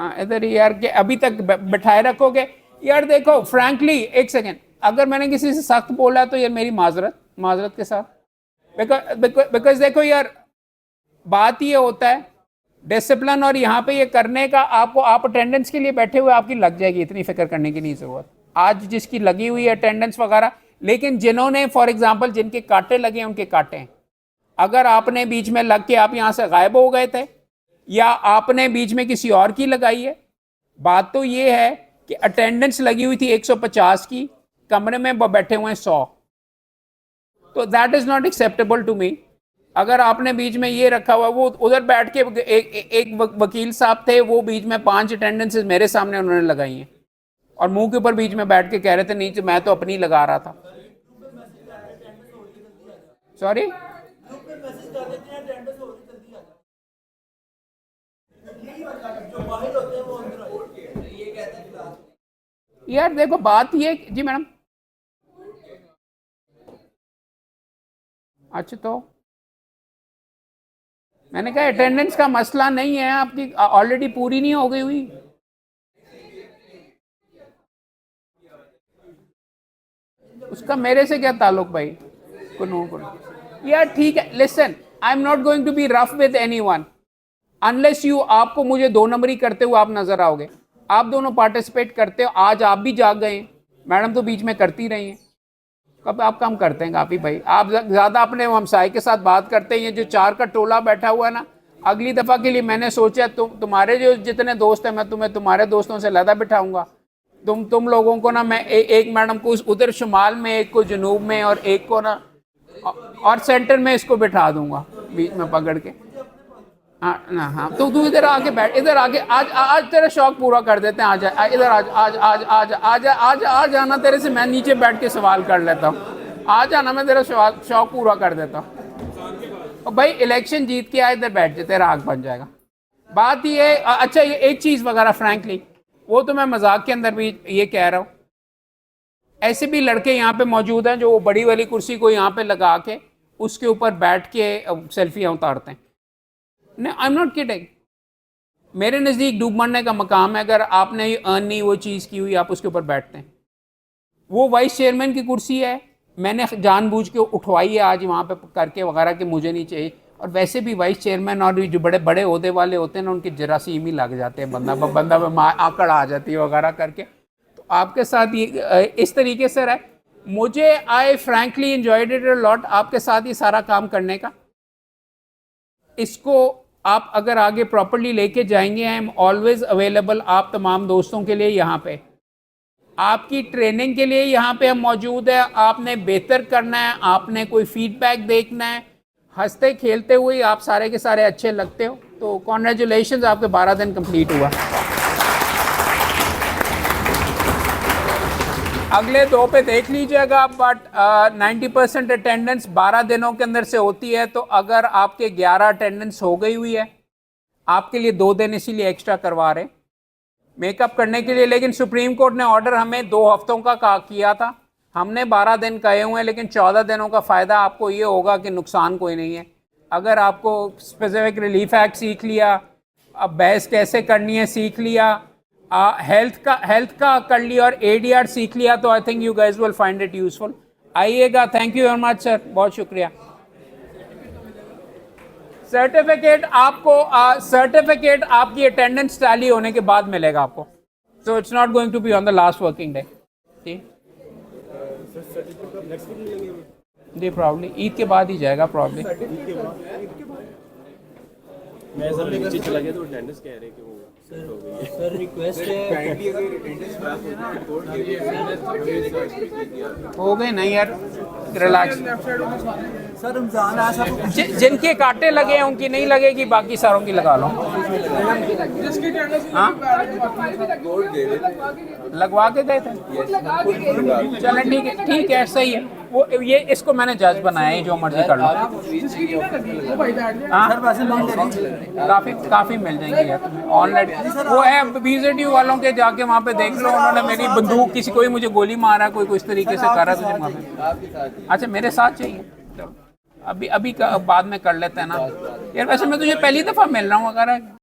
हाँ इधर ही यार, के अभी तक बैठाए रखोगे यार। देखो फ्रैंकली, एक सेकेंड, अगर मैंने किसी से सख्त बोला तो यार मेरी माजरत के साथ। बिकॉज देखो यार, बात ये होता है डिसिप्लिन, और यहाँ पे ये करने का आपको, आप अटेंडेंस के लिए बैठे हुए, आपकी लग जाएगी, इतनी फिक्र करने की नहीं जरूरत। आज जिसकी लगी हुई है अटेंडेंस वगैरह, लेकिन जिन्होंने फॉर एग्जांपल जिनके कांटे लगे हैं उनके कांटे हैं। अगर आपने बीच में लग के आप यहाँ से गायब हो गए थे, या आपने बीच में किसी और की लगाई है, बात तो ये है कि अटेंडेंस लगी हुई थी 150 की, कमरे में बैठे हुए हैं 100, तो that is not acceptable to me. अगर आपने बीच में ये रखा हुआ, वो उधर बैठ के एक वकील साहब थे, वो बीच में 5 अटेंडेंसेस मेरे सामने उन्होंने लगाई हैं, और मुंह के ऊपर बीच में बैठ के कह रहे थे नहीं मैं तो अपनी लगा रहा था। सॉरी, यार देखो बात ये, जी मैडम, अच्छा तो मैंने कहा अटेंडेंस का मसला नहीं है, आपकी ऑलरेडी पूरी नहीं हो गई हुई। उसका मेरे से क्या ताल्लुक भाई, यार ठीक है, listen, I am not going to be rough with anyone unless you, आपको मुझे 2 नंबरी करते हुए आप नजर आओगे। आप दोनों पार्टिसिपेट करते हो, आज आप भी जाग गए, मैडम तो बीच में करती रही हैं। कब आप काम करते हैं काफ़ी भाई, आप ज़्यादा अपने हमसाए के साथ बात करते हैं। ये जो 4 का टोला बैठा हुआ है ना, अगली दफ़ा के लिए मैंने सोचा तुम्हारे जो जितने दोस्त हैं, मैं तुम्हें तुम्हारे दोस्तों से लदा बिठाऊंगा। तुम लोगों को ना मैं एक मैडम को उधर शुमाल में, एक को जनूब में, और एक को ना और सेंटर में इसको बिठा दूंगा बीच में पकड़ के। हाँ ना, हाँ तो तू इधर आके बैठ, इधर आके आज तेरा शौक पूरा कर देते हैं। आ जा इधर, आ जाना, तेरे से मैं नीचे बैठ के सवाल कर लेता हूँ। आ जाना, मैं तेरा शौक पूरा कर देता हूँ। और भाई इलेक्शन जीत के आ, इधर बैठ जा, तेरा आग बन जाएगा। बात ये, अच्छा ये एक चीज़ वगैरह फ्रैंकली, वो तो मैं मजाक के अंदर भी ये कह रहा हूँ, ऐसे भी लड़के यहाँ पे मौजूद हैं जो वो बड़ी वाली कुर्सी को यहाँ पे लगा के उसके ऊपर बैठ के सेल्फियाँ उतारते हैं। नहीं, आई एम नॉट किडिंग। मेरे नज़दीक डूब मरने का मकाम है, अगर आपने अर्न नहीं वो चीज़ की हुई, आप उसके ऊपर बैठते हैं। वो वाइस चेयरमैन की कुर्सी है, मैंने जानबूझ के उठवाई है आज वहाँ पे करके वगैरह कि मुझे नहीं चाहिए। और वैसे भी वाइस चेयरमैन और जो बड़े बड़े ओहदे वाले होते हैं ना, उनके जरासीम ही लग जाते हैं, बंदा में आकड़ आ जाती है वगैरह करके। तो आपके साथ ये इस तरीके से रहा, मुझे आई frankly enjoyed it a lot आपके साथ ये सारा काम करने का। इसको आप अगर आगे प्रॉपरली लेके जाएंगे, आई एम ऑलवेज अवेलेबल आप तमाम दोस्तों के लिए यहाँ पे, आपकी ट्रेनिंग के लिए यहाँ पे हम मौजूद है। आपने बेहतर करना है, आपने कोई फीडबैक देखना है, हंसते खेलते हुए आप सारे के सारे अच्छे लगते हो। तो कॉन्ग्रेचुलेशन, आपके 12 दिन कंप्लीट हुआ। अगले 2 पे देख लीजिएगा, बट 90% अटेंडेंस 12 दिनों के अंदर से होती है। तो अगर आपके 11 अटेंडेंस हो गई हुई है, आपके लिए 2 दिन इसीलिए एक्स्ट्रा करवा रहे मेकअप करने के लिए। लेकिन सुप्रीम कोर्ट ने ऑर्डर हमें 2 हफ्तों का किया था, हमने 12 दिन कहे हुए हैं, लेकिन 14 दिनों का फ़ायदा आपको ये होगा कि नुकसान कोई नहीं है। अगर आपको स्पेसिफिक रिलीफ एक्ट सीख लिया, अब बहस कैसे करनी है सीख लिया, हेल्थ का कर लिया, और ADR सीख लिया, तो I think you guys will find it useful. आइएगा, thank you very much sir, बहुत शुक्रिया। सर्टिफिकेट आपको सर्टिफिकेट आपकी अटेंडेंस टैली होने के बाद मिलेगा आपको। So it's not going to be on the last working day. जी प्रॉब्ली ईद के बाद ही जाएगा प्रॉब्ली। मैं सर नीचे चला गया तो अटेंडेंस कह रहे कि वो सर रिक्वेस्ट हो गए नहीं यार, रिलैक्स। सर रमजान आ सब जिनके कांटे लगे हैं उनकी नहीं लगेगी, बाकी सारों की लगा लो। हाँ लगवा के गए थे, चलें ठीक है सही है। वो ये इसको मैंने जज बनाया है, जो मर्जी कर लो। हाँ काफ़ी मिल जाएंगे यार ऑनलाइन। वो है BZU वालों के, जाके वहाँ पे देख लो, उन्होंने मेरी बंदूक, किसी कोई मुझे गोली मारा, कोई इस तरीके से करा तुझे वहाँ पे। अच्छा मेरे साथ चाहिए, अभी बाद में कर लेते हैं ना यार। वैसे मैं तुझे पहली दफ़ा मिल रहा हूँ, अगर